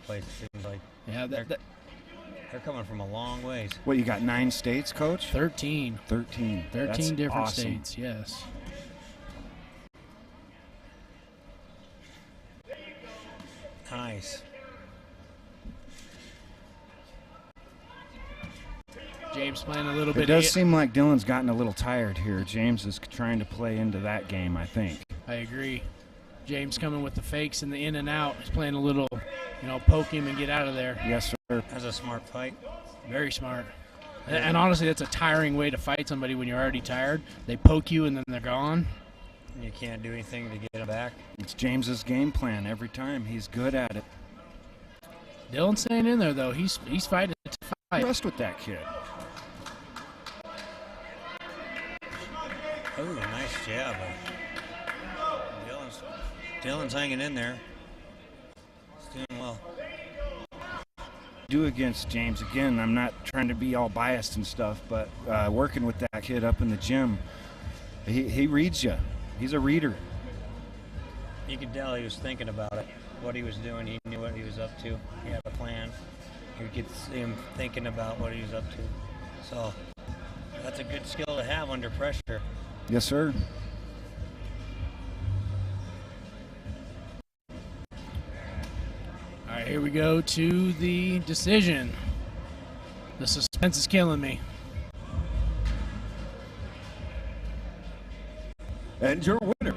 place, it seems like. Yeah, they're coming from a long ways. What, you got 9 states, Coach? 13. 13. 13 That's different awesome. states, yes. Nice. James playing a little bit. It does seem like Dylan's gotten a little tired here. James is trying to play into that game, I think. I agree. James coming with the fakes and the in and out. He's playing a little, poke him and get out of there. Yes, sir. That's a smart fight. Very smart. And honestly, that's a tiring way to fight somebody when you're already tired. They poke you and then they're gone. You can't do anything to get them back. It's James's game plan every time. He's good at it. Dylan's staying in there, though. He's fighting to fight. Trust with that kid. Oh, nice jab. Dylan's hanging in there. He's doing well. Do against James again. I'm not trying to be all biased and stuff, but working with that kid up in the gym, he reads you. He's a reader. You could tell he was thinking about it, what he was doing. He knew what he was up to. He had a plan. You could see him thinking about what he was up to. So that's a good skill to have under pressure. Yes, sir. All right, here we go to the decision. The suspense is killing me. And your winner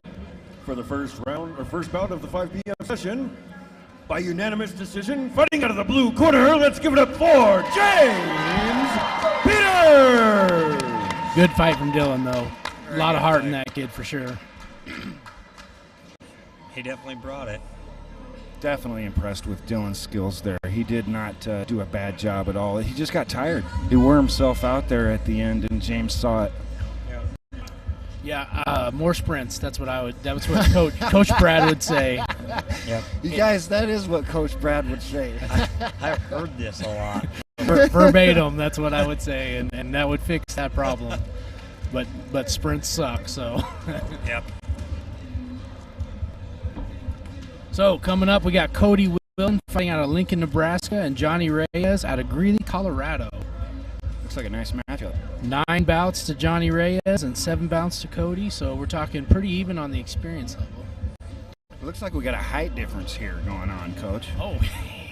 for the first bout of the 5 p.m. session, by unanimous decision, fighting out of the blue corner, let's give it up for James Peters! Good fight from Dylan, though. A lot of heart in that kid, for sure. He definitely brought it. Definitely impressed with Dylan's skills there. He did not do a bad job at all. He just got tired. He wore himself out there at the end, and James saw it. Yeah, more sprints. That's what Coach Brad would say. Yep. You guys, that is what Coach Brad would say. I've heard this a lot. Verbatim, that's what I would say, and that would fix that problem. But sprints suck, so. Yep. So coming up, we got Cody Wilson fighting out of Lincoln, Nebraska, and Johnny Reyes out of Greeley, Colorado. Looks like a nice matchup. 9 bouts to Johnny Reyes and 7 bouts to Cody, so we're talking pretty even on the experience level. It looks like we got a height difference here going on, Coach. Oh,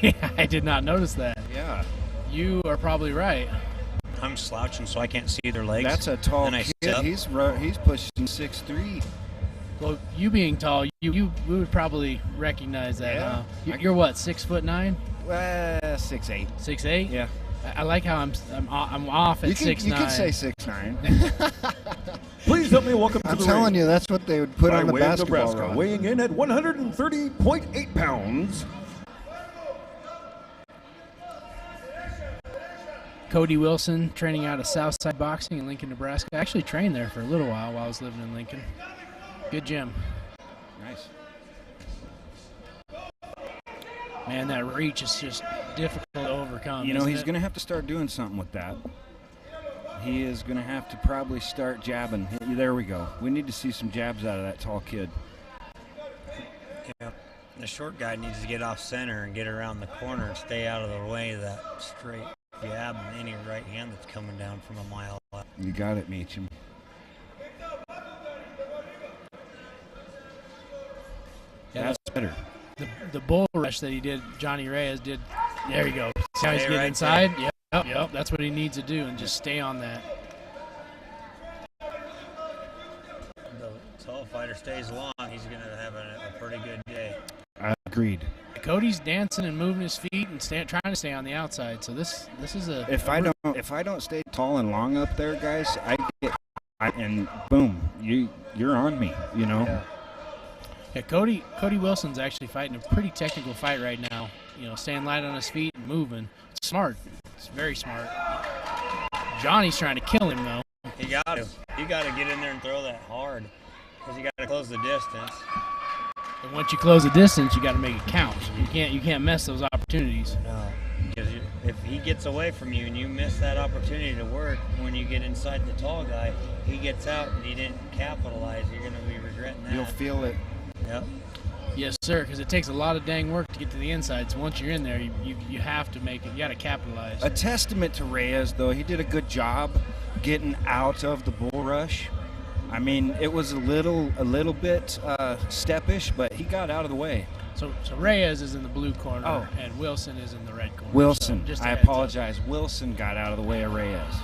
yeah, I did not notice that. Yeah. You are probably right. I'm slouching so I can't see their legs. That's a tall Then I kid. sit up. He's pushing 6'3". Well, you being tall, we would probably recognize that. Yeah. Huh? You're what, 6'9"? 6'8". 6'8"? Yeah. I like how I'm off at 6'9". You can say 6'9". Please help me welcome to I'm the telling ring. you, that's what they would put By on the way of basketball Nebraska, rod. weighing in at 130.8 pounds, Cody Wilson, training out of Southside Boxing in Lincoln, Nebraska. I actually trained there for a little while I was living in Lincoln. Good gym. Nice. Man, that reach is just difficult to overcome. You know, he's it? going to have to start doing something with that. He is going to have to probably start jabbing. There we go. We need to see some jabs out of that tall kid. Yeah. The short guy needs to get off center and get around the corner and stay out of the way of that straight jab and any right hand that's coming down from a mile out. You got it, Meacham. Yeah, that's better. The bull rush that he did, Johnny Reyes did. There you go. See how he's Stay getting right inside? Yep. That's what he needs to do, and just stay on that. The tall fighter stays long, he's going to have a pretty good day. Agreed. Cody's dancing and moving his feet and trying to stay on the outside. So this is a. If I don't stay tall and long up there, guys, and boom, you're on me. You know. Yeah, Cody Wilson's actually fighting a pretty technical fight right now. You know, staying light on his feet and moving. It's smart. It's very smart. Johnny's trying to kill him though. You got to get in there and throw that hard because you got to close the distance. And once you close the distance, you got to make it count. You can't mess those opportunities. No, because if he gets away from you and you miss that opportunity to work, when you get inside the tall guy, he gets out and he didn't capitalize. You're going to be regretting that. You'll feel it. Yep. Yes, sir, because it takes a lot of dang work to get to the inside. So once you're in there, you have to make it. You got to capitalize. A testament to Reyes, though. He did a good job getting out of the bull rush. I mean, it was a little bit steppish, but he got out of the way. So Reyes is in the blue corner, Oh. and Wilson is in the red corner. Wilson, So just a I heads apologize. Wilson got out of the way of Reyes.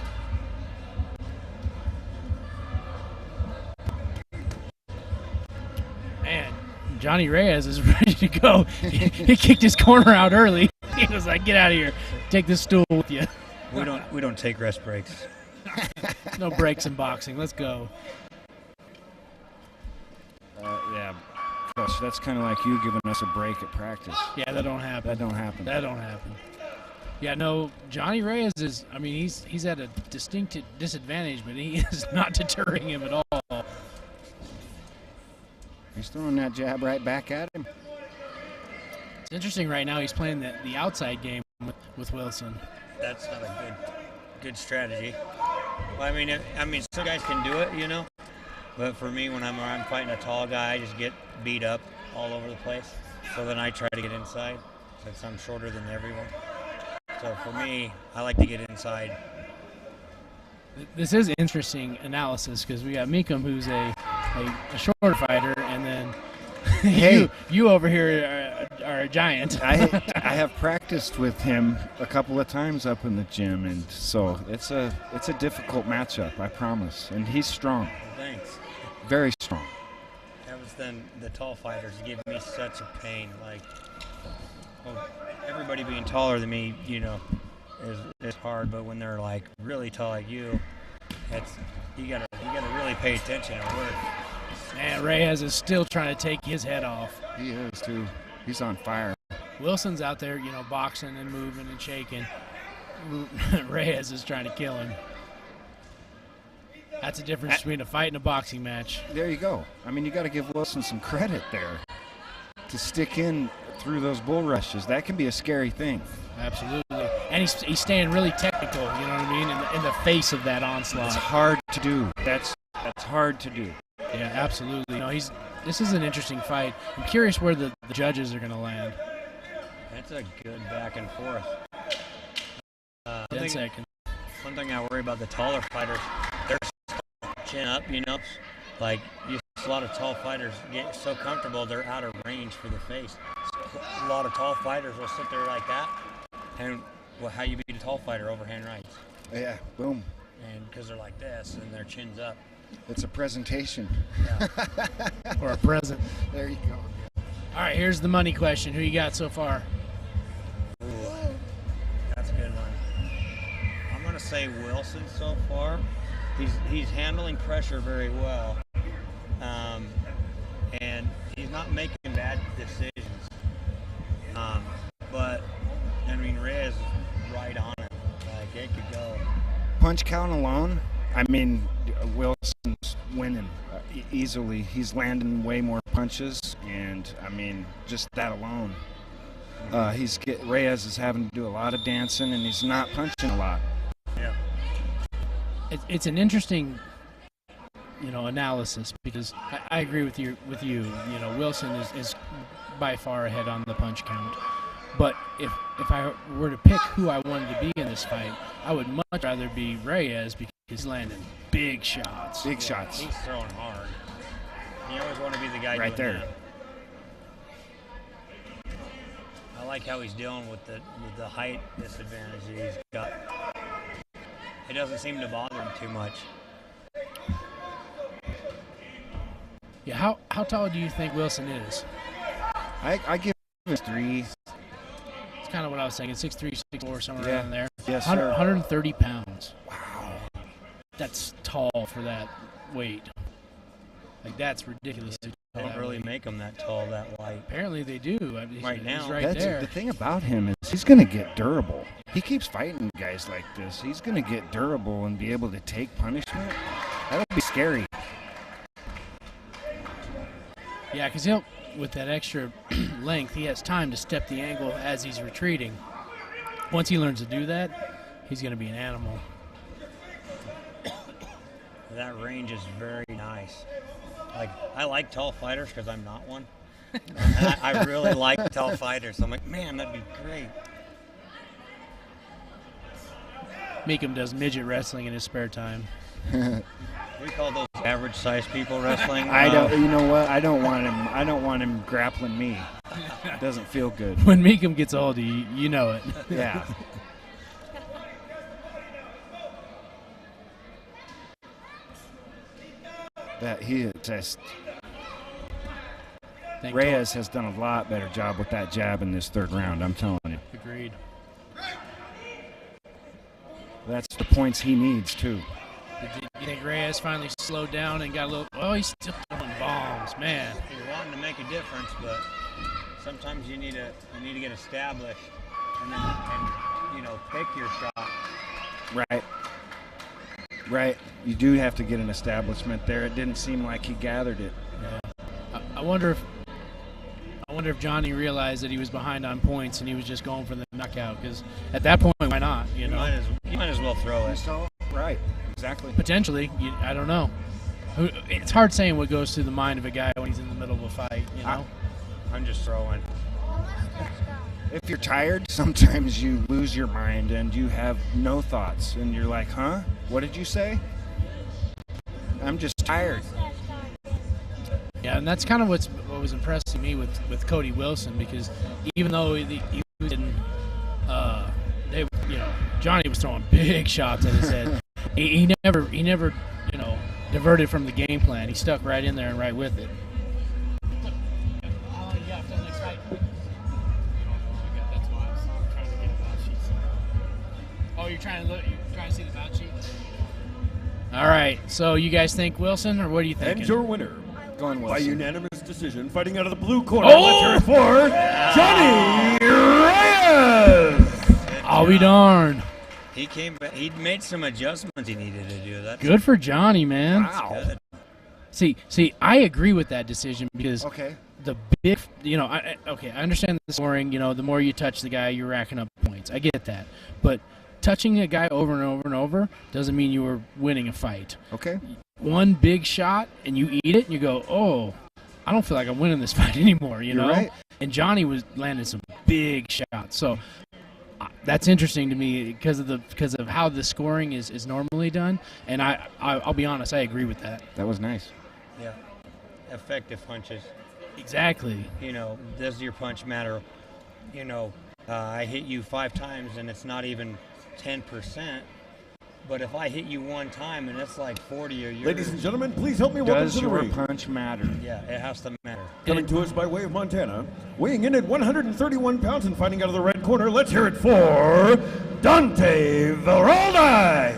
Man, Johnny Reyes is ready to go. He kicked his corner out early. He was like, "Get out of here! Take this stool with you." We don't take rest breaks. No breaks in boxing. Let's go. Yeah, Coach, that's kind of like you giving us a break at practice. Yeah, that don't happen. That don't happen. That don't happen. Yeah, no, Johnny Reyes is, I mean, he's at a distinct disadvantage, but he is not deterring him at all. He's throwing that jab right back at him. It's interesting right now he's playing the outside game with Wilson. That's not a good strategy. Well, I mean, some guys can do it, you know. But for me, when I'm fighting a tall guy, I just get beat up all over the place. So then I try to get inside, since I'm shorter than everyone. So for me, I like to get inside. This is interesting analysis because we got Meekum, who's a shorter fighter, and then Hey. you over here are a giant. I have practiced with him a couple of times up in the gym, and so it's a difficult matchup, I promise. And he's strong, Well, thanks. very strong. That was then the tall fighters give me such a pain. Like, well, everybody being taller than me, you know, is hard. But when they're like really tall like you, you gotta really pay attention and work. Man, Reyes is still trying to take his head off. He is too. He's on fire. Wilson's out there, you know, boxing and moving and shaking. Reyes is trying to kill him. That's the difference between a fight and a boxing match. There you go. I mean, you got to give Wilson some credit there to stick in through those bull rushes. That can be a scary thing. Absolutely. And he's staying really technical, you know what I mean, in the face of that onslaught. It's hard to do. That's hard to do. Yeah, absolutely. No, this is an interesting fight. I'm curious where the judges are going to land. That's a good back and forth. 10 seconds. One thing I worry about the taller fighters, they're chin up, you know. Like, a lot of tall fighters get so comfortable they're out of range for the face. A lot of tall fighters will sit there like that, and how you beat a tall fighter, overhand rights. Yeah, boom. And because they're like this and their chin's up. It's a presentation. Yeah. Or a present. There you go. All right, here's the money question. Who you got so far? Ooh, that's a good one. I'm gonna say Wilson so far. He's handling pressure very well, and he's not making bad decisions. But I mean, Reyes is right on it. Like, it could go. Punch count alone, I mean, Wilson's winning easily. He's landing way more punches, and I mean, just that alone. Reyes is having to do a lot of dancing, and he's not punching a lot. Yeah. It's an interesting, you know, analysis because I agree with you. You know, Wilson is by far ahead on the punch count. But if I were to pick who I wanted to be in this fight, I would much rather be Reyes because he's landing big shots. Big shots. He's throwing hard. You always want to be the guy Right doing there. that. I like how he's dealing with the height disadvantage that he's got. It doesn't seem to bother him too much. Yeah, how tall do you think Wilson is? I give him 3. It's kind of what I was thinking, 6'3", 6'4", somewhere Yeah. around there. Yes, 130 pounds. Wow. That's tall for that weight. Like, that's ridiculous. They don't really make him that tall, that light. Apparently they do. I mean, Right he's now. right That's there. the thing about him is he's going to get durable. He keeps fighting guys like this. He's going to get durable and be able to take punishment. That'll be scary. Yeah, because with that extra length, he has time to step the angle as he's retreating. Once he learns to do that, he's going to be an animal. That range is very nice. Like, I like tall fighters because I'm not one. I really like tall fighters. So I'm like, man, that'd be great. Meekum does midget wrestling in his spare time. We call those average-sized people wrestling. I don't. You know what? I don't want him. I don't want him grappling me. It doesn't feel good. When Meekum gets old, you know it. Yeah. That he just. Reyes has done a lot better job with that jab in this third round. I'm telling you. Agreed. That's the points he needs too. You think Reyes finally slowed down and got a little? Oh, he's still throwing bombs, man. You're wanting to make a difference, but sometimes you need to get established and pick your shot. Right. Right. You do have to get an establishment there. It didn't seem like he gathered it. Yeah. I wonder if Johnny realized that he was behind on points and he was just going for the knockout. Because at that point, why not? You know, you might as well throw it. Right. Exactly. Potentially, I don't know. It's hard saying what goes through the mind of a guy when he's in the middle of a fight. You know. I'm just throwing. If you're tired, sometimes you lose your mind and you have no thoughts, and you're like, "Huh? What did you say?" I'm just tired. Yeah, and that's kind of what was impressing me with Cody Wilson, because even though he was in, Johnny was throwing big shots at his head. He never diverted from the game plan. He stuck right in there and right with it. How long you got till next fight? That's why I was trying to get a bout sheet. Oh, you're trying to see the bout sheet? All right. So you guys think Wilson, or what do you think? And your winner, Going by Wilson. unanimous decision, fighting out of the blue corner, let's hear it for Johnny Reyes. I'll be darned. He came back. He made some adjustments he needed to do. That's Good for Johnny, man. Wow. good. See, I agree with that decision because Okay. the big, I understand the scoring. The more you touch the guy, you're racking up points. I get that, but touching a guy over and over and over doesn't mean you were winning a fight. Okay. One big shot and you eat it, and you go, oh, I don't feel like I'm winning this fight anymore. You know. right. And Johnny was landing some big shots, so. That's interesting to me because of how the scoring is normally done, and I'll be honest, I agree with that. That was nice. Yeah. Effective punches. Exactly. Does your punch matter? I hit you 5 times and it's not even 10%. But if I hit you one time and it's like 40 or yours. Ladies and gentlemen, please help me welcome Does to the your ring. punch matter? Yeah, it has to matter. Coming to us by way of Montana, weighing in at 131 pounds and fighting out of the red corner, let's hear it for Dante Velarde.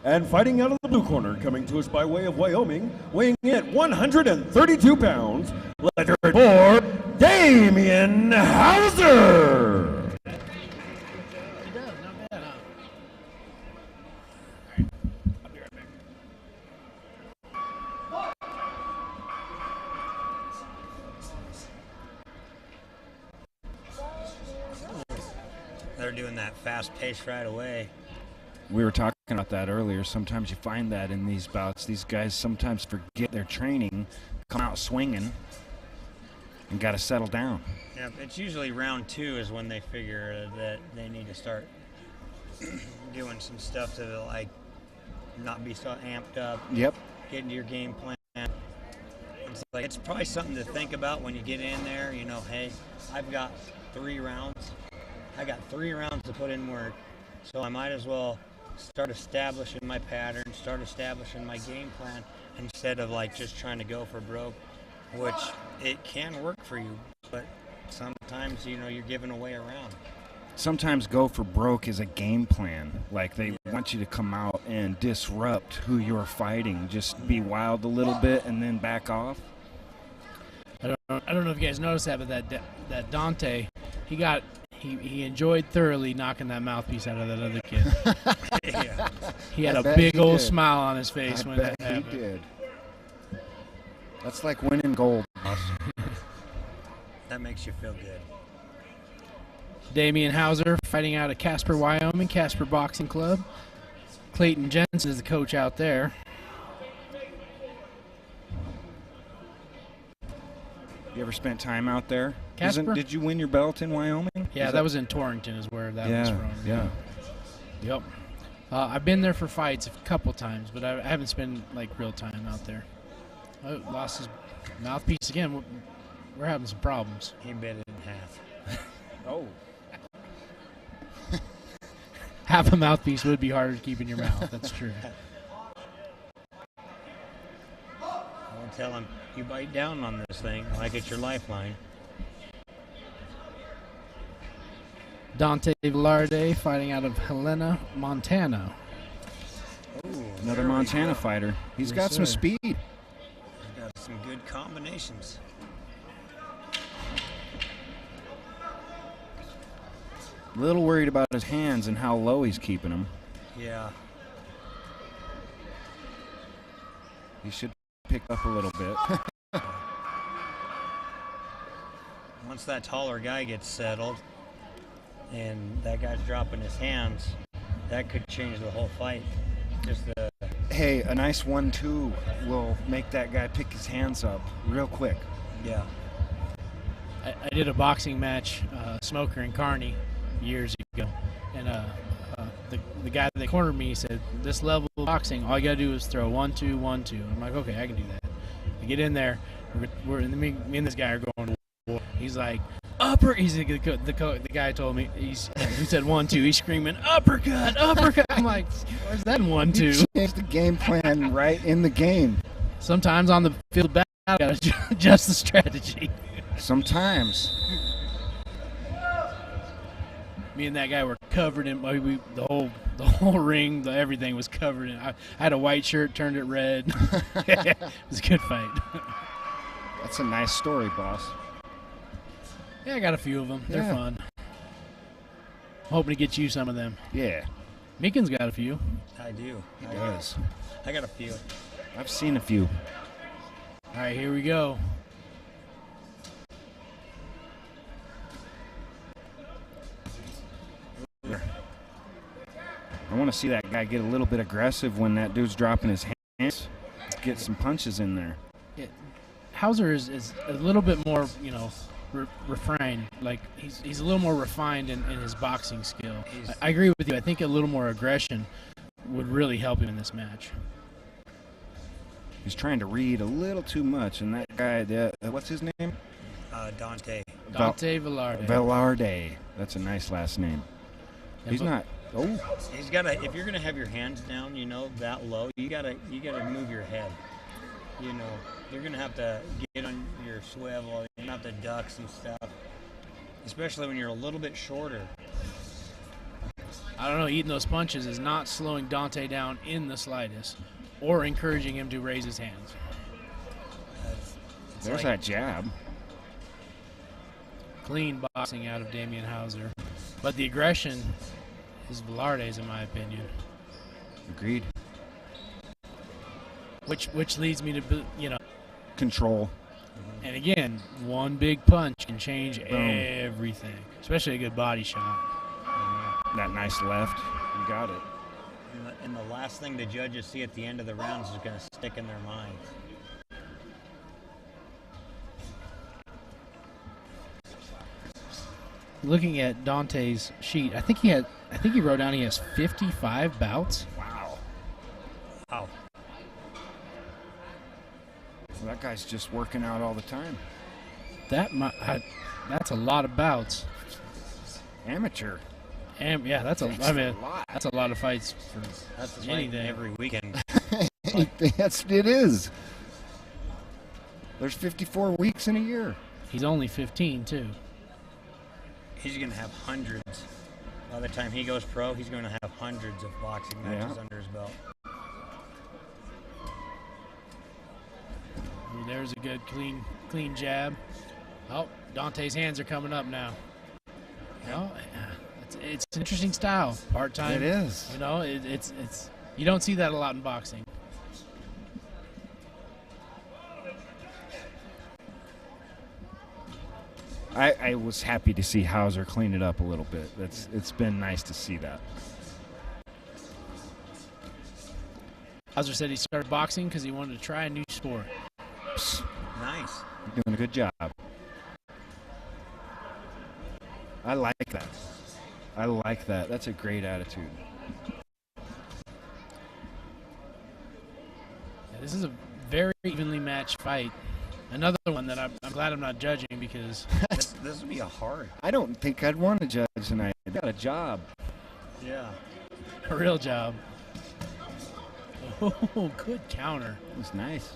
And fighting out of the blue corner, coming to us by way of Wyoming, weighing in at 132 pounds, let's hear it for Damien Hauser. He does, not bad, huh? All right, I'll be right back. They're doing that fast pace right away. We were talking about that earlier. Sometimes you find that in these bouts. These guys sometimes forget their training, come out swinging, and got to settle down. Yeah, it's usually round 2 is when they figure that they need to start doing some stuff to not be so amped up. Yep. Get into your game plan. It's probably something to think about when you get in there. Hey, I've got 3 rounds. I got 3 rounds to put in work, so I might as well start establishing my pattern, start establishing my game plan instead of just trying to go for broke, which it can work for you, but sometimes you're giving away a round. Sometimes go for broke is a game plan. They want you to come out and disrupt who you're fighting. Just be wild a little bit and then back off. I don't know if you guys noticed that, but that Dante, he enjoyed thoroughly knocking that mouthpiece out of that other kid. Yeah. He had I a bet big he old did. smile on his face I when bet that he happened. did. That's like winning gold. That makes you feel good. Damien Hauser fighting out of Casper, Wyoming, Casper Boxing Club. Clayton Jensen is the coach out there. You ever spent time out there? Casper? Did you win your belt in Wyoming? Yeah, that was in Torrington is where that was from. Yeah. Yep. I've been there for fights a couple times, but I haven't spent, like, real time out there. Oh, lost his mouthpiece again. We're having some problems. He bit it in half. Oh. Half a mouthpiece would be harder to keep in your mouth. That's true. I'll tell him, you bite down on this thing like it's your lifeline. Dante Velarde fighting out of Helena, Montana. Ooh, Another Montana fighter. He's Yes, got some sir. speed. He's got some good combinations. A little worried about his hands and how low he's keeping them. Yeah. He should pick up a little bit. Once that taller guy gets settled and that guy's dropping his hands, that could change the whole fight. Just the Hey, a nice 1-2 will make that guy pick his hands up real quick. yeah. I did a boxing match, Smoker and Carney, years ago, and the guy that cornered me said, "This level of boxing, all you gotta do is throw 1-2, 1-2." I'm like, okay, I can do that. I get in there, me and this guy are going to war. He's like, upper. He's the guy told me he said 1-2. He's screaming uppercut, uppercut. I'm like, where's that 1-2? You changed the game plan right in the game. Sometimes on the field of battle, you gotta adjust the strategy. Sometimes. Me and that guy were covered in the whole ring, everything was covered in. I had a white shirt, turned it red. It was a good fight. That's a nice story, boss. Yeah, I got a few of them. They're Yeah. fun. Hoping to get you some of them. Yeah, Meekin's got a few. I do. he does. I got a few. I've seen a few. All right, here we go. I want to see that guy get a little bit aggressive when that dude's dropping his hands. Get some punches in there. Hauser is a little bit more, refined. Like he's a little more refined in his boxing skill. I agree with you. I think a little more aggression would really help him in this match. He's trying to read a little too much, and that guy, what's his name? Dante. Dante Velarde. Velarde. That's a nice last name. He's not. Oh, He's got to. If you're gonna have your hands down, that low, you gotta move your head. You're gonna have to get on your swivel. You're gonna have to duck some stuff, especially when you're a little bit shorter. I don't know. Eating those punches is not slowing Dante down in the slightest, or encouraging him to raise his hands. It's there's like- that jab. Clean boxing out of Damien Hauser, but the aggression is Velarde's, in my opinion. Agreed. Which leads me to Control. and again, one big punch can change Boom. everything, especially a good body shot. That nice left. You got it. And the last thing the judges see at the end of the rounds is gonna stick in their mind. Looking at Dante's sheet, I think he wrote down he has 55 bouts. Wow. Wow. Well, that guy's just working out all the time. That's a lot of bouts. Amateur. And yeah, that's a lot of fights for That's the anything. fight every weekend. It is. There's 54 weeks in a year. He's only 15 too. He's gonna have hundreds. By the time he goes pro, he's gonna have hundreds of boxing matches under his belt. Ooh, there's a good clean jab. Oh, Dante's hands are coming up now. It's an interesting style. Part-time. It is. It's you don't see that a lot in boxing. I was happy to see Hauser clean it up a little bit. It's been nice to see that. Hauser said he started boxing because he wanted to try a new sport. Nice. You're doing a good job. I like that. I like that. That's a great attitude. Yeah, this is a very evenly matched fight. Another one that I'm glad I'm not judging because This would be a hard. I don't think I'd want to judge tonight. I got a job. Yeah. a real job. Oh, good counter. It was nice.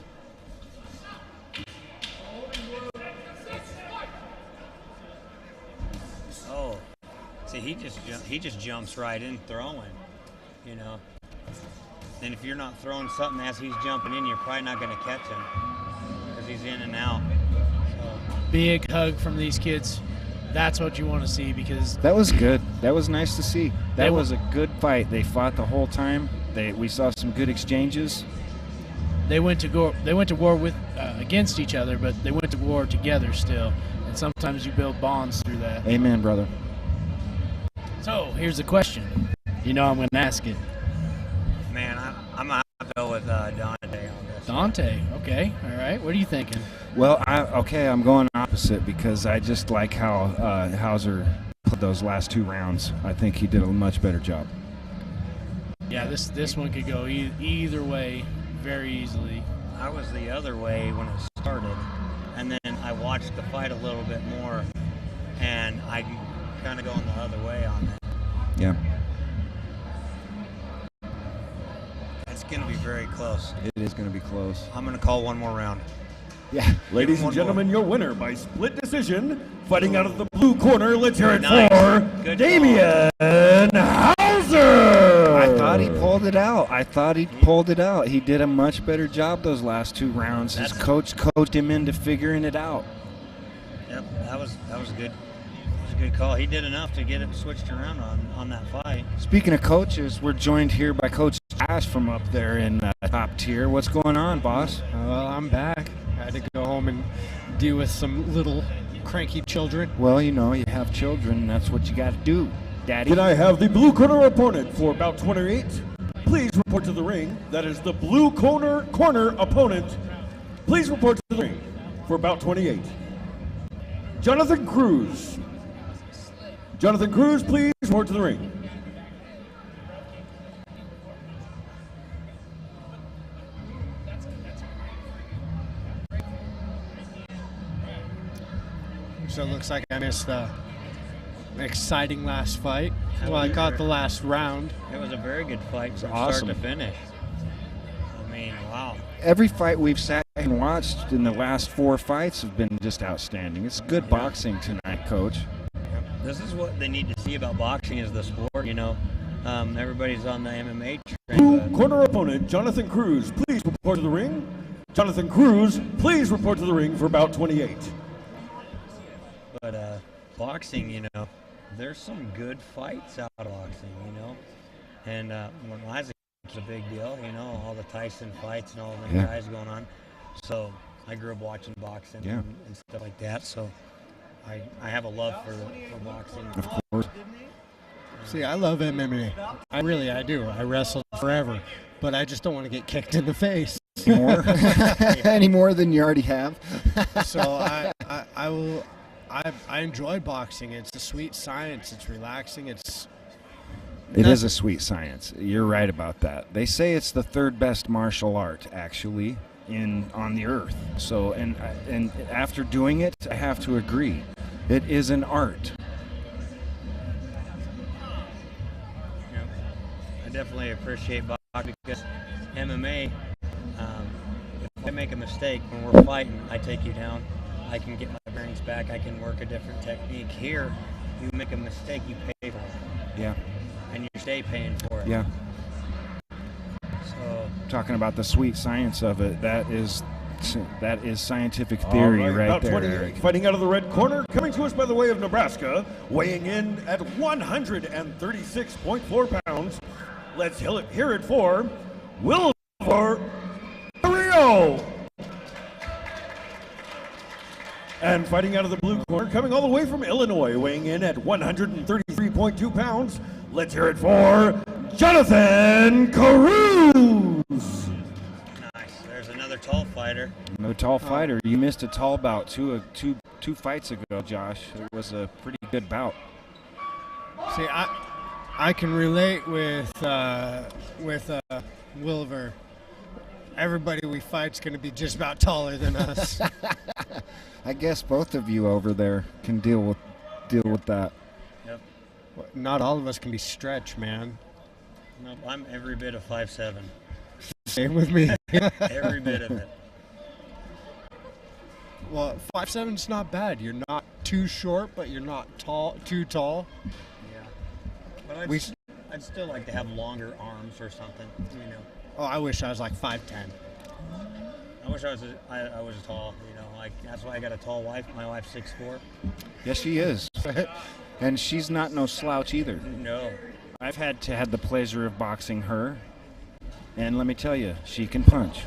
Oh, see, he just jumps right in throwing, you know. And if you're not throwing something as he's jumping in, you're probably not going to catch him because he's in and out. So. Big hug from these kids. That's what you want to see because That was good. That was nice to see. That was a good fight. They fought the whole time. We saw some good exchanges. they went to war with against each other, but they went to war together still. And sometimes you build bonds through that. Amen, brother. So here's the question. You know I'm going to ask it. Man, I'm going to have to go with Dante on this. Dante. Okay. All right. What are you thinking? Well, I'm going opposite because I just like how Hauser played those last 2 rounds. I think he did a much better job. Yeah, this one could go either way very easily. I was the other way when it started, and then I watched the fight a little bit more, and I'm kind of going the other way on that. Yeah. It's going to be very close. It is going to be close. I'm going to call one more round. Yeah. Ladies and gentlemen, your winner by split decision, fighting out of the blue corner, let's hear it Nice. for Good Damien Hauser! I thought he pulled it out. He did a much better job those last 2 rounds. His coach coached him into figuring it out. Yep, that was good. It was a good call. He did enough to get it switched around on that fight. Speaking of coaches, we're joined here by Coach Ash from up there in top tier. What's going on, boss? Well, I'm back. I had to go home and deal with some little cranky children. Well, you know, you have children, and that's what you got to do, Daddy. Can I have the blue corner opponent for bout 28? Please report to the ring. That is the blue corner opponent. Please report to the ring for bout 28. Jonathan Cruz. Jonathan Cruz, please report to the ring. So it looks like I missed an exciting last fight. Well, I caught the last round. It was a very good fight from awesome. start to finish. I mean, wow. Every fight we've sat and watched in the last 4 fights have been just outstanding. It's good boxing tonight, Coach. This is what they need to see about boxing is the sport, you know. Everybody's on the MMA Blue train, corner opponent, Jonathan Cruz, please report to the ring. Jonathan Cruz, please report to the ring for bout 28. but boxing, you know, there's some good fights out of boxing, you know. And when I was a kid, it was a big deal, you know, all the Tyson fights and all the guys going on. So I grew up watching boxing and stuff like that. So I have a love for boxing. Of course. See, I love MMA. I do. I wrestled forever, but I just don't want to get kicked in the face. More? Any more than you already have? So I enjoy boxing. It's a sweet science. It's relaxing. It is a sweet science. You're right about that. They say it's the 3rd best martial art, actually, on the earth. So, and after doing it, I have to agree. It is an art. Yeah. I definitely appreciate boxing because MMA, if I make a mistake when we're fighting, I take you down. I can get my bearings back. I can work a different technique. Here, you make a mistake, you pay for it. Yeah. And you stay paying for it. Yeah. So Talking about the sweet science of it, that is scientific theory right there, Eric. Fighting out of the red corner, coming to us by the way of Nebraska, weighing in at 136.4 pounds. Let's hear it for Carrillo. And fighting out of the blue corner, coming all the way from Illinois, weighing in at 133.2 pounds. Let's hear it for Jonathan Cruz. nice. There's another tall fighter. No tall fighter. You missed a tall bout two fights ago, Josh. It was a pretty good bout. See, I can relate with Wilver. Everybody we fight's going to be just about taller than us. I guess both of you over there can deal with that. Yep. Not all of us can be stretched, man. Nope, I'm every bit of 5'7". Same with me. Every bit of it. Well, 5'7's not bad. You're not too short, but you're not too tall. Yeah. But I'd still like to have longer arms or something, you know. Oh, I wish I was like 5'10". I wish I was tall, you know. Like that's why I got a tall wife. My wife's 6'4". Yes, she is. And she's not no slouch either. No. I've had the pleasure of boxing her, and let me tell you, she can punch.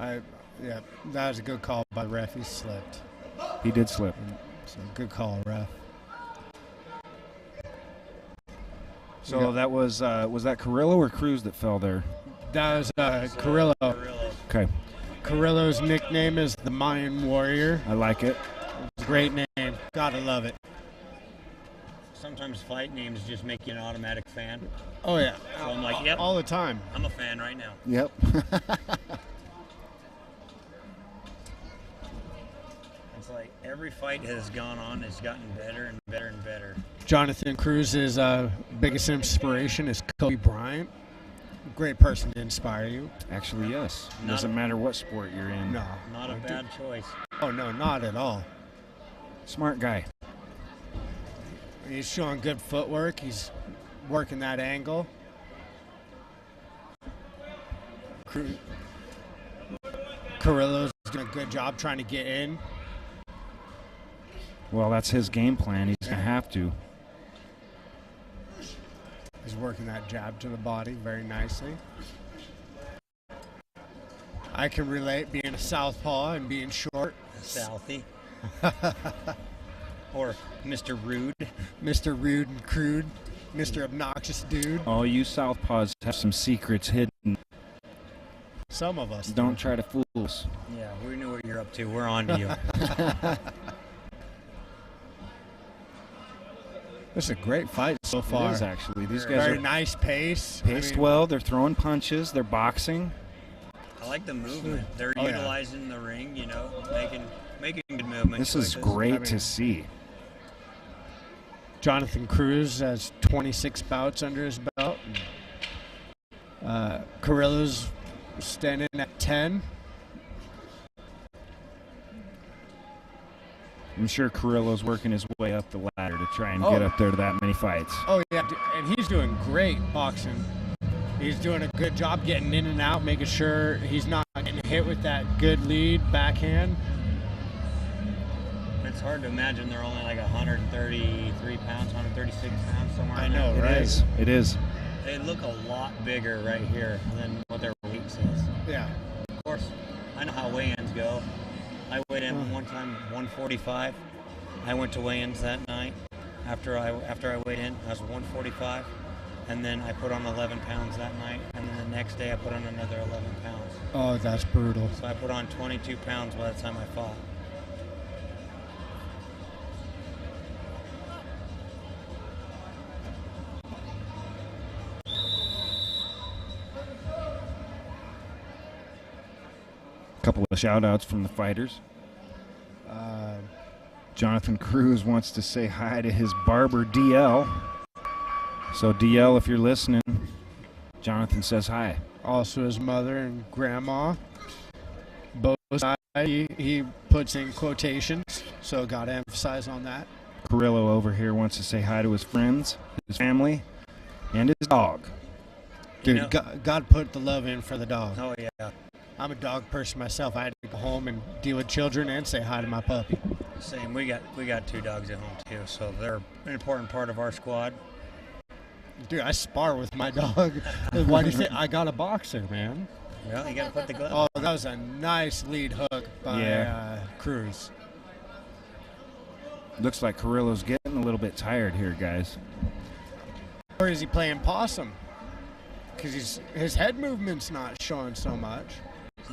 Yeah, that was a good call by the ref. He slipped. He did slip. So good call, ref. So that was that Carrillo or Cruz that fell there? That was Carrillo. Okay. Carrillo's nickname is the Mayan Warrior. I like it. It's a great name. Gotta love it. Sometimes fight names just make you an automatic fan. Oh, yeah. So I'm like, yep. All the time. I'm a fan right now. Yep. It's like every fight has gone on has gotten better and better and better. Jonathan Cruz's biggest inspiration is Kobe Bryant. Great person to inspire you. Actually, yes. Doesn't matter what sport you're in. No. Not a bad choice. Oh, no, not at all. Smart guy. He's showing good footwork. He's working that angle. Carrillo's doing a good job trying to get in. Well, that's his game plan. He's going to have to. He's working that jab to the body very nicely. I can relate being a southpaw and being short. Southie. Or Mr. Rude. Mr. Rude and Crude. Mr. Obnoxious Dude. Oh, you southpaws have some secrets hidden. Some of us. Don't try to fool us. Yeah, we knew what you're up to. We're on to you. This is a great fight so far. It is, actually. These guys very are nice pace. paced well. They're throwing punches. They're boxing. I like the movement. They're utilizing the ring, you know, making good movement. This is great to see. Jonathan Cruz has 26 bouts under his belt. Carrillo's standing at 10. I'm sure Carrillo's working his way up the ladder to try and get up there to that many fights. Oh, yeah, and he's doing great boxing. He's doing a good job getting in and out, making sure he's not getting hit with that good lead backhand. It's hard to imagine they're only like 133 pounds, 136 pounds, somewhere. I know, there. right? It is. They look a lot bigger right here than what their weight says. Yeah. Of course, I know how weigh-ins go. I weighed in one time 145. I went to weigh-ins that night. After I weighed in, I was 145. And then I put on 11 pounds that night. And then the next day I put on another 11 pounds. Oh, that's brutal. So I put on 22 pounds by the time I fought. Couple of shout-outs from the fighters. Jonathan Cruz wants to say hi to his barber, DL. So, DL, if you're listening, Jonathan says hi. Also his mother and grandma. Both sides he puts in quotations, so got to emphasize on that. Carrillo over here wants to say hi to his friends, his family, and his dog. Dude, You know- God put the love in for the dog. Oh, yeah. I'm a dog person myself. I had to go home and deal with children and say hi to my puppy. Same. We got 2 dogs at home, too. So they're an important part of our squad. Dude, I spar with my dog. Why do you think I got a boxer, man? Well, you got to put the glove. Oh, that was a nice lead hook by Cruz. Looks like Carrillo's getting a little bit tired here, guys. Or is he playing possum? Because his head movement's not showing so much.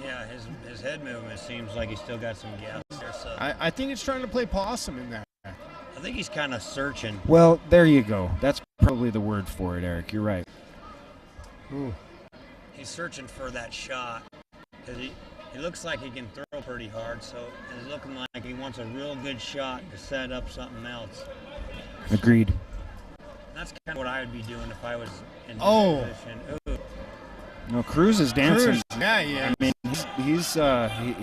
Yeah, his head movement seems like he's still got some gas there. So I think it's trying to play possum in there. I think he's kind of searching. Well, there you go. That's probably the word for it, Eric. You're right. Ooh. He's searching for that shot because he looks like he can throw pretty hard. So it's looking like he wants a real good shot to set up something else. Agreed. That's kind of what I would be doing if I was in this position. Ooh. No, Cruz is dancing. Cruz, yeah, yeah. I mean,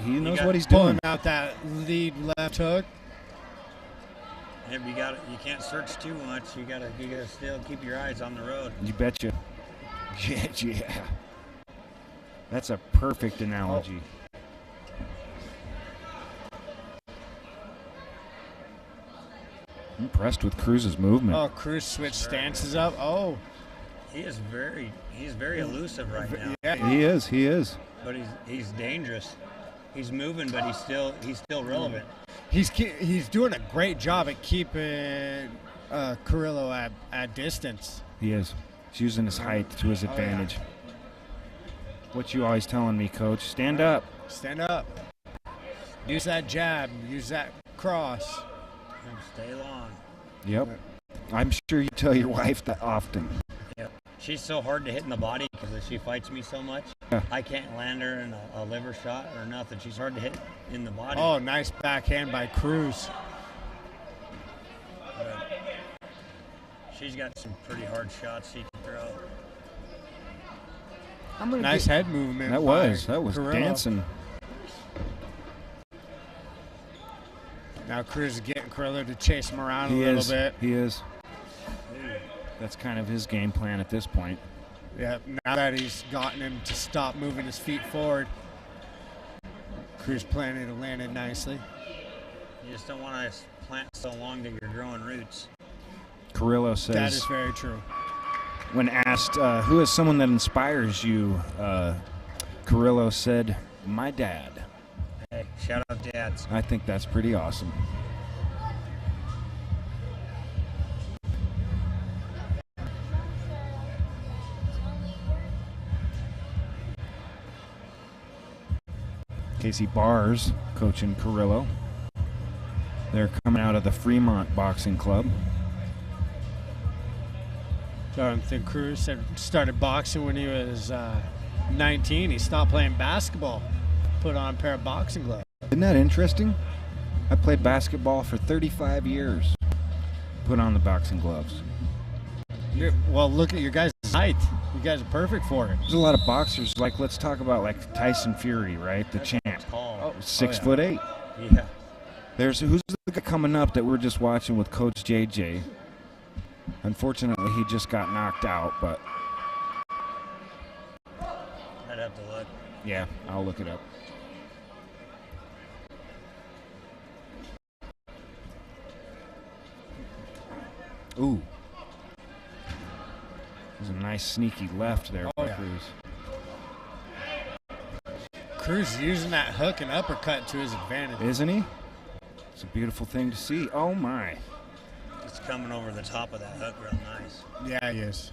he knows what he's Pulling doing. out that lead left hook. Yep, you can't search too much. You gotta still keep your eyes on the road. You betcha. Yeah. That's a perfect analogy. Impressed with Cruz's movement. Oh, Cruz switched stances up. Oh. He's very elusive right now. Yeah, He is. But he's dangerous. He's moving, but he's still relevant. He's doing a great job at keeping Carrillo at distance. He is. He's using his height to his advantage. What you always telling me, Coach? Stand up. Stand up. Use that jab. Use that cross. And stay long. Yep. I'm sure you tell your wife that often. Yep. She's so hard to hit in the body because she fights me so much. Yeah. I can't land her in a liver shot or nothing. She's hard to hit in the body. Oh, nice backhand by Cruz. But she's got some pretty hard shots she can throw. Nice head movement. That was Carrillo. dancing. Now Cruz is getting Carrillo to chase him around a little bit. He is. That's kind of his game plan at this point. Yeah, now that he's gotten him to stop moving his feet forward, Cruz planning to land it nicely. You just don't want to plant so long that you're growing roots. Carrillo says, That is very true. when asked, who is someone that inspires you, Carrillo said, my dad. Hey, shout out dads. I think that's pretty awesome. Casey Bars coaching Carrillo. They're coming out of the Fremont Boxing Club. Jonathan Cruz started boxing when he was 19. He stopped playing basketball, put on a pair of boxing gloves. Isn't that interesting? I played basketball for 35 years. Put on the boxing gloves. Well, look at your guys' height. You guys are perfect for it. There's a lot of boxers, like let's talk about like Tyson Fury, right? The champ. Tall. 6'8". Yeah. Who's the guy coming up that we're just watching with Coach JJ? Unfortunately, he just got knocked out, but I'd have to look. yeah, I'll look it up. Ooh. There's a nice sneaky left there by Cruz. Cruz is using that hook and uppercut to his advantage. Isn't he? It's a beautiful thing to see. Oh, my. It's coming over the top of that hook real nice. Yeah, he is.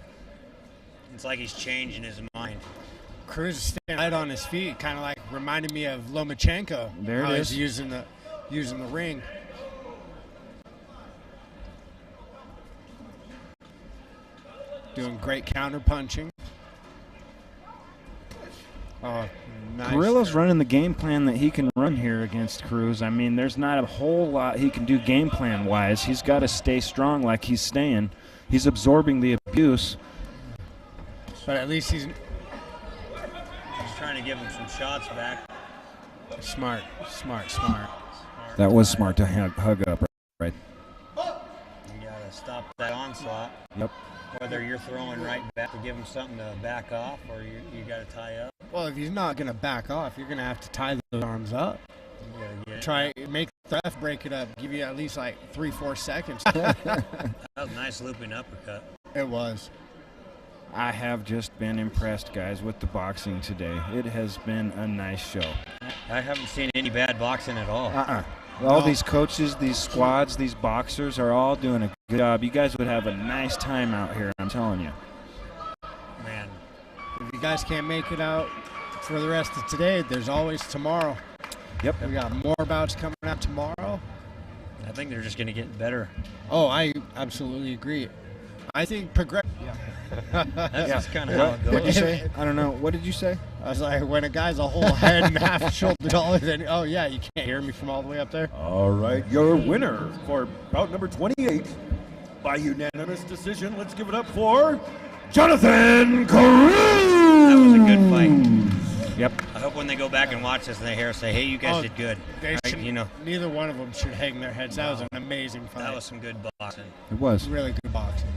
It's like he's changing his mind. Cruz is standing right on his feet, kind of like reminded me of Lomachenko. There it is. He's using the ring. Doing great counter punching. Oh, nice. Carrillo's running the game plan that he can run here against Cruz. I mean, there's not a whole lot he can do game plan-wise. He's got to stay strong like he's staying. He's absorbing the abuse. But at least he's trying to give him some shots back. Smart. That was smart to hug up, right? You gotta stop that onslaught. Yep. Whether you're throwing right back to give him something to back off, or you gotta tie up. Well, if he's not going to back off, you're going to have to tie those arms up. Try make the ref break it up. Give you at least like 3-4 seconds. That was a nice looping uppercut. It was. I have just been impressed, guys, with the boxing today. It has been a nice show. I haven't seen any bad boxing at all. All these coaches, these squads, these boxers are all doing a good job. You guys would have a nice time out here, I'm telling you. Man. If you guys can't make it out for the rest of today, there's always tomorrow. Yep. We got more bouts coming out tomorrow. I think they're just going to get better. Oh, I absolutely agree. I think progress. That's just kind of how it goes. What did you say? I don't know. What did you say? I was like, when a guy's a whole head and half a shoulder taller than, oh yeah, you can't hear me from all the way up there. All right, your winner for bout number 28 by unanimous decision. Let's give it up for Jonathan Cruz. That was a good fight. Yep. I hope when they go back and watch this, they hear us say, "Hey, you guys did good." They Right? should, You know, neither one of them should hang their heads. That was an amazing fight. that was some good boxing. It was. really good boxing.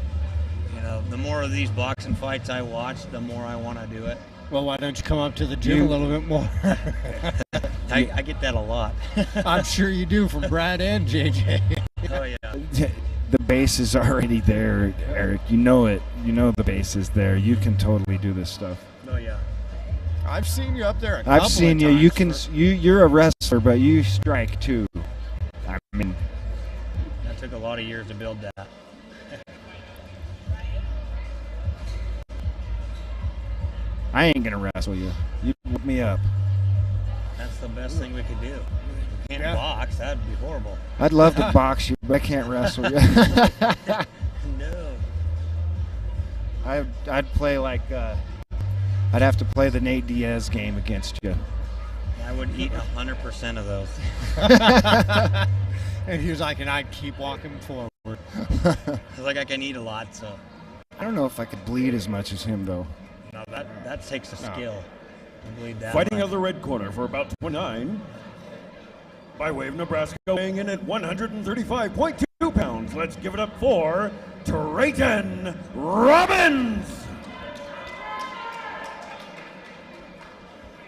You know, the more of these boxing fights I watch, the more I want to do it. Well, why don't you come up to the gym a little bit more? I get that a lot. I'm sure you do from Brad and JJ. Oh yeah. The base is already there, Eric. You know it. You know the base is there. You can totally do this stuff. Oh yeah. I've seen you up there a couple I've seen of you. times You can. You're a wrestler, but you strike too. I mean, That took a lot of years to build that. I ain't gonna wrestle you. You whip me up. That's the best thing we could do. We can't Yeah. box. That'd be horrible. I'd love to box you, but I can't wrestle you. No. I'd play like. I'd have to play the Nate Diaz game against you. I would eat 100% of those. And he was like, and I'd keep walking forward. It's like I can eat a lot, so I don't know if I could bleed as much as him though. no, that takes a skill. I believe that. Fighting out of the red corner for about 29. By way of Nebraska, weighing in at 135.2 pounds. Let's give it up for Treyton Robbins.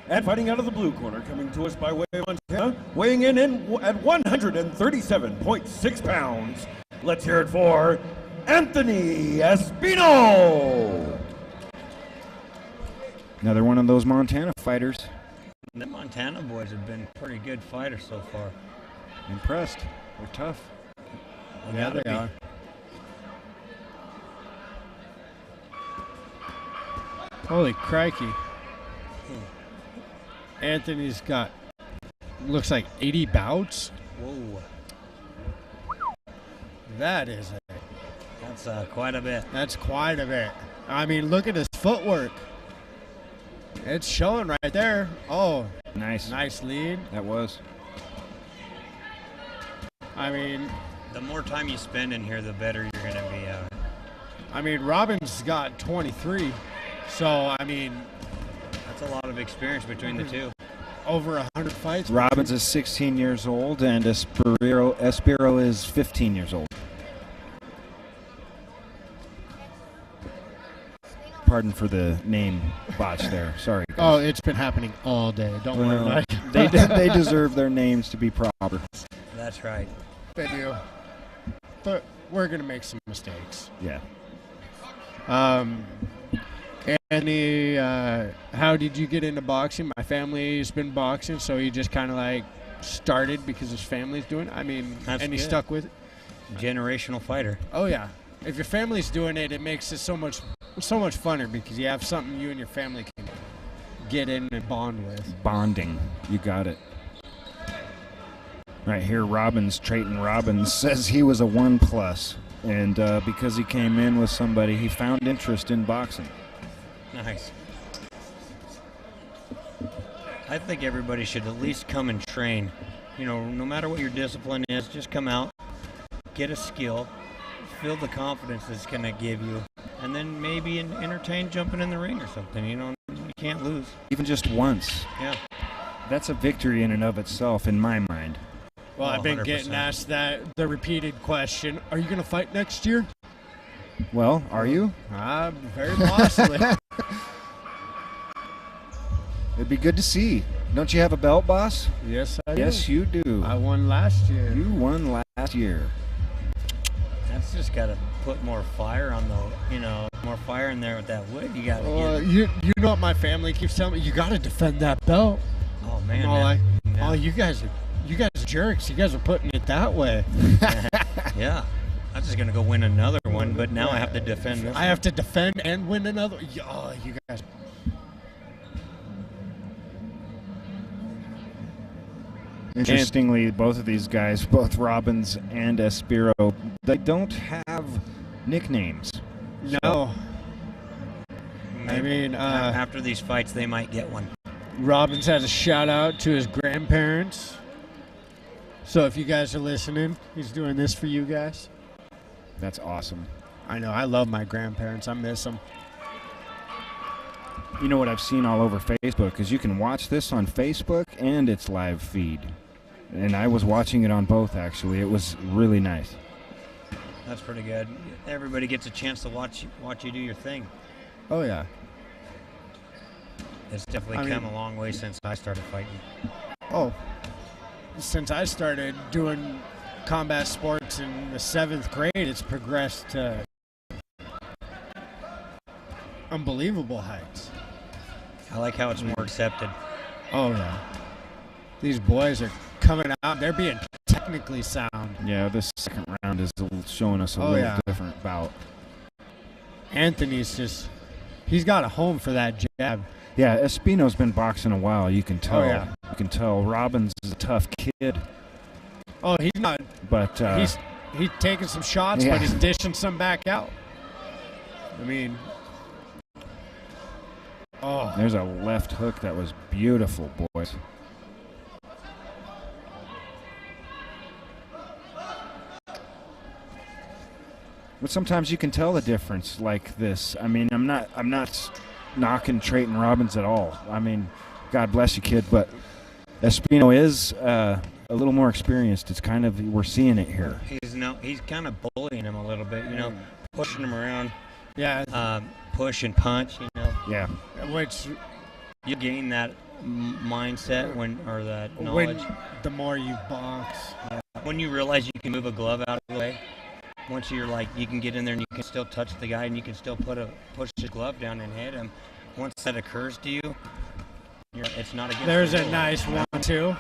And fighting out of the blue corner, coming to us by way of Montana, weighing in at 137.6 pounds. Let's hear it for Anthony Espino. Another one of those Montana fighters. The Montana boys have been pretty good fighters so far. Impressed. They're tough. Yeah, they are. Holy crikey. Anthony's got, looks like 80 bouts. Whoa, That's quite a bit. That's quite a bit. I mean, look at his footwork. It's showing right there. Oh, Nice. nice lead. That was. I mean, The more time you spend in here, the better you're going to be. Robbins got 23. So, I mean, That's a lot of experience between the two. over 100 fights. Robbins is 16 years old, and Espiro is 15 years old. Pardon for the name botch there. Sorry. guys. Oh, it's been happening all day. Don't worry, Well, Mike. they deserve their names to be proper. That's right. They do. But we're going to make some mistakes. Yeah. Anthony, how did you get into boxing? My family's been boxing, so he just kind of like started because his family's doing it. I mean, That's and he good. stuck with it. Generational fighter. Oh yeah, if your family's doing it, it makes it so much funner because you have something you and your family can get in and bond with. Bonding. You got it. Right here, Treyton Robbins says he was a 1+, and because he came in with somebody, he found interest in boxing. Nice. I think everybody should at least come and train. You know, no matter what your discipline is, just come out, get a skill, feel the confidence it's going to give you, and then maybe entertain jumping in the ring or something. You know, you can't lose. Even just once. Yeah. That's a victory in and of itself, in my mind. Well, I've been 100%. getting asked the repeated question: are you going to fight next year? Well, are you? Very possibly. It'd be good to see. Don't you have a belt, boss? Yes, I do. Yes, you do. I won last year. You won last year. That's just got to put more fire on more fire in there with that wood. You got to get. You know what my family keeps telling me? You got to defend that belt. Oh man. I'm all like, yeah. oh, you guys are jerks. You guys are putting it that way. Yeah. I'm just gonna go win another one, but now I have to defend this. I have to defend and win another. Oh, you guys. Interestingly, both of these guys, both Robbins and Espino, they don't have nicknames. No. I mean, after these fights, they might get one. Robbins has a shout out to his grandparents. So if you guys are listening, he's doing this for you guys. That's awesome. I know. I love my grandparents. I miss them. You know what I've seen all over Facebook is you can watch this on Facebook and its live feed. And I was watching it on both, actually. It was really nice. That's pretty good. Everybody gets a chance to watch you do your thing. Oh, yeah. It's definitely come a long way since I started fighting. Oh, since I started doing combat sports in the 7th grade, it's progressed to unbelievable heights. I like how it's more accepted. Oh, yeah. These boys are coming out. They're being technically sound. Yeah, this second round is showing us a little different bout. Anthony's just, he's got a home for that jab. Yeah, Espino's been boxing a while. You can tell. Oh, yeah. You can tell Robbins is a tough kid. Oh, he's not. But he's taking some shots, but he's dishing some back out. I mean, there's a left hook that was beautiful, boys. But sometimes you can tell the difference like this. I mean, I'm not knocking Treyton Robbins at all. I mean, God bless you, kid, but Espino is a little more experienced. It's kind of, we're seeing it here. He's kind of bullying him a little bit, pushing him around. Yeah. Push and punch, Yeah. Which you gain that mindset or that knowledge. The more you box. Yeah. When you realize you can move a glove out of the way. Once you're you can get in there and you can still touch the guy and you can still push his glove down and hit him. Once that occurs to you, it's not against. There's a nice 1-2.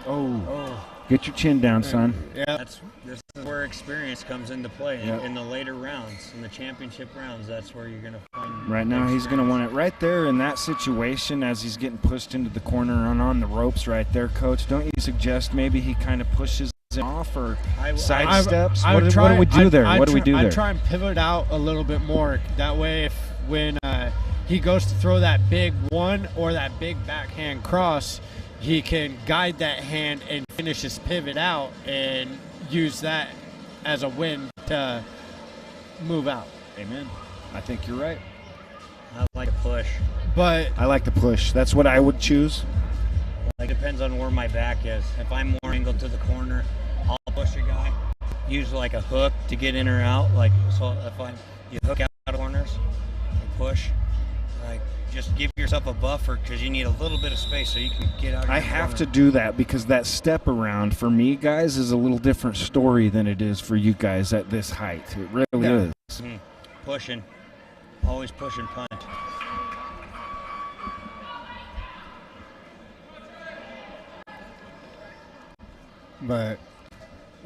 Oh. Get your chin down, son. Yeah. This is where experience comes into play. In the later rounds, in the championship rounds, that's where you're going to find. Right now, he's going to want it right there in that situation as he's getting pushed into the corner and on the ropes right there, Coach. Don't you suggest maybe he kind of pushes him off or sidesteps? What do we do there? I'd try and pivot out a little bit more. That way, when he goes to throw that big one or that big backhand cross, he can guide that hand and finish his pivot out and use that as a win to move out. Amen. I think you're right. I like a push. But I like the push. That's what I would choose. It depends on where my back is. If I'm more angled to the corner, I'll push a guy. Use like a hook to get in or out. So if you hook out of corners and push, just give yourself a buffer because you need a little bit of space so you can get out of I have to do that because that step around for me, guys, is a little different story than it is for you guys at this height. It really is. Mm-hmm. Pushing. Always push and punch. But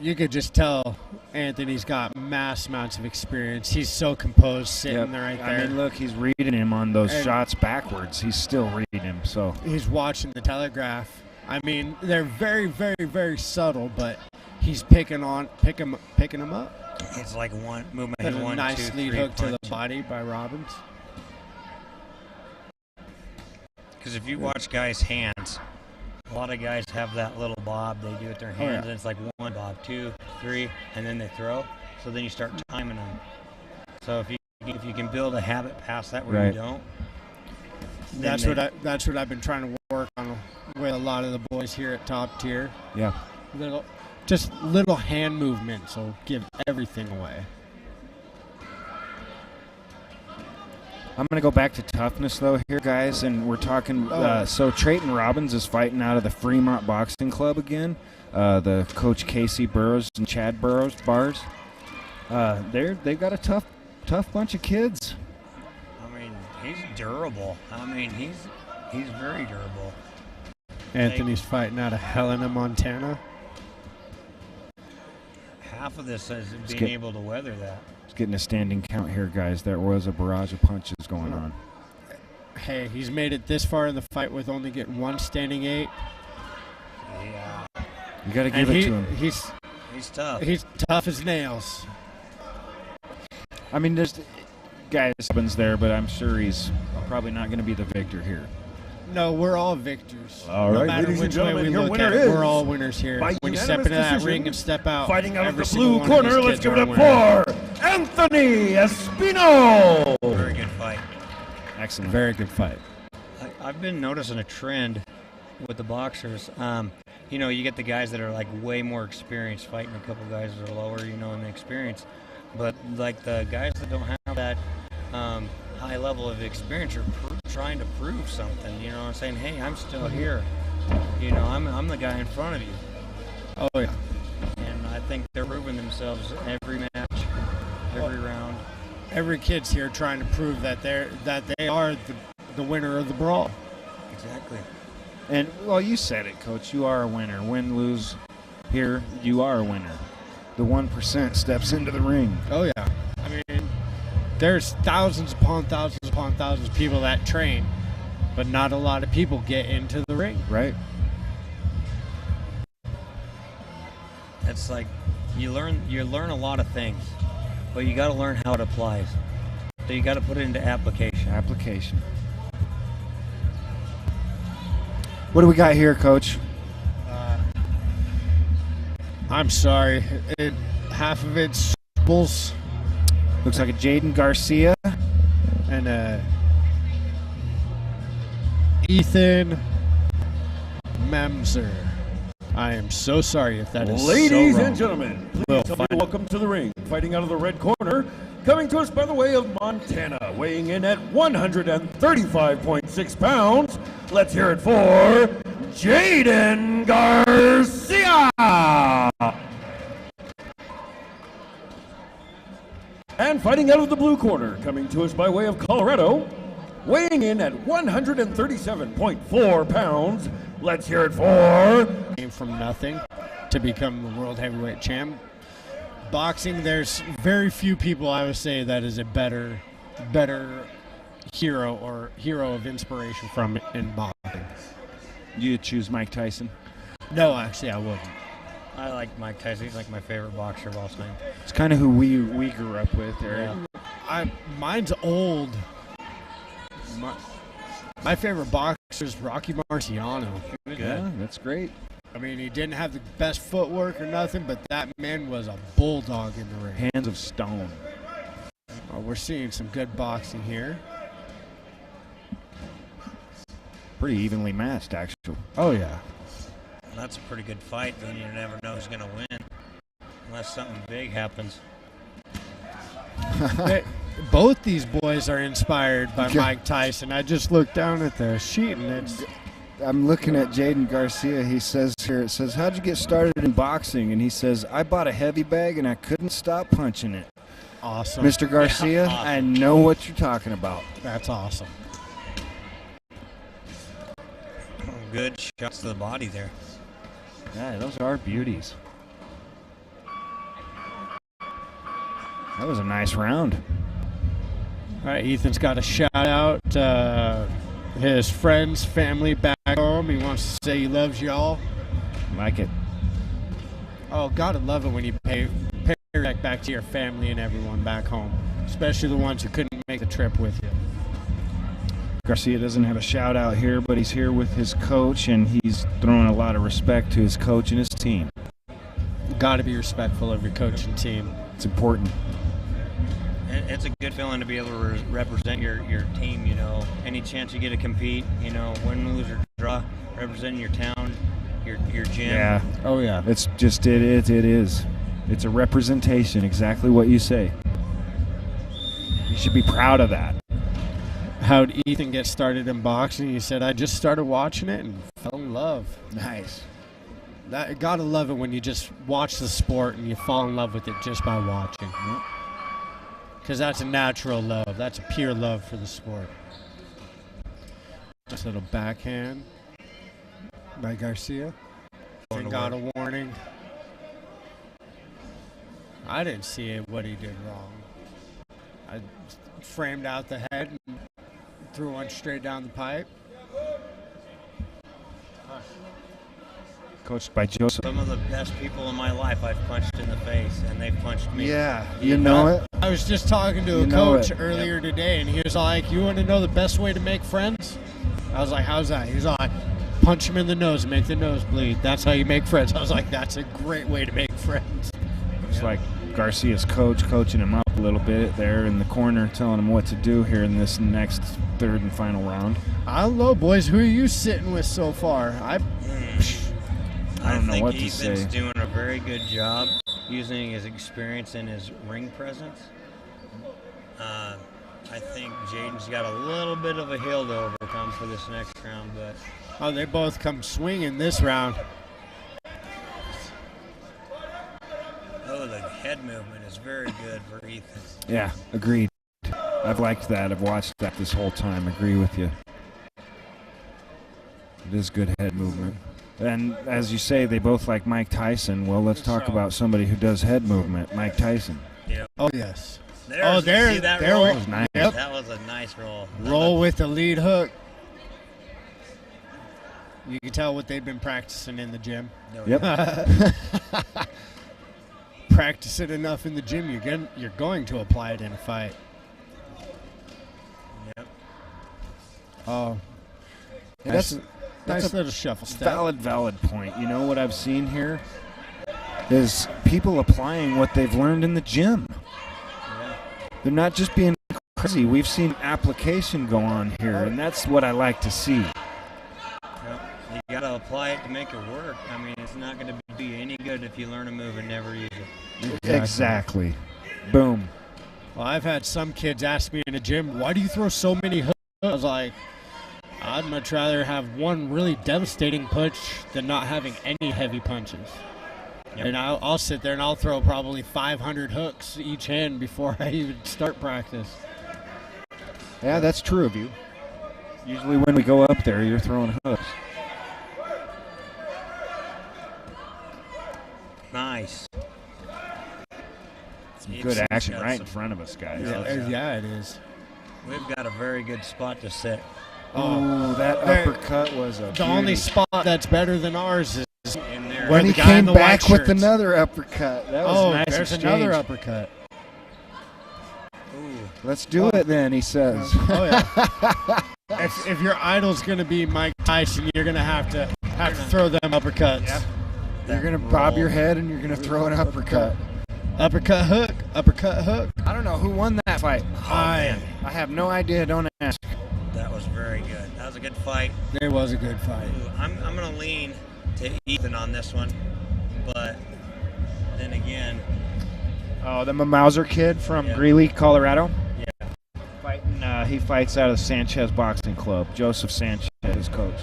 you could just tell Anthony's got mass amounts of experience. He's so composed sitting there right there. I mean, look, he's reading him on those shots backwards. He's still reading him. So he's watching the telegraph. I mean, they're very, very, very subtle, but he's picking them up. It's like one movement. There's a 1, nice 2, lead 3 hook punch. to the body by Robbins. Because if you watch guys' hands, a lot of guys have that little bob they do with their hands, and it's like 1 bob, 2, 3, and then they throw. So then you start timing them. So if you can build a habit past that where you don't, that's what I've been trying to work on with a lot of the boys here at Top Tier. Yeah, little hand movements will give everything away. I'm going to go back to toughness, though, here, guys, and we're talking so Treyton Robbins is fighting out of the Fremont Boxing Club again, the Coach Casey Burrows and Chad Burrows bars. They've got a tough bunch of kids. I mean, he's durable. I mean, he's very durable. Anthony's fighting out of Helena, Montana. Half of this is being able to weather that. He's getting a standing count here, guys. There was a barrage of punches going on. Hey, he's made it this far in the fight with only getting 1 standing 8. Yeah, You got to give it to him. He's tough. He's tough as nails. I mean, there's guys there, but I'm sure he's probably not going to be the victor here. No, we're all victors. All no right, matter ladies and which way gentlemen, we your look winner at it, is we're all winners here. by When you step into unanimous that decision, ring and step out, fighting out of every the single blue one of corner, these let's kids give it are up a winner. for Anthony Espino. Very good fight. Excellent. Very good fight. I've been noticing a trend with the boxers. You know, you get the guys that are like way more experienced fighting a couple guys that are lower, you know, in the experience. But like the guys that don't have that high level of experience are trying to prove something. You know, and saying, "Hey, I'm still here. You know, I'm the guy in front of you." Oh yeah. And I think they're proving themselves every match, every round. Every kid's here trying to prove that they are the winner of the brawl. Exactly. And, well, you said it, Coach. You are a winner. Win, lose, here, you are a winner. The 1% steps into the ring. Oh, yeah. I mean, there's thousands upon thousands of people that train, but not a lot of people get into the ring. Right. It's like you learn a lot of things, but you got to learn how it applies. So you got to put it into application. Application. What do we got here, Coach? I'm sorry. Half of it's bulls Looks like a Jaden Garcia. and Ethan Memser. I am so sorry if that is Ladies so wrong. and gentlemen, please Well, help me welcome to the ring, fighting out of the red corner, coming to us by the way of Montana, weighing in at 135.6 pounds. Let's hear it for Jaden Garcia. And fighting out of the blue corner, coming to us by way of Colorado, weighing in at 137.4 pounds. Let's hear it for... Came from nothing to become the world heavyweight champ. Boxing, there's very few people I would say that is a better hero or hero of inspiration from in boxing. You choose Mike Tyson. No, actually, I wouldn't. I like Mike Tyson. He's like my favorite boxer of all time. It's kind of who we grew up with, Eric. Yeah. Mine's old. My favorite boxer is Rocky Marciano. Yeah, that's great. I mean, he didn't have the best footwork or nothing, but that man was a bulldog in the ring. Hands of stone. Oh, we're seeing some good boxing here. Pretty evenly matched, actually. Oh, yeah. That's a pretty good fight. Then you never know who's going to win unless something big happens. Both these boys are inspired by Mike Tyson. I just looked down at the sheet and it's... I'm looking at Jaden Garcia. He says here, it says, how'd you get started in boxing? And he says, I bought a heavy bag and I couldn't stop punching it. Awesome. Mr. Garcia, Awesome. I know what you're talking about. That's awesome. Good shots to the body there. Yeah, those are beauties. That was a nice round. All right, Ethan's got a shout out his friends, family back home. He wants to say he loves y'all. Like it. Oh, gotta love it when you pay back to your family and everyone back home, especially the ones who couldn't make the trip with you. Garcia doesn't have a shout out here, but he's here with his coach, and he's throwing a lot of respect to his coach and his team. Gotta be respectful of your coach and team. It's important. It's a good feeling to be able to represent your team, you know. Any chance you get to compete, you know, win, lose, or draw, representing your town, your gym. Yeah. Oh, yeah. It's just, it is. It's a representation, exactly what you say. You should be proud of that. How'd Ethan get started in boxing? He said, I just started watching it and fell in love. Nice. Gotta love it when you just watch the sport and you fall in love with it just by watching. Because that's a natural love. That's a pure love for the sport. Just a little backhand by Garcia. And got a warning. I didn't see what he did wrong. I framed out the head and threw one straight down the pipe. Coached by Joseph. Some of the best people in my life I've punched in the face, and they've punched me. Yeah, you know it. I was just talking to a coach earlier today, and he was like, "You want to know the best way to make friends?" I was like, "How's that?" He's like, "Punch him in the nose, make the nose bleed. That's how you make friends." I was like, "That's a great way to make friends." It's like Garcia's coach coaching him up a little bit there in the corner, telling him what to do here in this next third and final round. I don't know, boys. Who are you sitting with so far? I don't know think what to Ethan's say. doing a very good job using his experience and his ring presence. I think Jaden's got a little bit of a hill to overcome for this next round, but they both come swinging this round. oh, the head movement is very good for Ethan. Yeah, agreed. I've liked that. I've watched that this whole time. Agree with you. It is good head movement. And as you say, they both like Mike Tyson. Well, let's talk about somebody who does head movement, Mike Tyson. Yep. Oh, yes. See that roll? That was nice. Yep. That was a nice roll. Roll with the lead hook. You can tell what they've been practicing in the gym. Yep. Practice it enough in the gym, you're going to apply it in a fight. Yep. Oh. Yeah, Nice that's a little shuffle step. valid point. You know what I've seen here is people applying what they've learned in the gym. Yeah. They're not just being crazy. We've seen application go on here, and that's what I like to see. Yep. You got to apply it to make it work. I mean, it's not going to do you any good if you learn a move and never use it. Exactly. Boom. Well, I've had some kids ask me in the gym, "Why do you throw so many hooks?" I was like, I'd much rather have one really devastating punch than not having any heavy punches. Yep. And I'll sit there and I'll throw probably 500 hooks each hand before I even start practice. Yeah, that's true of you. Usually when we go up there, you're throwing hooks. Nice. Some good action right in front of us, guys. Yeah, it is. We've got a very good spot to sit. Oh, that uppercut was a The only spot that's better than ours is In there. when the he guy came in the back white with shirts. another uppercut. That was a nice there's exchange. another uppercut. Ooh. Let's do it then, he says. Oh yeah. if your idol's gonna be Mike Tyson, you're gonna have to throw them uppercuts. Yeah. You're going to bob your head and you're going to throw an uppercut. Uppercut hook. Uppercut hook. I don't know who won that fight. I have no idea. Don't ask. That was very good. That was a good fight. It was a good fight. Ooh, I'm going to lean to Ethan on this one, but then again, Oh, the Memser kid from Yeah. Greeley, Colorado. yeah. Fighting. He fights out of Sanchez Boxing Club. Joseph Sanchez, his coach.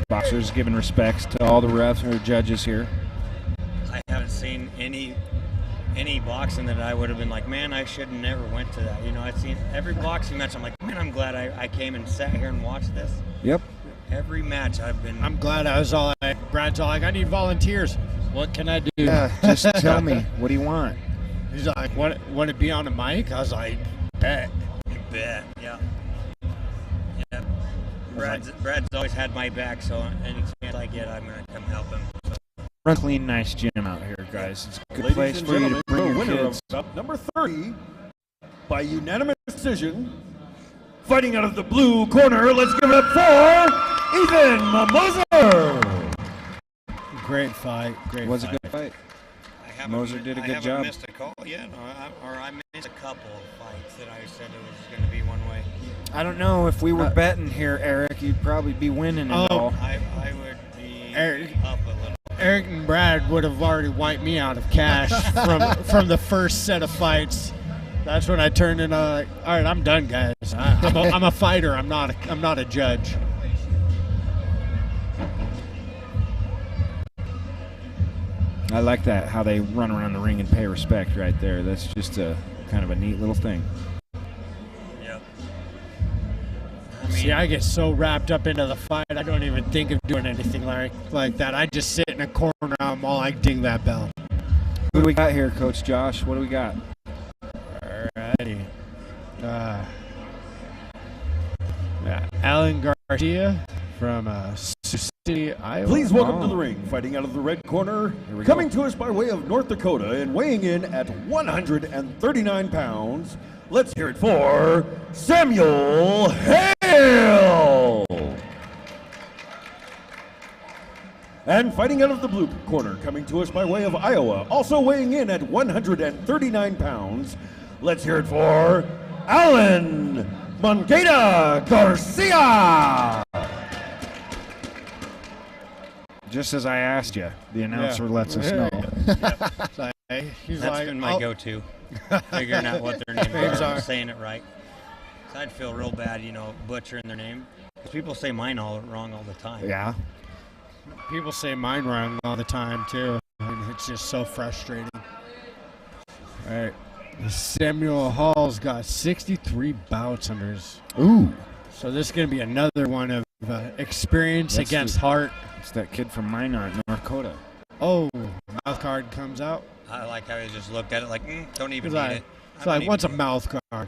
Boxers giving respects to all the refs or judges here. I haven't seen any boxing that I would have been like, man, I should have never went to that. You know, I've seen every boxing match. I'm like, man, I'm glad I came and sat here and watched this. Yep. Every match I've been. I'm glad I was all like, Brad's all like, I need volunteers. What can I do? Yeah, just tell me. What do you want? He's like, want to be on a mic? I was like, bet. You bet. Yeah. Yeah. Brad's always had my back, so any chance I get, I'm going to come help him. So. Run clean, nice gym out here, guys. It's a good Ladies place and for you to gentlemen, bring the your winner kids. of bout number 30 by unanimous decision, fighting out of the blue corner, let's give it up for Ethan Memser. Great fight. Great Was a fight. good fight. I Moser did a good job. I haven't missed a call yet, or I missed a couple of fights that I said it was going to be one way. I don't know if we were betting here, Eric. You'd probably be winning it all. I would be Eric- up a little. Eric and Brad would have already wiped me out of cash from the first set of fights. That's when I turned in. All right, I'm done, guys. I'm a fighter. I'm not a judge. I like that, how they run around the ring and pay respect right there. That's just a kind of a neat little thing. Yep. See, I get so wrapped up into the fight, I don't even think of doing anything like that. I just sit in a corner. I'm all like, ding that bell. Who do we got here, Coach Josh? What do we got? Alrighty. Alan Garcia from Sioux City, Iowa. Please welcome to the ring, fighting out of the red corner, coming to us by way of North Dakota and weighing in at 139 pounds. Let's hear it for Samuel Hale. And fighting out of the blue corner, coming to us by way of Iowa, also weighing in at 139 pounds. Let's hear it for Alan Mongueta Garcia. Just as I asked you, the announcer lets us know. That's been my go-to, figuring out what their names are, saying it right. So I'd feel real bad, butchering their name. People say mine wrong all the time. Yeah. People say mine wrong all the time, too. And it's just so frustrating. All right. Samuel Hall's got 63 bouts under his. Ooh. So this is going to be another one of experience against heart. It's that kid from Minot, North Dakota. Oh, mouth guard comes out. I like how he just looked at it like, don't even need it. It's like, what's a mouth guard?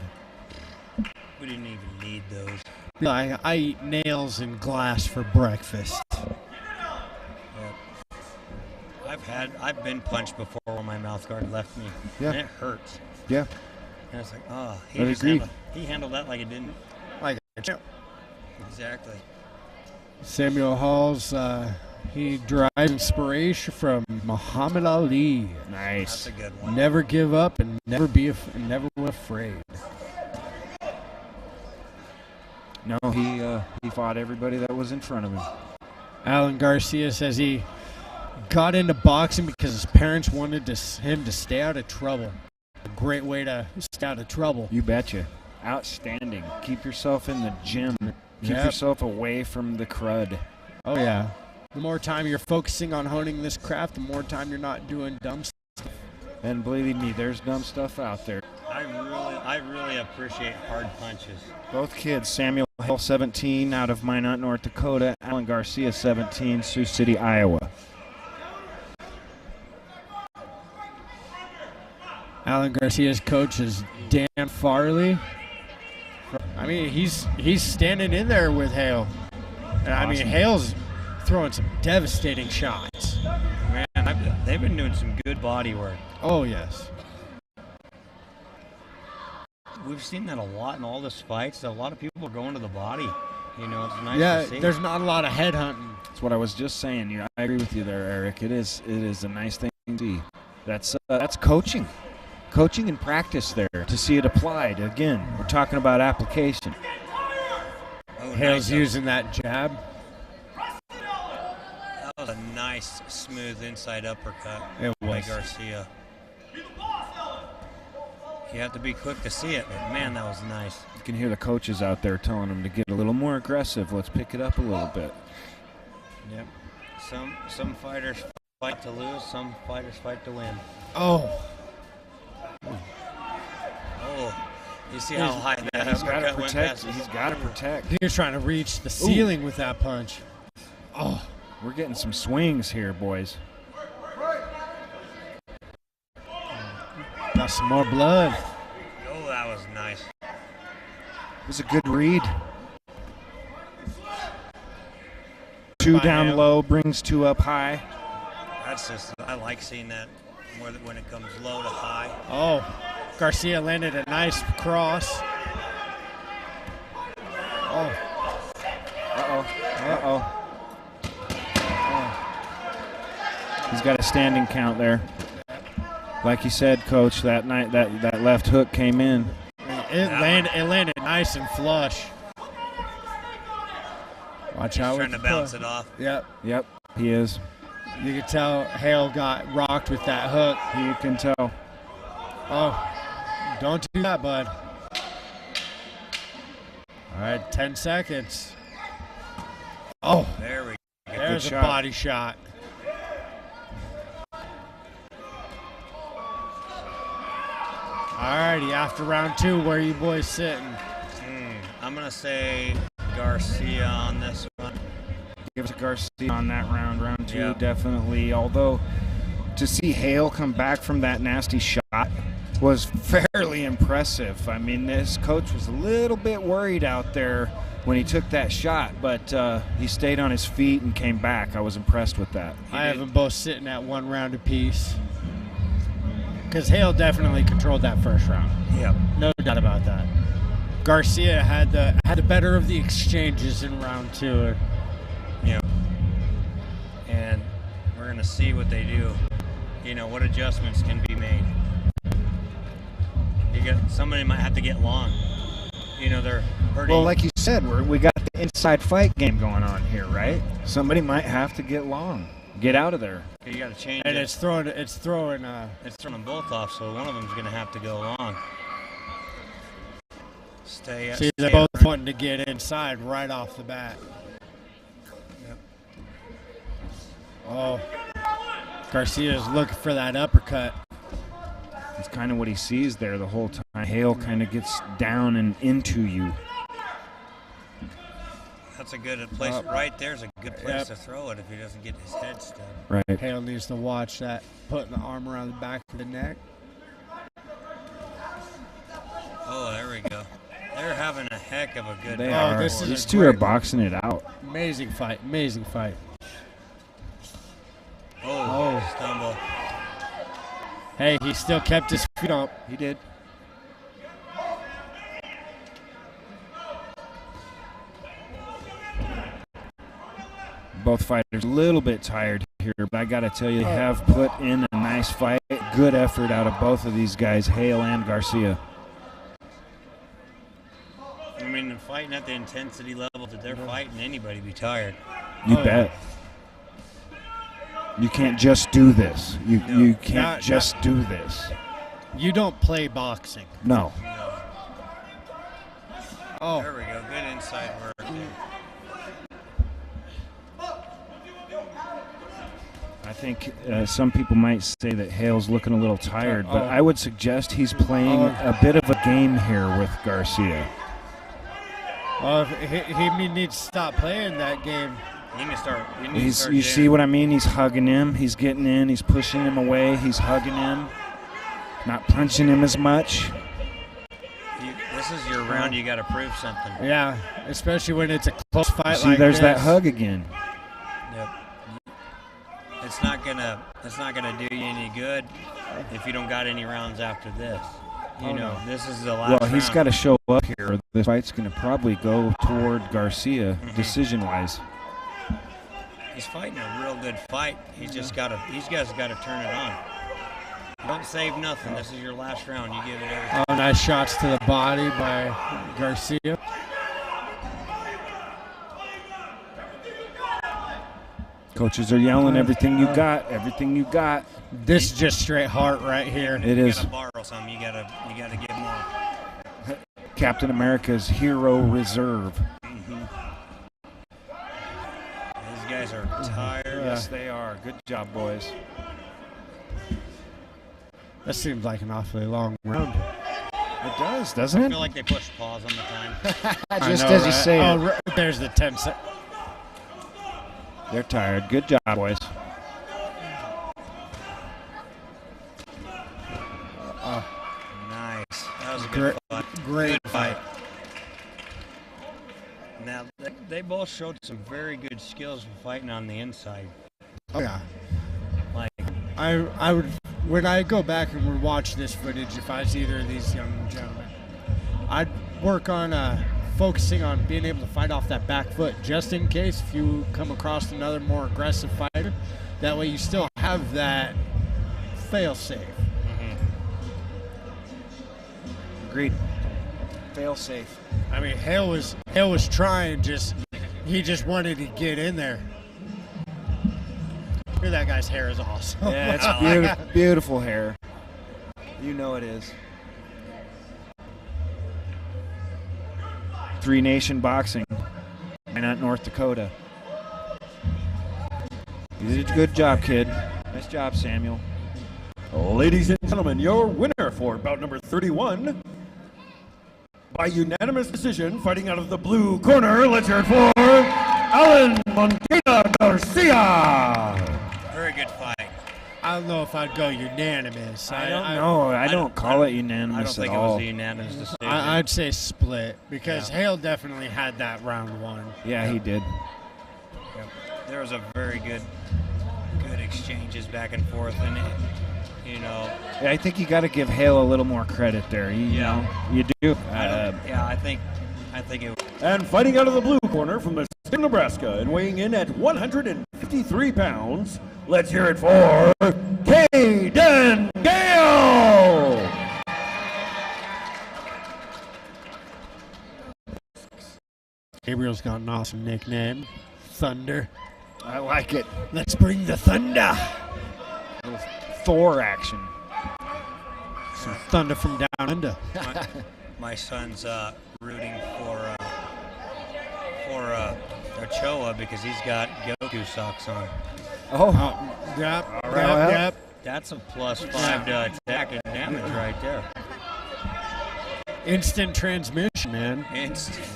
We didn't even need those. Like, I eat nails and glass for breakfast. I've been punched before when my mouth guard left me. Yeah. And it hurts. Yeah. And it's like, he handled that like it didn't. Like a champ. Exactly. Samuel Hall's, he derives inspiration from Muhammad Ali. Nice. That's a good one. Never give up and never be afraid. No, he fought everybody that was in front of him. Alan Garcia says he got into boxing because his parents wanted him to stay out of trouble. A great way to stay out of trouble. You betcha. Outstanding. Keep yourself in the gym. Keep yourself away from the crud. Oh, yeah. The more time you're focusing on honing this craft, the more time you're not doing dumb stuff. And believe me, there's dumb stuff out there. I really appreciate hard punches. Both kids, Samuel Hale, 17, out of Minot, North Dakota. Alan Garcia, 17, Sioux City, Iowa. Alan Garcia's coach is Dan Farley. I mean, he's standing in there with Hale. And I mean, Hale's throwing some devastating shots. Man, they've been doing some good body work. Oh, yes. We've seen that a lot in all these fights. A lot of people are going to the body. It's nice to see. There's not a lot of head hunting. That's what I was just saying. I agree with you there, Eric. It is a nice thing to see. That's coaching. Coaching and practice there to see it applied. Again, we're talking about application. Hale's using that jab. That was a nice, smooth inside uppercut by by Garcia. You have to be quick to see it, but man, that was nice. You can hear the coaches out there telling them to get a little more aggressive. Let's pick it up a little bit. Yep. Some fighters fight to lose. Some fighters fight to win. Oh. You see how high that uppercut went past? He's got to protect. He was trying to reach the ceiling with that punch. Oh. We're getting some swings here, boys. Got some more blood. Oh, that was nice. It was a good read. Two down low brings two up high. I like seeing that more than when it comes low to high. Oh, Garcia landed a nice cross. Oh. Uh-oh. He's got a standing count there. Like you said, Coach, that left hook came in. It landed nice and flush. Watch out. He's trying to bounce it off. Yep, he is. You can tell Hale got rocked with that hook. You can tell. Oh, don't do that, bud. All right, 10 seconds. Oh, there we go. There's a body shot. Alrighty, after round two, where are you boys sitting? I'm going to say Garcia on this one. Give us Garcia on that round. Round two, definitely. Although, to see Hale come back from that nasty shot was fairly impressive. I mean, this coach was a little bit worried out there when he took that shot, but he stayed on his feet and came back. I was impressed with that. I have them both sitting at 1 round apiece. Because Hale definitely controlled that first round. Yep. No doubt about that. Garcia had the better of the exchanges in round 2. Yep. And we're going to see what they do. You know, what adjustments can be made. Somebody might have to get long. You know, they're hurting. Well, like you said, we got the inside fight game going on here, right? Somebody might have to get long. Get out of there. You got to change and it. It's throwing them both off, so one of them's going to have to go long. See, they're both wanting to get inside right off the bat. Yep. Oh, Garcia's looking for that uppercut. It's kind of what he sees there the whole time. Hale kind of gets down and into you. That's a good place. Right there's a good place to throw it if he doesn't get his head stuck. Right. Hale needs to watch that, putting the arm around the back of the neck. Oh, there we go. They're having a heck of a good They battle. are. These two are boxing it out. Amazing fight. Amazing fight. Oh, stumble. Hey, he still kept his feet up. He did. Both fighters a little bit tired here, but I got to tell you, they have put in a nice fight. Good effort out of both of these guys, Hale and Garcia. I mean, fighting at the intensity level that they're fighting, anybody be tired. You bet. You can't just do this. You can't just do this. You don't play boxing. No. Oh. There we go. Good inside work. I think some people might say that Hale's looking a little tired, but I would suggest he's playing a bit of a game here with Garcia. Well, he needs to stop playing that game. You need to start. You see what I mean? He's hugging him. He's getting in. He's pushing him away. He's hugging him. Not punching him as much. This is your round. You got to prove something. Yeah, especially when it's a close fight See, there's that hug again. Yep. It's not gonna do you any good if you don't got any rounds after this. You know, this is the last Well, he's round. got to show up here. This fight's going to probably go toward Garcia, decision-wise. He's fighting a real good fight. These guys got to turn it on. Don't save nothing. This is your last round. You give it everything. Oh, nice shots to the body by Garcia. Coaches are yelling, everything you got, everything you got. This is just straight heart right here. It is. You gotta borrow some. You gotta give more. Captain America's Hero Reserve. These guys are tired. Yes, they are. Good job, boys. That seems like an awfully long round. It does, doesn't I it? feel like they push pause on the time. Just as you say it. Oh, there's the 10 seconds. They're tired. Good job, boys. Nice. That was a good fight. Great Good fight. Now, they both showed some very good skills for fighting on the inside. Oh, yeah. Like, I would, when I go back and would watch this footage, if I was either of these young gentlemen, I'd work on focusing on being able to fight off that back foot, just in case if you come across another more aggressive fighter. That way you still have that fail-safe. Agreed. Fail safe. I mean, Hale was trying, he just wanted to get in there. Dude, that guy's hair is awesome. Yeah, it's beautiful, beautiful hair. You know it is. Three Nation Boxing. Why not North Dakota? You did a good job, kid. Nice job, Samuel. Ladies and gentlemen, your winner for bout number 31, by unanimous decision, fighting out of the blue corner, let's hear it for Alan Montana Garcia. very good fight. I don't know if I'd go unanimous. I don't know. I don't call it unanimous I don't think at it was all. a unanimous decision. I'd say split because Hale definitely had that round one. Yeah, he did. Yep. There was a very good exchanges back and forth, and you know. Yeah, I think you got to give Hale a little more credit there. You know, you do. I think it. And fighting out of the blue corner from the state of Nebraska and weighing in at 153 pounds, let's hear it for Jaden Gale! Gabriel's got an awesome nickname, Thunder. I like it. Let's bring the thunder. Little Thor action. Some thunder from down under. My son's rooting for Ochoa because he's got Goku socks on. Yep. All right. Yep. That's a +5 to attack and damage right there. Instant transmission, man. Instant.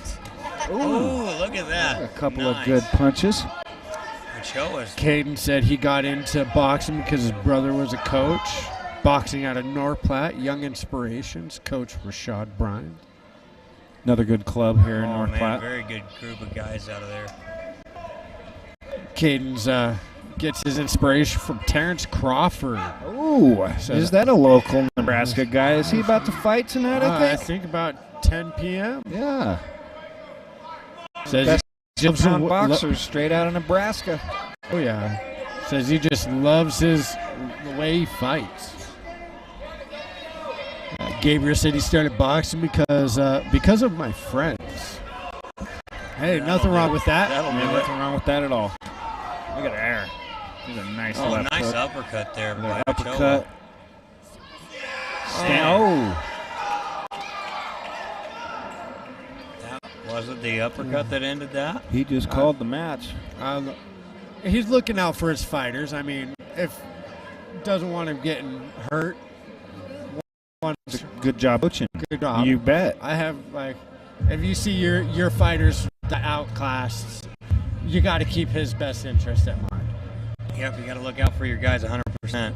Ooh, look at that. A couple Nice. of good punches. Ochoa's. Caden said he got into boxing because his brother was a coach. Boxing out of North Platte, Young Inspirations, Coach Rashad Bryant. Another good club here in Oh, North man, Platte. very good group of guys out of there. Caden's gets his inspiration from Terrence Crawford. Ooh, is that a local Nebraska guy? Is he about to fight tonight, I I think? think about 10 p.m. Yeah. Says Best he loves pound the- boxers straight out of Nebraska. Oh yeah. Says he just loves the way he fights. Gabriel said he started boxing because of my friends. Hey, nothing wrong with that. That'll do it. Nothing wrong with that at all. Look at there. He's a nice Oh, left nice hook. uppercut there by Uppercut. Ochoa. Was it the uppercut that ended that? He just called the match. He's looking out for his fighters. I mean, if doesn't want him getting hurt, Good job coaching. good job. You bet. I have if you see your fighters outclassed, you got to keep his best interest at mind. Yep, you got to look out for your guys 100%.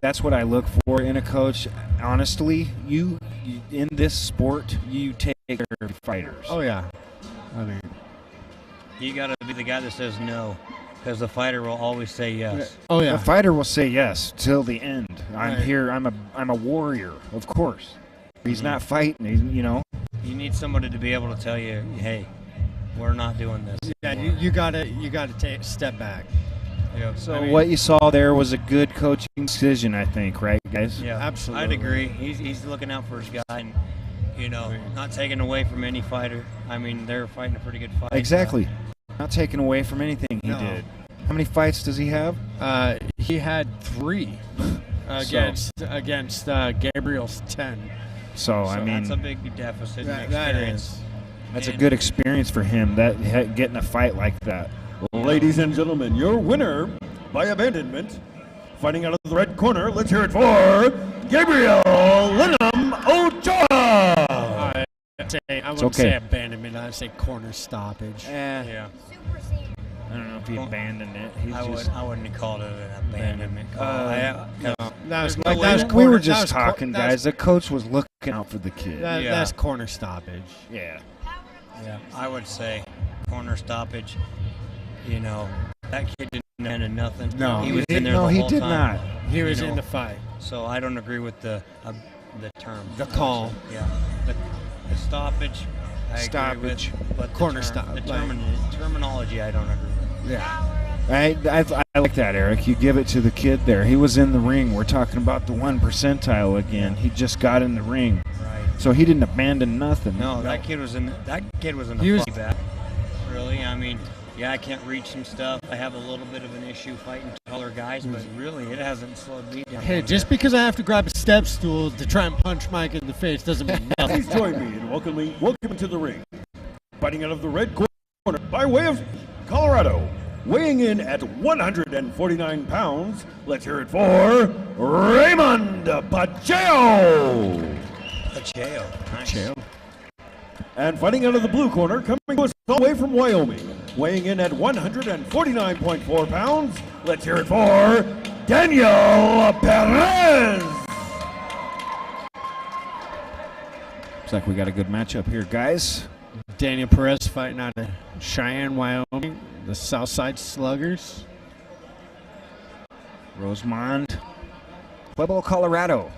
That's what I look for in a coach. Honestly, you in this sport, you take care of your fighters. Oh yeah, I mean, You got to be the guy that says no, because the fighter will always say yes. oh The yeah. fighter will say yes till the end. I'm Right. here. I'm a warrior, of course. He's not fighting. He's. You need somebody to be able to tell you, hey, we're not doing this. Yeah, you gotta take a step back. Yep. So what you saw there was a good coaching decision, I think, right, guys? Yeah, Absolutely. I'd agree. He's looking out for his guy, and not taking away from any fighter. I mean, they're fighting a pretty good fight. Exactly. Not taking away from anything he No. did. How many fights does he have? He had 3 against Gabriel's 10. So I mean, that's a big deficit in That experience. is. that's a good experience for him. Getting a fight like that. Ladies and gentlemen, your winner by abandonment, fighting out of the red corner, let's hear it for Gabriel Linham Ochoa! I wouldn't okay. say abandonment. I'd say corner stoppage. Yeah, I don't know if he abandoned it. He's I wouldn't have called it an abandonment call. That was, no way that was to- we corner- were that just was talking, that was- guys. The coach was looking out for the kid. that- Yeah. That's corner stoppage. Yeah. Yeah, I would say corner stoppage. That kid didn't abandon nothing. No. he was in there No, the he whole did time. not. He was You know, in the fight. So I don't agree with the term. The call. Yeah, the stoppage. I Stoppage. agree with, but Corner the stop, The like- terminology I don't agree with. Yeah. I like that, Eric. You give it to the kid there. He was in the ring. We're talking about the 1 percentile again. He just got in the ring. Right. So he didn't abandon nothing. No, that kid was in He a was- fight back. Really, I mean, yeah, I can't reach some stuff. I have a little bit of an issue fighting taller guys, but really, it hasn't slowed me down. Hey, one just bit. because I have to grab a step stool to try and punch Mike in the face doesn't mean nothing. Please join me in welcoming to the ring, fighting out of the red corner by way of Colorado, weighing in at 149 pounds. Let's hear it for Raymond Pacheco. Pacheco. Nice. And fighting out of the blue corner, coming to us all the way from Wyoming, weighing in at 149.4 pounds. Let's hear it for Daniel Perez. Looks like we got a good matchup here, guys. Daniel Perez fighting out of Cheyenne, Wyoming, the Southside Sluggers. Rosemont, Pueblo, Colorado,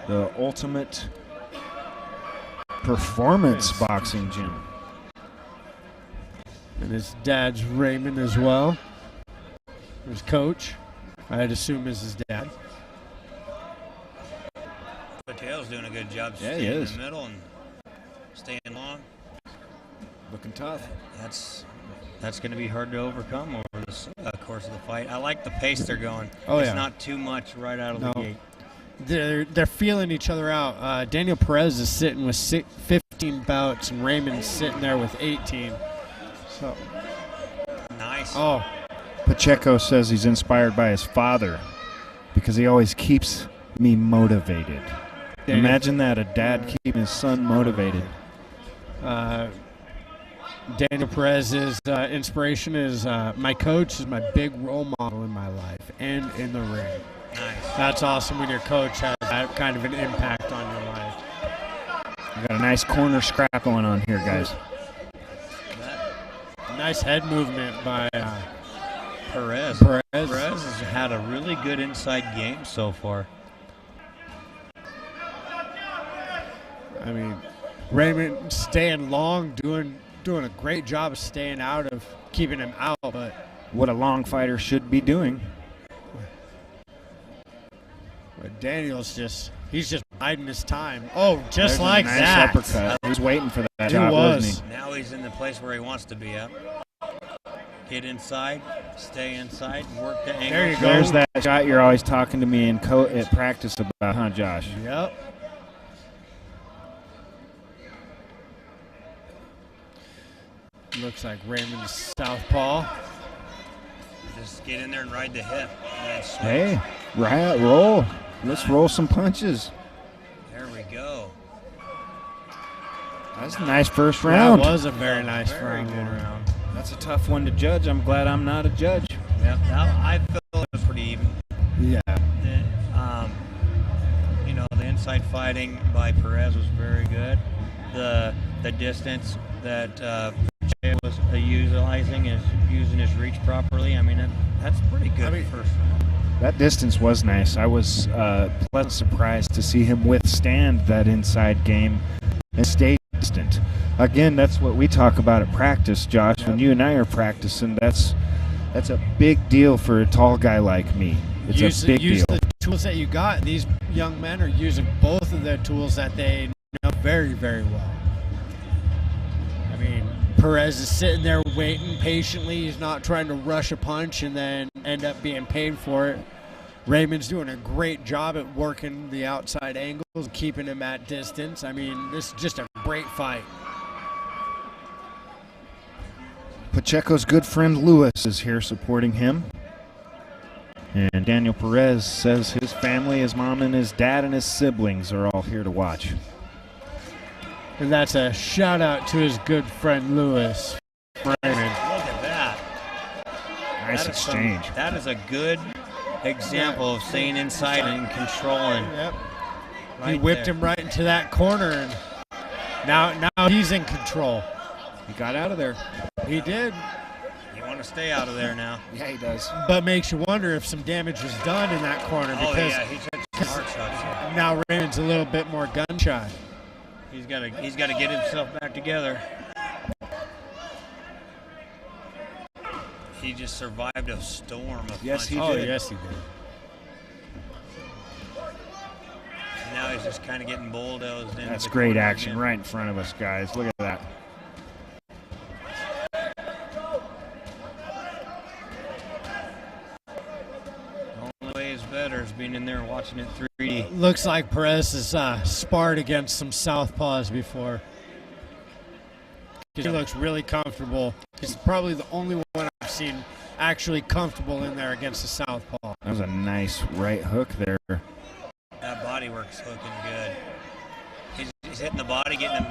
the ultimate performance boxing gym. And his dad's Raymond as well. His coach, I'd assume, is his dad. Patel's doing a good job Yeah, he staying in is. the middle and staying long. Looking tough. That's going to be hard to overcome over this course of the fight. I like the pace they're going. Oh, it's yeah. not too much right out of the gate. They're feeling each other out. Daniel Perez is sitting with 15 bouts, and Raymond's sitting there with 18. So Nice. Oh, Pacheco says he's inspired by his father because he always keeps me motivated. Imagine that, a dad keeping his son motivated. Daniel Perez's inspiration is my coach is my big role model in my life and in the ring. Nice. That's awesome when your coach has that kind of an impact on your life. We got a nice corner scrap going on here, guys. Nice head movement by Perez. Perez. Perez has had a really good inside game so far. I mean, Raymond staying long, doing a great job of staying out of keeping him out, but What a long fighter should be doing. Daniel's he's just biding his time. Oh, just There's like a nice that. uppercut. He was waiting for that He shot, was. wasn't Now he's in the place where he wants to be at. Get inside, stay inside, work the angle. There you he? go. There's that shot you're always talking to me in at practice about, huh, Josh? Yep. Looks like Raymond's southpaw. Just get in there and ride the hip. And then switch. Hey, roll. Let's roll some punches. There we go. That's a nice first round. That was a very nice Very round. good round. That's a tough one to judge. I'm glad I'm not a judge. Yep. I feel it was pretty even. Yeah. The inside fighting by Perez was very good. The distance that Pacheco was utilizing is using his reach properly. I mean, that's pretty good first round. That distance was nice. I was pleasantly surprised to see him withstand that inside game and stay distant. Again, that's what we talk about at practice, Josh. When you and I are practicing, that's a big deal for a tall guy like me. It's a big use deal. the tools that you got. These young men are using both of their tools that they know very, very well. I mean, Perez is sitting there waiting patiently. He's not trying to rush a punch and then end up being paid for it. Raymond's doing a great job at working the outside angles, keeping him at distance. I mean, this is just a great fight. Pacheco's good friend Lewis is here supporting him. And Daniel Perez says his family, his mom and his dad and his siblings are all here to watch. And that's a shout out to his good friend Lewis. Raymond. Look at that. Nice exchange. That is a good example of staying inside and controlling. Yep. He Right whipped there. him right into that corner, and now he's in control. He got out of there. He did, You want to stay out of there now. Yeah, he does. but makes you wonder if some damage was done in that corner Oh, because yeah, he took some hard shots here. now Raymond's a little bit more gun shy. He's got to get himself back together. He just survived a storm of Yes, he punches. did. Yes, he did. Now he's just kind of getting bulldozed into That's the great corner action again. right in front of us, guys. Look at that. The only way is better is being in there and watching it 3D. Looks like Perez has sparred against some southpaws before. He looks really comfortable. He's probably the only one I've seen actually comfortable in there against the southpaw. That was a nice right hook there. That body work's looking good. He's hitting the body, getting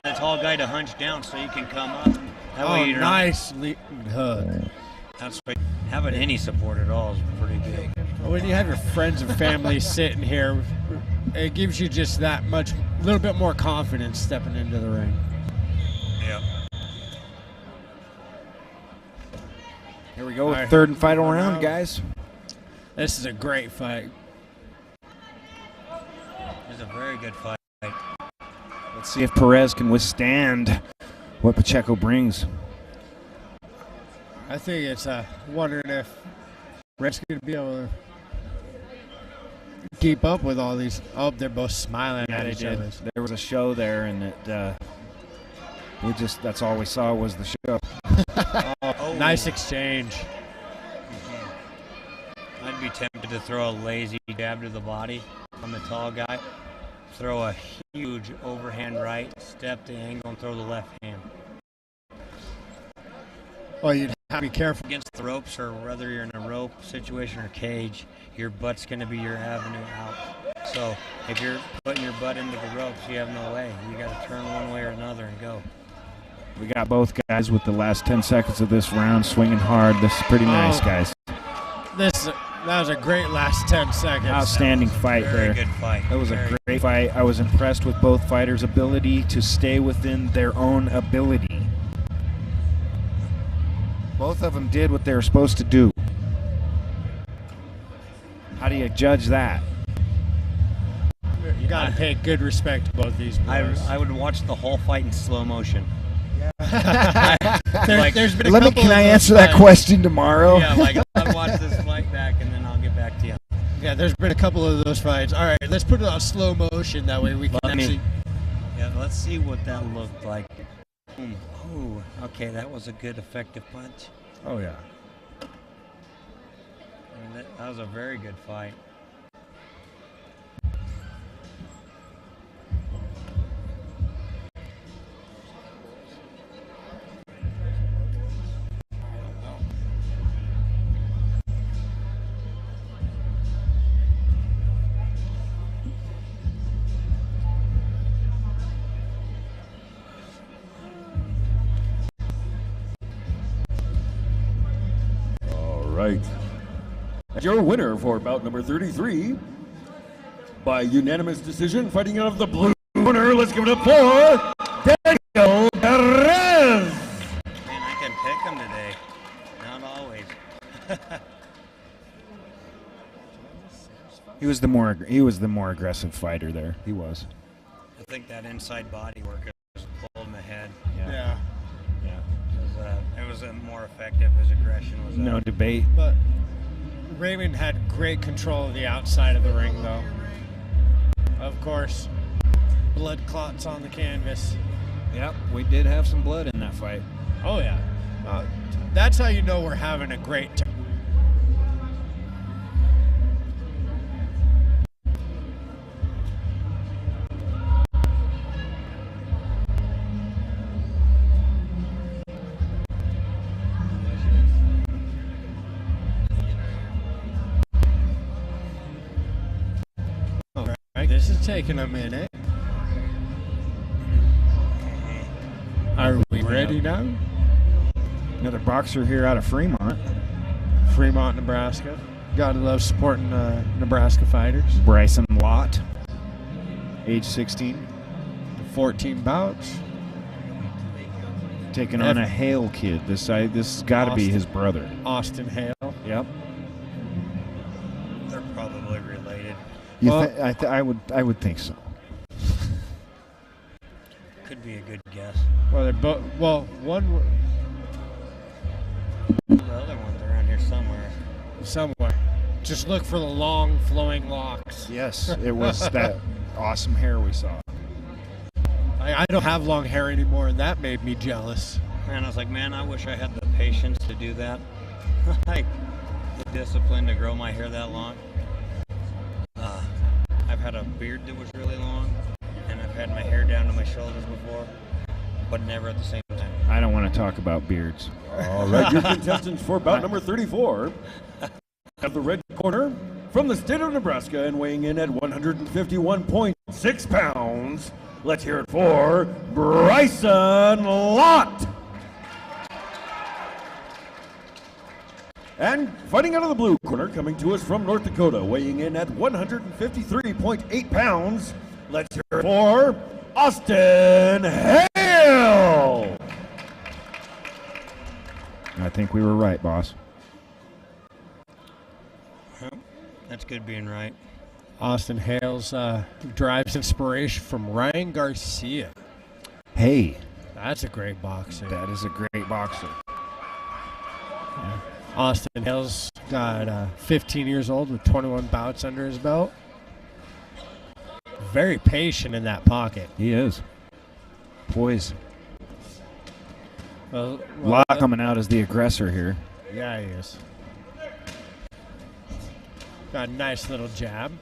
the tall guy to hunch down so he can come up That way you don't- nice hook. That's right. Having any support at all is pretty big. When you have your friends and family sitting here, it gives you just that much, a little bit more confidence stepping into the ring. Yep. Here we go with All right. third and final round, guys. This is a great fight. It's a very good fight. Let's see if Perez can withstand what Pacheco brings. I think it's wondering if Reyes going to be able to keep up with all these. Oh, they're both smiling Yeah, at they each did. other. There was a show there, and that's all we saw was the show. Oh, nice exchange. I'd be tempted to throw a lazy jab to the body on the tall guy. Throw a huge overhand right, step the angle, and throw the left hand. Well, you'd have to be careful. Against the ropes, or whether you're in a rope situation or cage, your butt's going to be your avenue out. So if you're putting your butt into the ropes, you have no way. You got to turn one way or another and go. We got both guys with the last 10 seconds of this round swinging hard. This is pretty nice, guys. That was a great last 10 seconds. Outstanding fight Very there. good fight. That was a Very great fight. I was impressed with both fighters' ability to stay within their own ability. Both of them did what they were supposed to do. How do you judge that? You got to pay good respect to both these boys. I would watch the whole fight in slow motion. There's been a Let me. couple Can of I those answer that fights. question tomorrow? Yeah, like I'll watch this fight back and then I'll get back to you. Yeah, there's been a couple of those fights. All right, let's put it on slow motion. That way we can actually. Yeah, let's see what that looked like. Boom. Oh, okay, that was a good effective punch. Oh, yeah. I mean, that was a very good fight. Right. And your winner for bout number 33, by unanimous decision, fighting out of the blue corner, let's give it up for Daniel Perez. Man, I can pick him today. Not always. He was the more aggressive fighter there. He was. I think that inside body work was pulled him ahead. Yeah. It was more effective. His aggression was No debate. But Raymond had great control of the outside of the ring, though. Of course, blood clots on the canvas. Yep, we did have some blood in that fight. Oh, yeah. That's how you know we're having a great time. This is taking a minute. Are we ready now? Another boxer here out of Fremont. Fremont, Nebraska. Gotta love supporting Nebraska fighters. Bryson Lott, age 16. 14 bouts. Taking on a Hale kid. This has got to be his brother. Austin Hale. Yep. They're probably related. I would think so. Could be a good guess. Well, they're both. Well, one The other one's around here somewhere. somewhere. Just look for the long, flowing locks. Yes, it was that awesome hair we saw. I don't have long hair anymore, and that made me jealous. And I was like, man, I wish I had the patience to do that. Like, the discipline to grow my hair that long. I've had a beard that was really long, and I've had my hair down to my shoulders before, but never at the same time. I don't want to talk about beards. All right, your contestants for bout number 34. At the red corner, from the state of Nebraska and weighing in at 151.6 pounds, let's hear it for Bryson Lott. And fighting out of the blue corner, coming to us from North Dakota, weighing in at 153.8 pounds, let's hear it for Austin Hale! I think we were right, boss. That's good being right. Austin Hale's derives inspiration from Ryan Garcia. Hey, That's a great boxer. that is a great boxer. Yeah. Austin Hale's got 15 years old with 21 bouts under his belt. Very patient in that pocket. He is. Poise. Well, Lot coming out as the aggressor here. Yeah, he is. Got a nice little jab.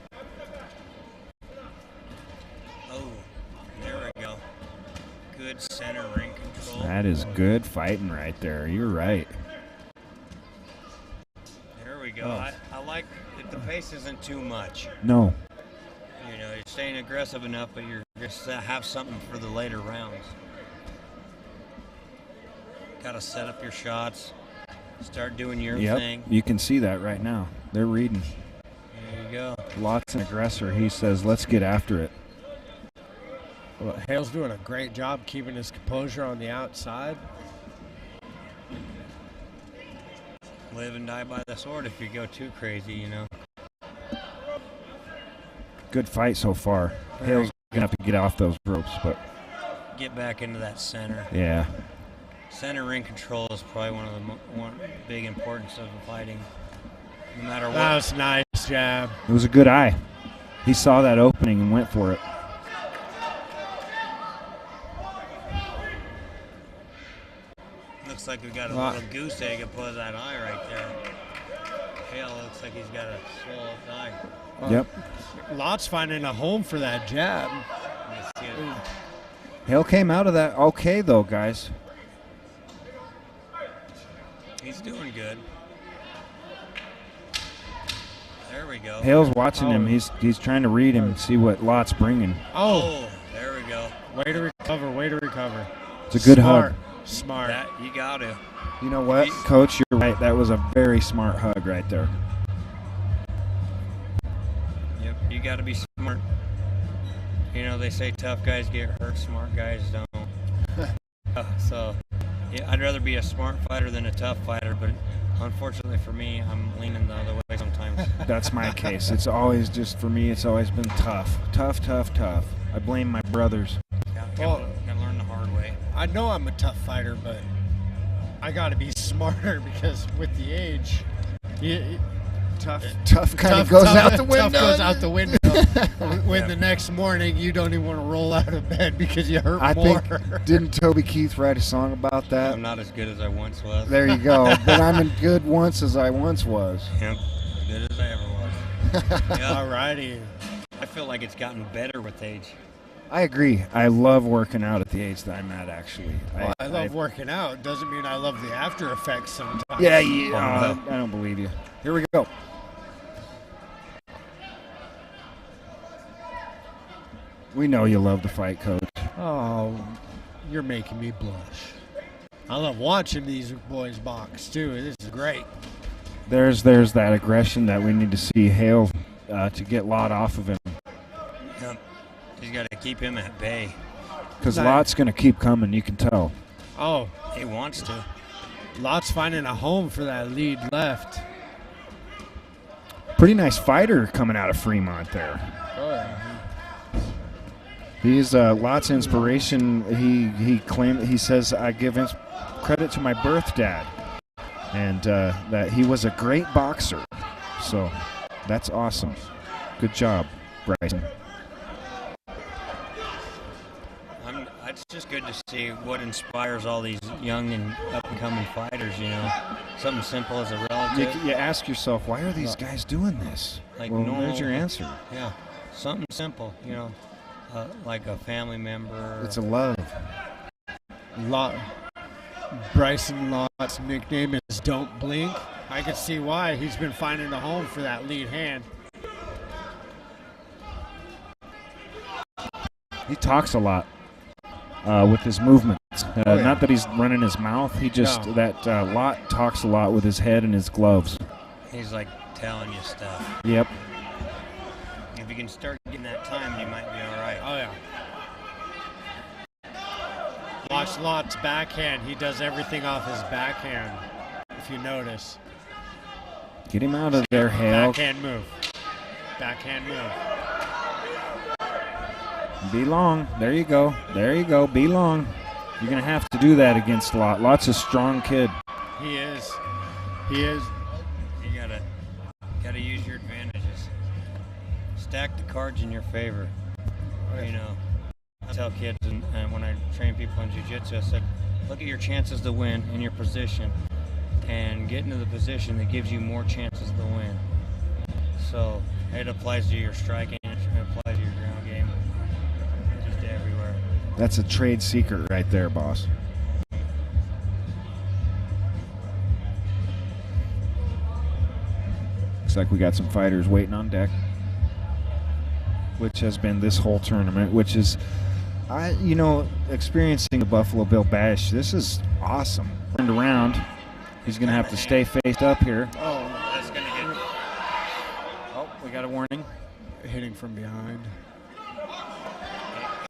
Oh, there we go. Good center ring control. That is good fighting right there. You're right. There we go. Oh. I like that the pace isn't too much. No. You know, you're staying aggressive enough, but you're just have something for the later rounds. Got to set up your shots. Start doing your thing. You can see that right now. They're reading. There you go. Lots an aggressor. He says, let's get after it. Well, Hale's doing a great job keeping his composure on the outside. Live and die by the sword if you go too crazy, you know. Good fight so far. Hale's going to have to get off those ropes, but Get back into that center. yeah. Center ring control is probably one of the one big importance of fighting. No matter what. That was a nice jab. It was a good eye. He saw that opening and went for it. Looks like we got a little goose egg above that eye right there. Hale looks like he's got a swollen eye. Yep. Lots finding a home for that jab. Let's see it. Hale came out of that okay, though, guys. He's doing good. There we go. Hale's watching him. He's trying to read him and see what Lot's bringing. Oh, there we go. Way to recover, way to recover. It's a good hug. Smart. That, you got to. You know what, Coach? You're right. That was a very smart hug right there. Yep, you got to be smart. You know, they say tough guys get hurt, smart guys don't. So, yeah, I'd rather be a smart fighter than a tough fighter, but unfortunately for me, I'm leaning the other way sometimes. That's my case. It's always just, for me, it's always been tough. Tough, tough, tough. I blame my brothers. Gotta learn the hard way. I know I'm a tough fighter, but I got to be smarter because with the age, Tough kind of goes out the window. Tough goes out the window. When the next morning you don't even want to roll out of bed because you hurt more. Think, didn't Toby Keith write a song about that? I'm not as good as I once was. There you go. But I'm as good once as I once was. Yep, as good as I ever was. Yep. Alrighty. I feel like it's gotten better with age. I agree. I love working out at the age that I'm at, actually. Well, I love working out. Doesn't mean I love the after effects sometimes. Yeah. I don't believe you. Here we go. We know you love the fight, Coach. Oh, you're making me blush. I love watching these boys box, too. This is great. There's that aggression that we need to see Hale to get Lot off of him. Yep. He's got to keep him at bay. Because Lot's going to keep coming, you can tell. Oh. He wants to. Lot's finding a home for that lead left. Pretty nice fighter coming out of Fremont there. Oh, yeah. He's Lot's inspiration. He says, I give credit to my birth dad, and that he was a great boxer. So that's awesome. Good job, Bryson. It's just good to see what inspires all these young and up-and-coming fighters, you know. Something simple as a relative. You ask yourself, why are these guys doing this? Like well, normal, there's your answer. Yeah, something simple, you know, like a family member. It's a love. Bryson Lott's nickname is Don't Blink. I can see why. He's been finding a home for that lead hand. He talks a lot with his movements. Not that he's running his mouth. He just, Lot talks a lot with his head and his gloves. He's like telling you stuff. Yep. If you can start getting that time, you might be all right. Oh, yeah. Watch Lot's backhand. He does everything off his backhand, if you notice. Get him out of there, Hale. Backhand move. Backhand move. Be long. There you go. There you go. Be long. You're going to have to do that against Lot. Lot's a strong kid. He is. He is. You gotta use your advantages. Stack the cards in your favor. You know, I tell kids, and when I train people in jiu-jitsu, I said, look at your chances to win in your position, and get into the position that gives you more chances to win. So it applies to your striking, it applies to your ground game, just everywhere. That's a trade secret right there, boss. Looks like we got some fighters waiting on deck, which has been this whole tournament, which is, experiencing the Buffalo Bill Bash, this is awesome. Turned around. He's going to have to stay faced up here. Oh, that's going to get... Oh, we got a warning. Hitting from behind.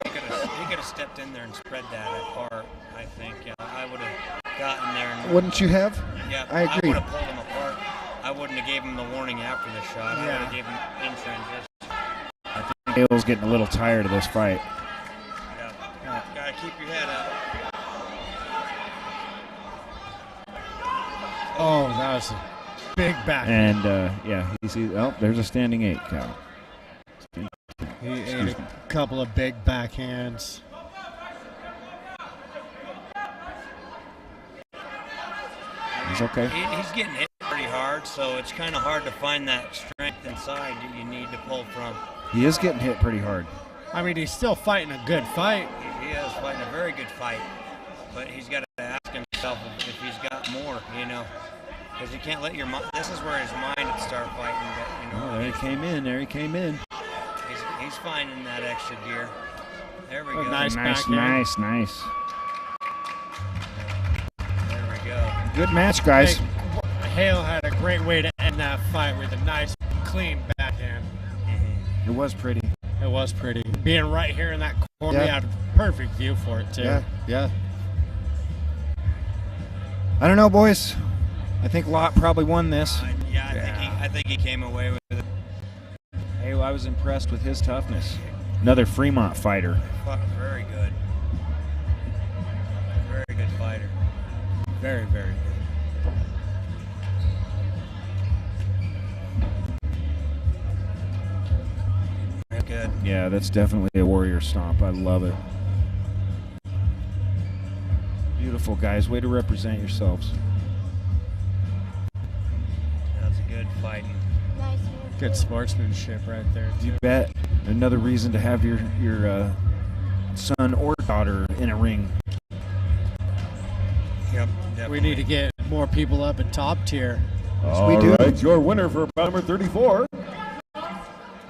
He could have stepped in there and spread that apart, I think. Yeah, I would have gotten there. And, Wouldn't you have? Yeah, I agree. I would have pulled him apart. I wouldn't have gave him the warning after the shot. I would have gave him in transition. I think Hale's getting a little tired of this fight. Yeah. Gotta keep your head up. Oh, that was a big back. And, there's a standing 8 count. He ate a couple of big backhands. He's okay. He's getting hit pretty hard, so it's kind of hard to find that strength inside that you need to pull from. He is getting hit pretty hard. I mean, he's still fighting a good fight. He is fighting a very good fight, but he's got to ask himself if he's got more, because you can't let your mind. This is where his mind would start fighting. But, there he came in. There he came in. He's finding that extra gear. There we go. Nice. There we go. Good match, guys. Hale had a great way to end that fight with a nice, clean backhand. It was pretty. It was pretty. Being right here in that corner, we had a perfect view for it, too. Yeah. I don't know, boys. I think Lot probably won this. I think he came away with it. Hey, I was impressed with his toughness. Another Fremont fighter. Very good. Very good fighter. Very, very good. Good. Yeah, that's definitely a warrior stomp. I love it. Beautiful, guys. Way to represent yourselves. That's a good fighting. Good sportsmanship right there, too. You bet. Another reason to have your son or daughter in a ring. Yep, definitely. We need to get more people up in top tier. We do. Right, your winner for bout number 34.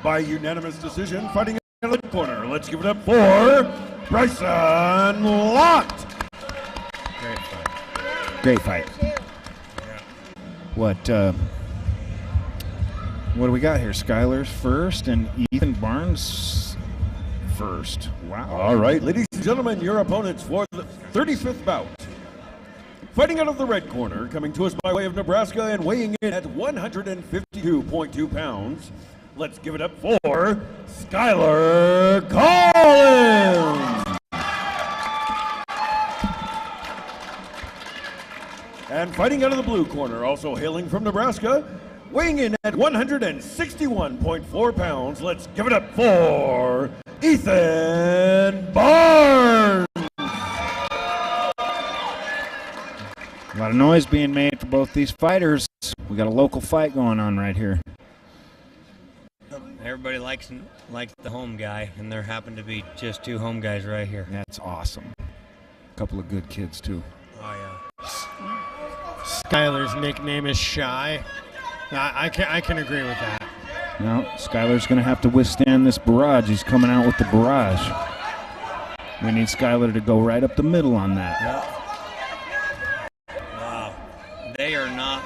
By unanimous decision, fighting in the corner. Let's give it up for Bryson Lot. Great fight. What do we got here? Skyler's first and Ethan Barnes first. Wow. All right, ladies and gentlemen, your opponents for the 35th bout. Fighting out of the red corner, coming to us by way of Nebraska and weighing in at 152.2 pounds. Let's give it up for Skyler Collins. And fighting out of the blue corner, also hailing from Nebraska, weighing in at 161.4 pounds. Let's give it up for Ethan Barnes. A lot of noise being made for both these fighters. We got a local fight going on right here. Everybody likes the home guy, and there happen to be just 2 home guys right here. That's awesome. A couple of good kids, too. Oh, yeah. Skyler's nickname is Shy. I can agree with that. No, Skyler's going to have to withstand this barrage. He's coming out with the barrage. We need Skyler to go right up the middle on that. Yep. Wow. They are not.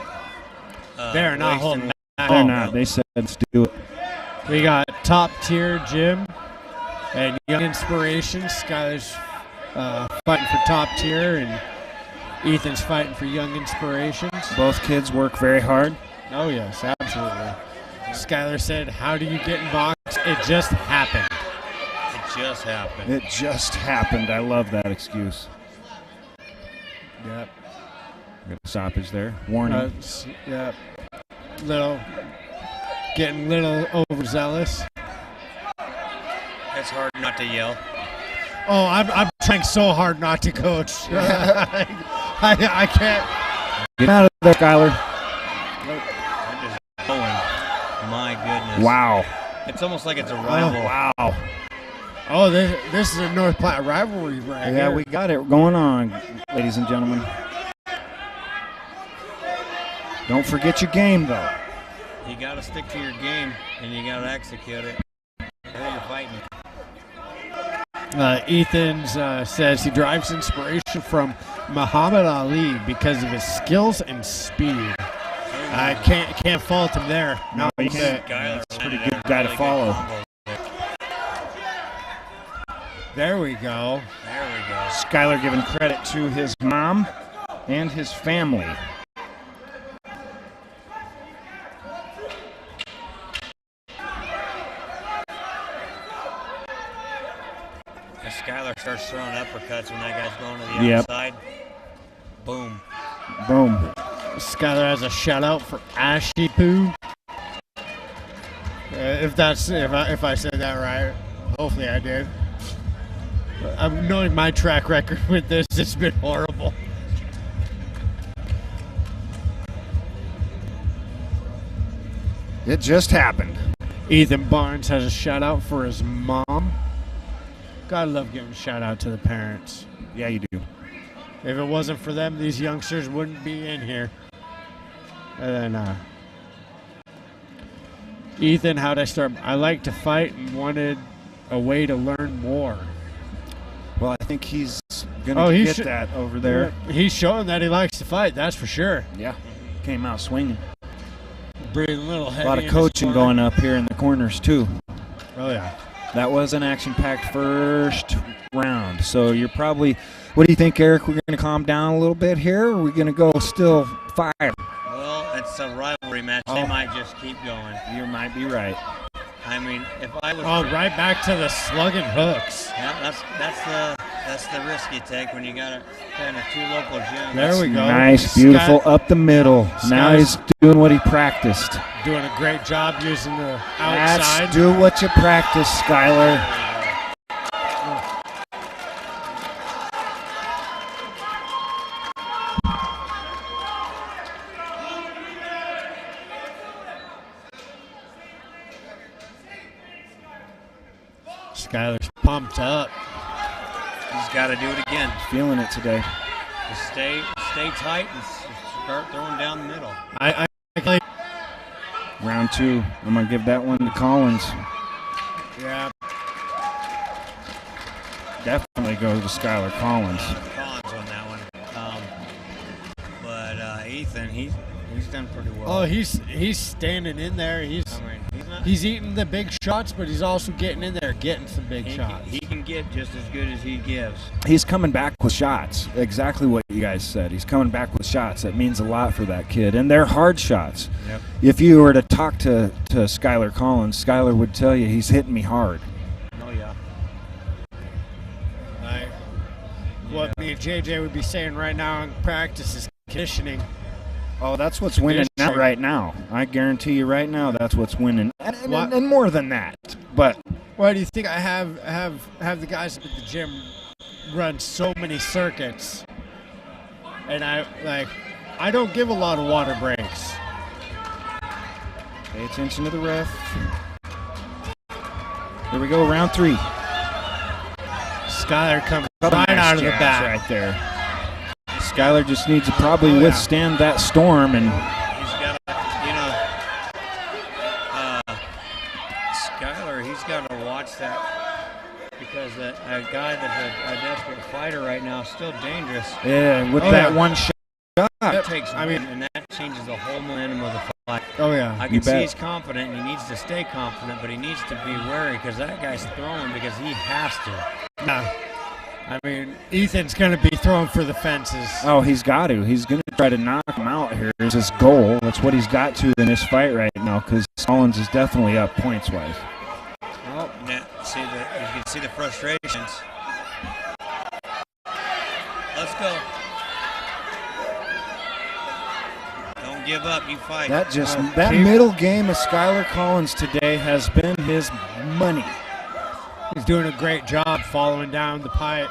They're not holding back. They're not. They said, let's do it. We got top tier Jim and Young Inspirations. Skyler's fighting for top tier, and Ethan's fighting for Young Inspirations. Both kids work very hard. Oh, yes, absolutely. Skyler said, how do you get in box? It just happened. It just happened. It just happened. I love that excuse. Yep. Got a stoppage there. Warning. Yep. Getting little overzealous. It's hard not to yell. Oh, I'm trying so hard not to, Coach. I can't. Get out of there, Skyler. They're just going. My goodness. Wow. It's almost like it's a rival. Wow. Oh, this is a North Platte rivalry right Yeah, here. we got it going on, ladies and gentlemen. Don't forget your game, though. You got to stick to your game, and you got to execute it. Who are you fighting? Ethan says he derives inspiration from Muhammad Ali because of his skills and speed. I can't fault him there. No, you can't. Skyler's Pretty good guy to follow. There we go. There we go. Skyler giving credit to his mom and his family. If Skyler starts throwing uppercuts when that guy's going to the outside, boom. Boom. Skyler has a shout out for Ashy Poo. If I said that right, hopefully I did. I'm knowing my track record with this, it's been horrible. It just happened. Ethan Barnes has a shout out for his mom. Gotta love giving a shout out to the parents. Yeah, you do. If it wasn't for them, these youngsters wouldn't be in here. And then, Ethan, how'd I start? I like to fight and wanted a way to learn more. Well, I think he's going to get that over there. He's showing that he likes to fight, that's for sure. Yeah. Came out swinging. Breathing a little heavy. A lot of coaching going up here in the corners, too. Oh, yeah. That was an action-packed first round. So you're probably, what do you think, Eric? We're going to calm down a little bit here? Or are we going to go still fire? Well, it's a rivalry match. They might just keep going. You might be right. I mean, if I was... Oh, right back to the slugging hooks. Yeah, that's the risk you take when you got kind of two local gyms. There we go. Nice, beautiful, up the middle. Now he's doing what he practiced. Doing a great job using the outside. That's do what you practice, Skyler. Skyler's pumped up. He's got to do it again. Feeling it today. Just stay tight and start throwing down the middle. I Round two. I'm going to give that one to Collins. Yeah. Definitely go to Skyler Collins. Collins on that one. But Ethan, he's done pretty well. Oh, he's standing in there. He's eating the big shots, but he's also getting in there, getting some big shots. He can get just as good as he gives. He's coming back with shots. Exactly what you guys said. He's coming back with shots. That means a lot for that kid. And they're hard shots. Yep. If you were to talk to Skyler Collins, Skyler would tell you he's hitting me hard. Oh, yeah. What me and JJ would be saying right now in practice is conditioning. Oh, that's what's winning out right now. I guarantee you right now that's what's winning. And more than that. But why do you think I have the guys at the gym run so many circuits? And I don't give a lot of water breaks. Pay attention to the ref. Here we go, round three. Skyler comes right out of the back. Right there. Skyler just needs to probably withstand that storm, and he's got to, Skyler, he's got to watch that because a guy that's a desperate fighter right now is still dangerous. Yeah, with that one shot. That takes, and that changes the whole momentum of the fight. Oh, yeah. I can see he's confident, and he needs to stay confident, but he needs to be wary because that guy's throwing because he has to. No. I mean, Ethan's going to be throwing for the fences. Oh, he's got to. He's going to try to knock him out here. Is his goal. That's what he's got to in this fight right now because Collins is definitely up points-wise. Oh, you can see the frustrations. Let's go. Don't give up. You fight. That middle game of Skyler Collins today has been his money. He's doing a great job following down the pipe.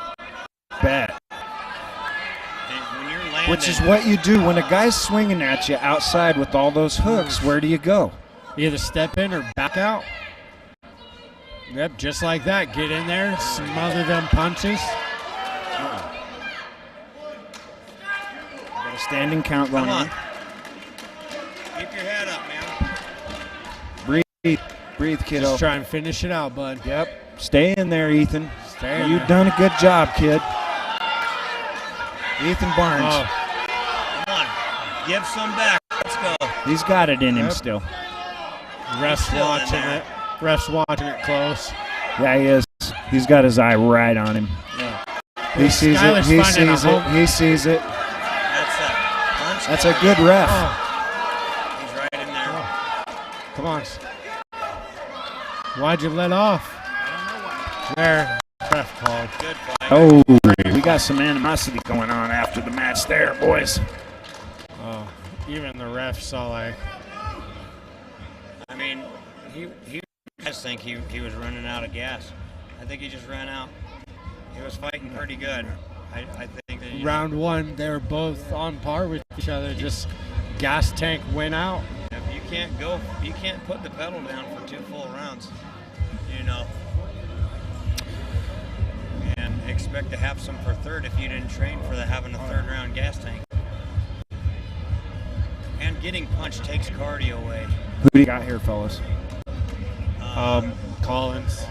Bet. When you're landing, which is what you do when a guy's swinging at you outside with all those hooks. Where do you go? Either step in or back out. Yep, just like that. Get in there, smother them punches. Got a standing count going on. Keep your head up, man. Breathe, kiddo. Just try and finish it out, bud. Yep. Stay in there, Ethan. Stay in You've there. done a good job, kid. Ethan Barnes. Oh. Come on. Give some back. Let's go. He's got it in him still. Ref's watching it. Ref's watching it close. Yeah, he is. He's got his eye right on him. Yeah. He sees Skyler's it. He finding sees it. He sees it. That's a good ref. Oh. He's right in there. Oh. Come on. Why'd you let off? There. Ref called. Good fight. Oh, we got some animosity going on after the match there, boys. Oh, even the ref saw like. I mean, I just think he was running out of gas. I think he just ran out. He was fighting pretty good. I think that round one, they were both on par with each other. Just gas tank went out. If you can't put the pedal down for 2 full rounds, and expect to have some for third if you didn't train for having a third round gas tank. And getting punched takes cardio away. Who do you got here, fellas? Collins.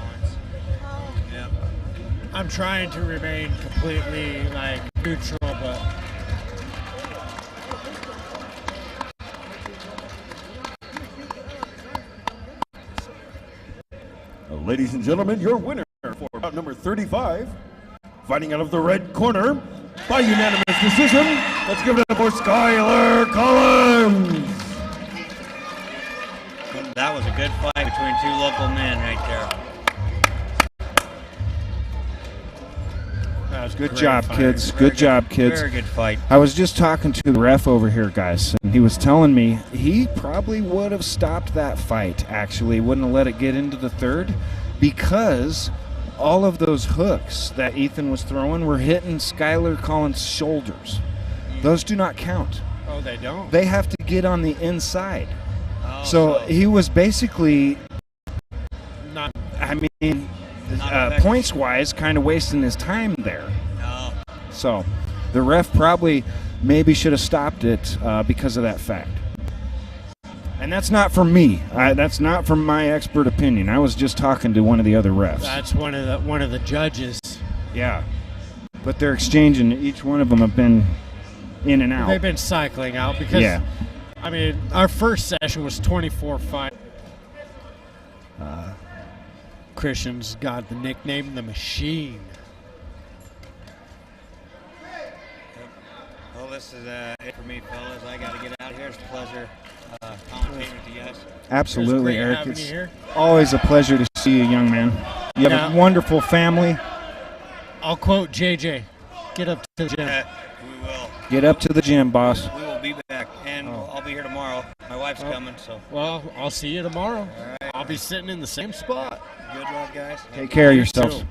Yep. I'm trying to remain completely neutral, but Ladies and gentlemen, your winner for bout number 35, fighting out of the red corner by unanimous decision. Let's give it up for Skyler Collins. That was a good fight between 2 local men right there. that was Good job, kids. Good job, kids. Very good fight. I was just talking to the ref over here, guys, and he was telling me he probably would have stopped that fight, actually. Wouldn't have let it get into the third because all of those hooks that Ethan was throwing were hitting Skyler Collins' shoulders. Those do not count. Oh, they don't? They have to get on the inside. Oh, So he was basically, Not. points-wise, kind of wasting his time there. No. So the ref probably maybe should have stopped it because of that fact. And that's not from me. That's not from my expert opinion. I was just talking to one of the other refs. That's one of the judges. Yeah. But they're exchanging. Each one of them have been in and out. They've been cycling out because, Yeah. I mean, our first session was 24-5. Christian's got the nickname The Machine. Well, this is it for me, fellas. I got to get out of here. It's a pleasure commentating with you guys. Absolutely, It was great Eric. having It's you here. always a pleasure to see you, young man. You have Yeah. a wonderful family. I'll quote JJ. Get up to the gym. We will. Get up to the gym, boss. We will be back, and I'll be here tomorrow. My wife's coming, so Well, I'll see you tomorrow. all right. I'll be sitting in the same spot. Good luck, guys. Take care of You yourselves. too.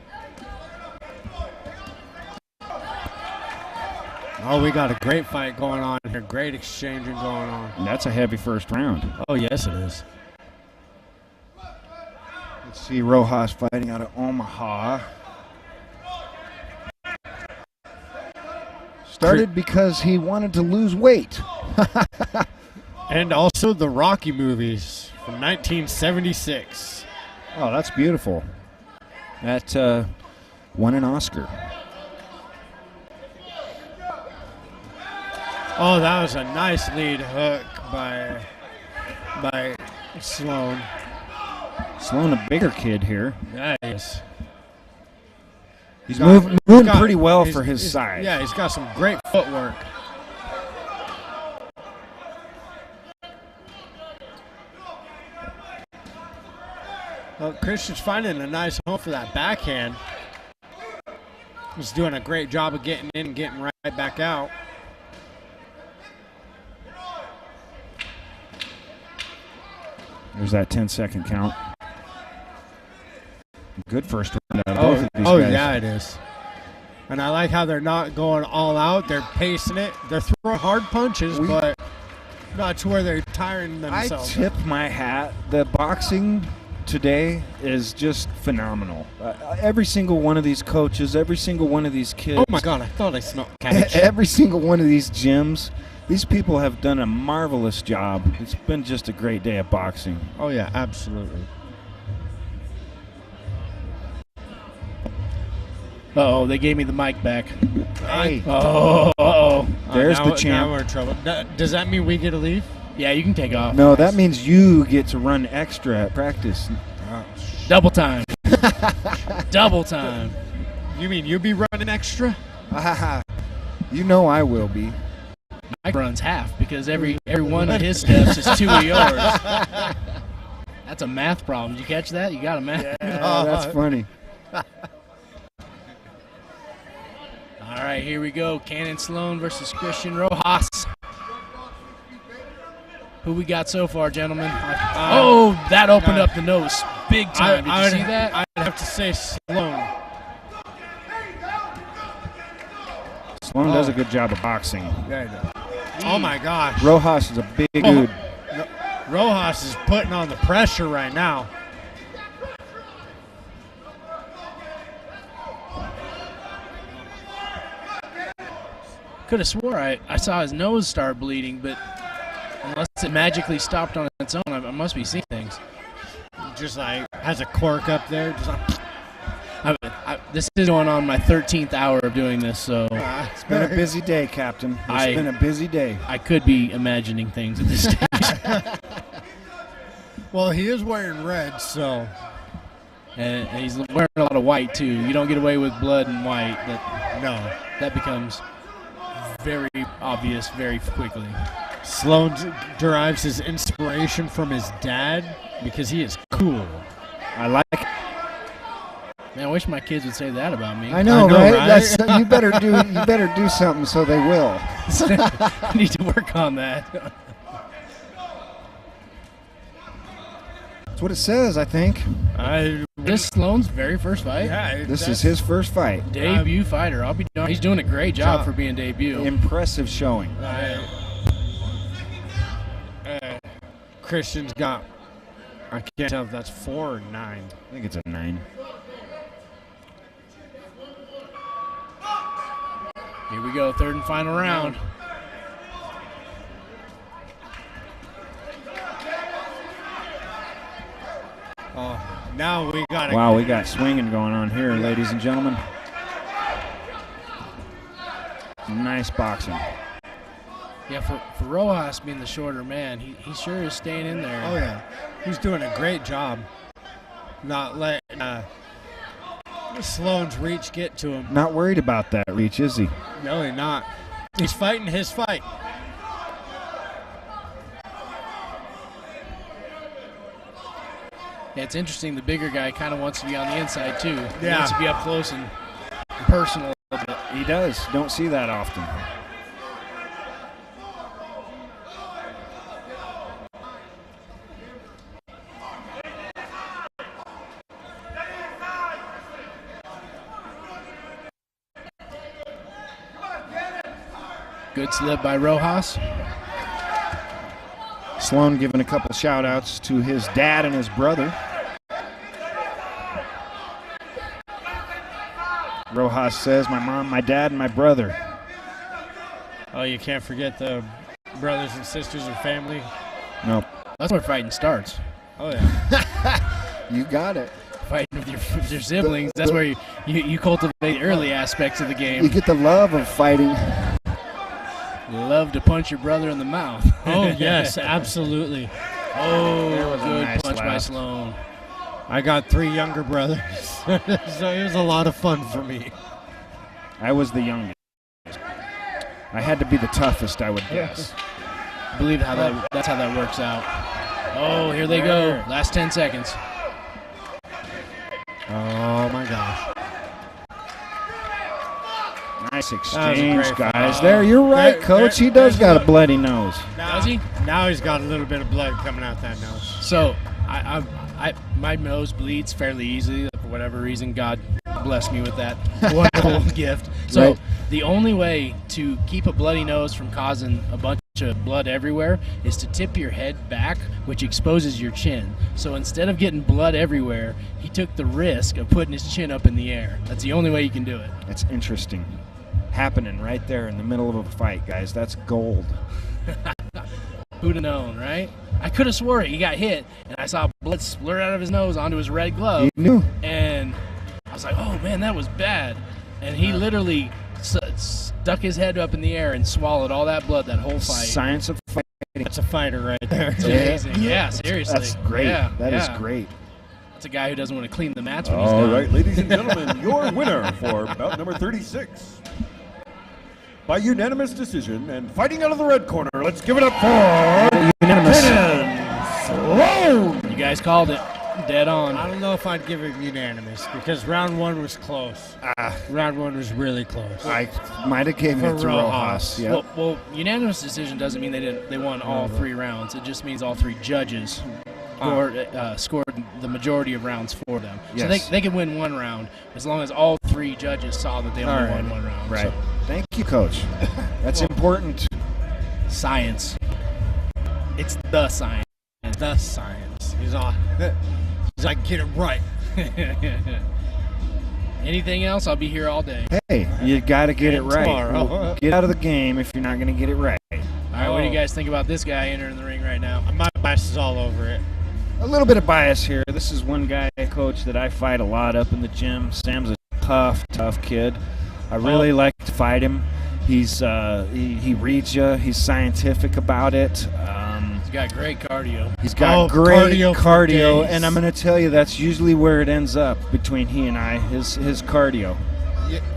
Oh, we got a great fight going on here. Great exchanging going on. And that's a heavy first round. Oh, yes, it is. Let's see Rojas fighting out of Omaha. Started because he wanted to lose weight. And also the Rocky movies from 1976. Oh, that's beautiful. That won an Oscar. Oh, that was a nice lead hook by Sloan. Sloan, a bigger kid here. Nice. He's moving pretty well for his size. Yeah, he's got some great footwork. Well, Christian's finding a nice home for that backhand. He's doing a great job of getting in and getting right back out. There's that 10-second count. Good first round out of both of these Oh, guys. yeah, it is. And I like how they're not going all out. They're pacing it. They're throwing hard punches, but not to where they're tiring themselves. I tip my hat. The boxing today is just phenomenal. Every single one of these coaches, every single one of these kids. Oh, my God. I thought I smelled cabbage. Every single one of these gyms. These people have done a marvelous job. It's been just a great day of boxing. Oh, yeah, absolutely. Uh-oh, they gave me the mic back. Hey, Uh-oh. there's the Now champ. we're in trouble. Does that mean we get to leave? Yeah, you can take off. No, that means you get to run extra at practice. Double time. Double time. You mean you be running extra? You know I will be. Mike runs half because every one of his steps is 2 of yours. That's a math problem. Did you catch that? You got a math. Yeah, that's funny. All right, here we go. Cannon Sloan versus Christian Rojas. Who we got so far, gentlemen? That opened up the nose big time. Did you see that? I'd have to say Sloan. Sloan does a good job of boxing. Oh, my gosh. Rojas is a big dude. Rojas is putting on the pressure right now. Could have swore I saw his nose start bleeding, but unless it magically stopped on its own, I must be seeing things. Just like has a cork up there. Just like, This is going on my 13th hour of doing this, so It's been a busy day, Captain. It's been a busy day. I could be imagining things at this stage. well, he is wearing red, so. And he's wearing a lot of white, too. You don't get away with blood and white. That becomes very obvious very quickly. Sloan derives his inspiration from his dad because he is cool. I like it. Man, I wish my kids would say that about me. I know, right? You better do something so they will. I need to work on that. That's what it says, I think. This Sloan's very first fight. Yeah, This is his first fight. Debut fighter. I'll be darned. He's doing a great job for being debut. Impressive showing. Christian's got, I can't tell if that's 4 or 9. I think it's a 9. Here we go, third and final round. Now we got Wow, we got swinging going on here, ladies and gentlemen. Nice boxing. Yeah, for Rojas being the shorter man, he sure is staying in there. Oh, yeah. He's doing a great job not letting Sloan's reach get to him. Not worried about that reach, is he? No, he's not. He's fighting his fight. Yeah, it's interesting. The bigger guy kind of wants to be on the inside, too. He Yeah. wants to be up close and personal a little bit. He does. Don't see that often. Good slip by Rojas. Sloan giving a couple shout outs to his dad and his brother. Rojas says, my mom, my dad, and my brother. Oh, you can't forget the brothers and sisters and family. Nope. That's where fighting starts. Oh, yeah. You got it. fighting with your siblings. That's where you cultivate the early aspects of the game. You get the love of fighting. Love to punch your brother in the mouth. Oh, yes, absolutely. Oh, was a good nice punch by laugh. Sloan. I got 3 younger brothers, so it was a lot of fun for me. I was the youngest. I had to be the toughest, I would guess. I believe that's how that works out. Oh, here they go. Last 10 seconds. Oh, my gosh. Nice was a exchange, great guys. fight. There, you're right, There- Coach. He there's does got a- a bloody nose. Does he? Now he's got a little bit of blood coming out that nose. So, my nose bleeds fairly easily for whatever reason. God bless me with that wonderful gift. So, Right. the only way to keep a bloody nose from causing a bunch of blood everywhere is to tip your head back, which exposes your chin. So, instead of getting blood everywhere, he took the risk of putting his chin up in the air. That's the only way you can do it. It's interesting. Happening right there in the middle of a fight, guys. That's gold. Who'd have known, right? I could have swore it. He got hit, and I saw blood splurt out of his nose onto his red glove. You knew. And I was like, oh, man, that was bad. And he literally stuck his head up in the air and swallowed all that blood that whole fight. Science of fighting. That's a fighter right there. It's amazing. Yeah, seriously. That's great. Yeah, That is yeah. great. That's a guy who doesn't want to clean the mats when he's All done. right, ladies and gentlemen, your winner for bout number 36. By unanimous decision and fighting out of the red corner, let's give it up for Unanimous. Jaden Sloan. You guys called it. Dead on. I don't know if I'd give it unanimous because round 1 was close. Round 1 was really close. I might have given it to For Rojas. Rojas. Yep. Well, unanimous decision doesn't mean they won all 3 rounds. It just means all 3 judges scored the majority of rounds for them. Yes. So they can win 1 round as long as all 3 judges saw that they only All right. won 1 round. Right. So, Thank you, Coach. That's important. science. It's the science. The science. He's like, get it right. Anything else? I'll be here all day. Hey, you got to get it right. tomorrow. Get out of the game if you're not going to get it right. All right, what do you guys think about this guy entering the ring right now? My bias is all over it. A little bit of bias here. This is one guy, Coach, that I fight a lot up in the gym. Sam's a tough kid. I really like to fight him. He's he reads you. He's scientific about it. He's got great cardio. He's got great cardio for cardio, days. and I'm going to tell you that's usually where it ends up between he and I. His cardio.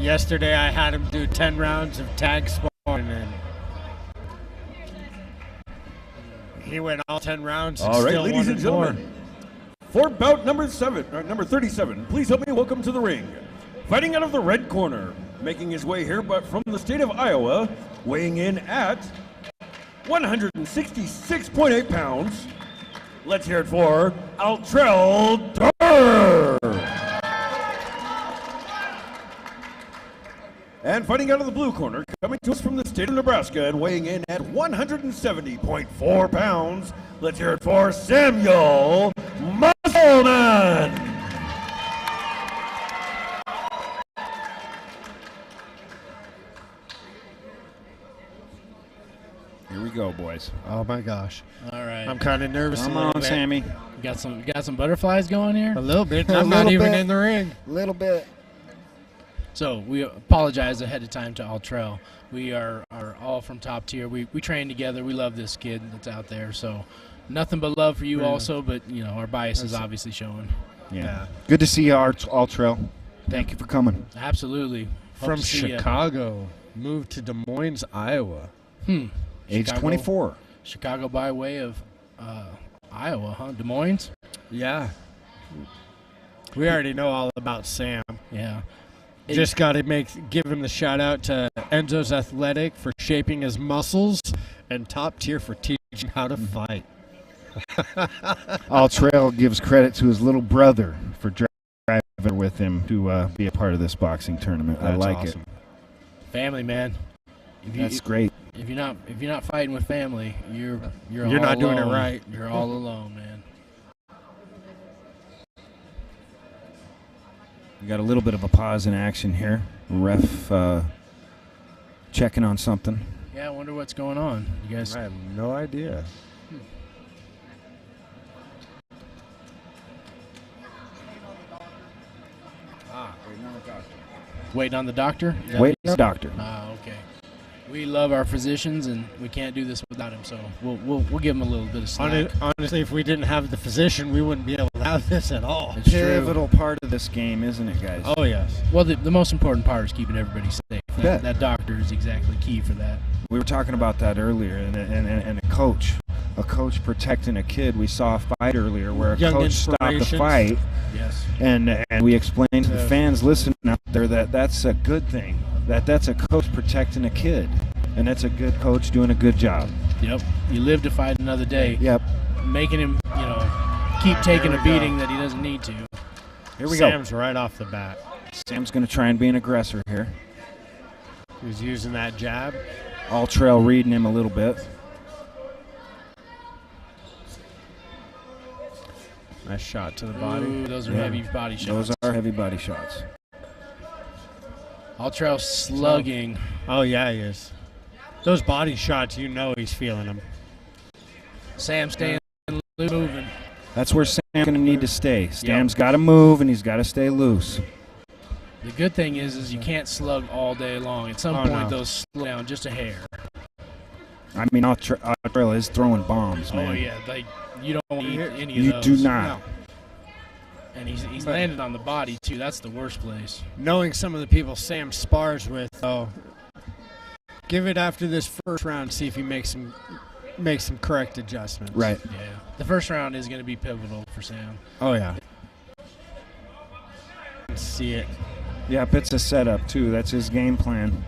Yesterday I had him do 10 rounds of tag sparring, and he went all 10 rounds and All right, still ladies and wanted more. gentlemen, for bout number 37, please help me welcome to the ring, fighting out of the red corner, making his way here, but from the state of Iowa, weighing in at 166.8 pounds. Let's hear it for Altrell. And fighting out of the blue corner, coming to us from the state of Nebraska and weighing in at 170.4 pounds, let's hear it for Samuel Musselman. Here we go, boys. Oh my gosh. All right. I'm kind of nervous. Come a little on, bit. Sammy. Got some butterflies going here. A little bit. A I'm not little even bit. in the ring. A little bit. So we apologize ahead of time to Altrell. We are all from top tier. We train together. We love this kid that's out there. So nothing but love for you also, but our bias is obviously showing. Yeah. Good to see you, Altrell. Thank you for coming. Absolutely. Hope From to see ya. Chicago, moved to Des Moines, Iowa. Age Chicago. 24. Chicago by way of Iowa, huh? Des Moines? Yeah. We already know all about Sam. Yeah. Just got to give him the shout out to Enzo's Athletic for shaping his muscles and Top Tier for teaching how to fight. Altrell gives credit to his little brother for driving with him to be a part of this boxing tournament. I That's like awesome. it. Family, man. That's great. If you're not fighting with family, you're You're all not doing it alone. right. You're all alone, man. We got a little bit of a pause in action here. Ref checking on something. Yeah, I wonder what's going on. You guys I have no idea. Waiting on the doctor? Is that Waiting what on the doctor. Ah, okay. We love our physicians, and we can't do this without him, so we'll give him a little bit of slack. Honestly, if we didn't have the physician, we wouldn't be able to have this at all. It's true. Pivotal part of this game, isn't it, guys? Oh, yes. Well, the most important part is keeping everybody safe. Yeah. That doctor is exactly key for that. We were talking about that earlier, and a coach protecting a kid. We saw a fight earlier where a Young coach stopped the inspirations. fight, Yes. and we explained to the fans listening out there that that's a good thing. That's a coach protecting a kid, and that's a good coach doing a good job. Yep. You live to fight another day. Yep. Making him, keep taking a beating that he doesn't need to. Here we go. Sam's right off the bat. Sam's going to try and be an aggressor here. He's using that jab. Altrell reading him a little bit. Nice shot to the body. Ooh, those are Yeah. heavy body shots. Those are heavy body shots. Altrell slugging. Oh, yeah, he is. Those body shots, he's feeling them. Sam staying moving. That's where Sam's going to need to stay. Sam's got to move, and he's got to stay loose. The good thing is you can't slug all day long. At some point, those slow down just a hair. I mean, Altrell is throwing bombs, man. Oh, yeah. Like, you don't need any of You those. do not. No. And he's landed on the body, too. That's the worst place. Knowing some of the people Sam spars with, though, give it after this first round, see if he makes some correct adjustments. Right. Yeah. The first round is going to be pivotal for Sam. Oh, yeah. See it. Yep, it's a setup, too. That's his game plan.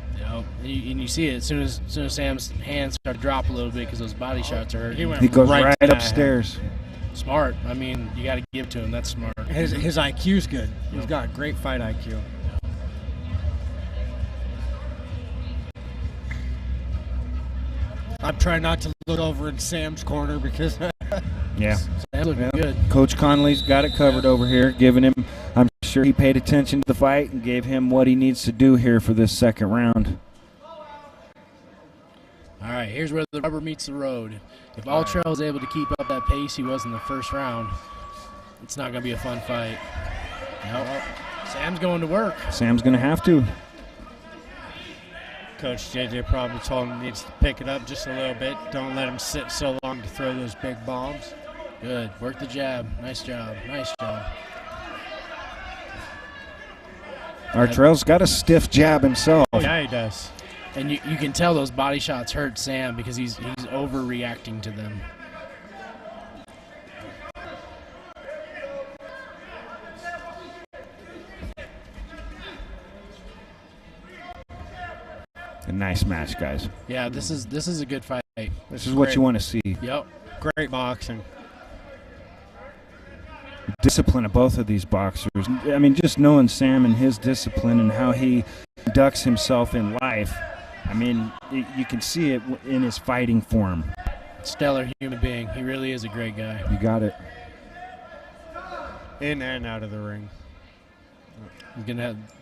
And you see it as soon as Sam's hands start to drop a little bit because those body shots are hurting. He goes right right to that upstairs. Smart. I mean, you got to give it to him. That's smart. His IQ's good. He's got great fight IQ. I'm trying not to look over in Sam's corner because Yeah. Sam's looking good. Coach Conley's got it covered over here, giving him, I'm sure he paid attention to the fight and gave him what he needs to do here for this second round. All right, here's where the rubber meets the road. If Altrell is able to keep up that pace he was in the first round, it's not going to be a fun fight. Nope. Sam's going to work. Sam's going to have to. Coach JJ probably told him he needs to pick it up just a little bit. Don't let him sit so long to throw those big bombs. Good. Work the jab. Nice job. Nice job. Altrell's got a stiff jab himself. Oh, yeah, he does. And you can tell those body shots hurt Sam because he's overreacting to them. A nice match, guys. Yeah, this is a good fight. This is what you want to see. Yep. Great boxing. Discipline of both of these boxers. I mean, just knowing Sam and his discipline and how he conducts himself in life, I mean, you can see it in his fighting form. Stellar human being. He really is a great guy. You got it. In and out of the ring.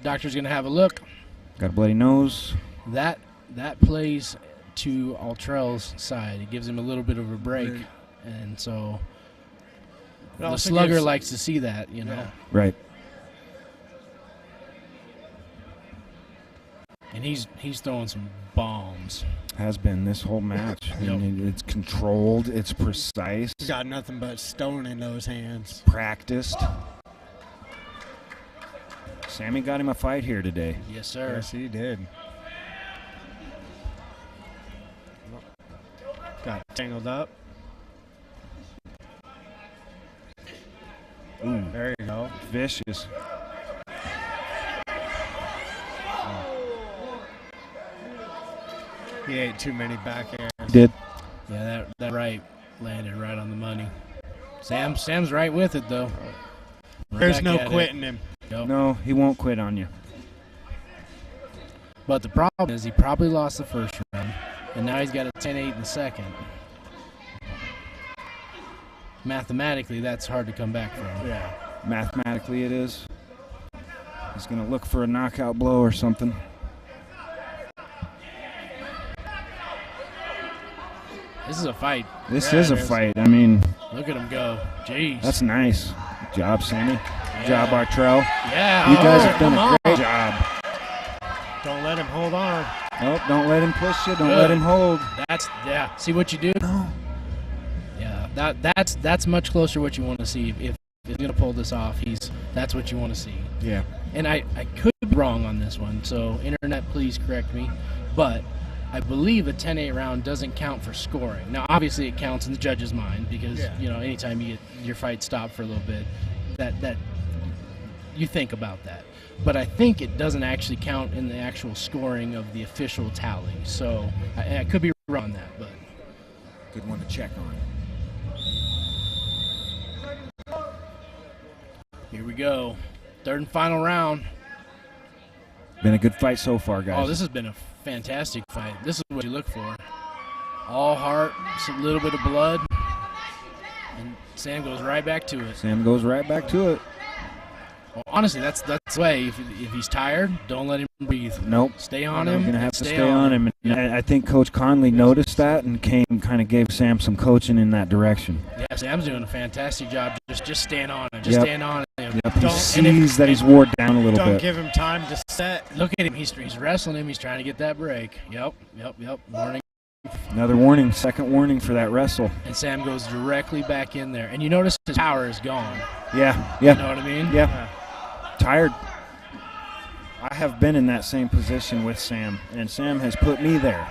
Doctor's gonna have a look. Got a bloody nose. That plays to Altrell's side. It gives him a little bit of a break, and so the slugger likes to see that, you know. Yeah. Right. And he's throwing some bombs. Has been this whole match. Yep. And it's controlled. It's precise. He's got nothing but stone in those hands. Practiced. Sammy got him a fight here today. Yes, sir. Yes, he did. Got tangled up. Ooh, There you go. vicious. He ate too many back airs. Did. Yeah, that right landed right on the money. Sam's right with it though. Right There's back no at it. quitting him. Yep. No, he won't quit on you. But the problem is he probably lost the first round, and now he's got a 10-8 in the second. Mathematically, that's hard to come back from. Yeah. Mathematically, it is. He's going to look for a knockout blow or something. This is a fight. This Yeah, is a it is. fight. I mean, Look at him go. Jeez. that's nice. Good job, Sammy. Good job, Altrell. Yeah. You guys have done come a on. great job. Don't let him hold on. Nope, don't let him push you. Don't let him hold. See what you do? No. Yeah, that's much closer what you want to see. If he's going to pull this off, that's what you want to see. Yeah. And I could be wrong on this one, so internet, please correct me. But I believe a 10-8 round doesn't count for scoring. Now, obviously, it counts in the judge's mind because anytime you get your fight stopped for a little bit, that you think about that. But I think it doesn't actually count in the actual scoring of the official tally. So I could be wrong on that, but Good one to check on. here we go. Third and final round. Been a good fight so far, guys. Oh, this has been a fantastic fight. This is what you look for. All heart, just a little bit of blood, and Sam goes right back to it. Sam goes right back to it. Well, honestly, that's the way. If he's tired, don't let him breathe. Nope. Stay on You're him. going to have to stay on him. And I think Coach Conley noticed that and kind of gave Sam some coaching in that direction. Yeah, Sam's doing a fantastic job. Just stand on him. Just stand on him. Yep. He sees that he's wore down a little bit. Don't give him time to set. Look at him. He's wrestling him. He's trying to get that break. Yep. Warning. Another warning, second warning for that wrestle. And Sam goes directly back in there. And you notice his power is gone. Yeah. You know what I mean? Yeah. Tired. I have been in that same position with Sam, and Sam has put me there.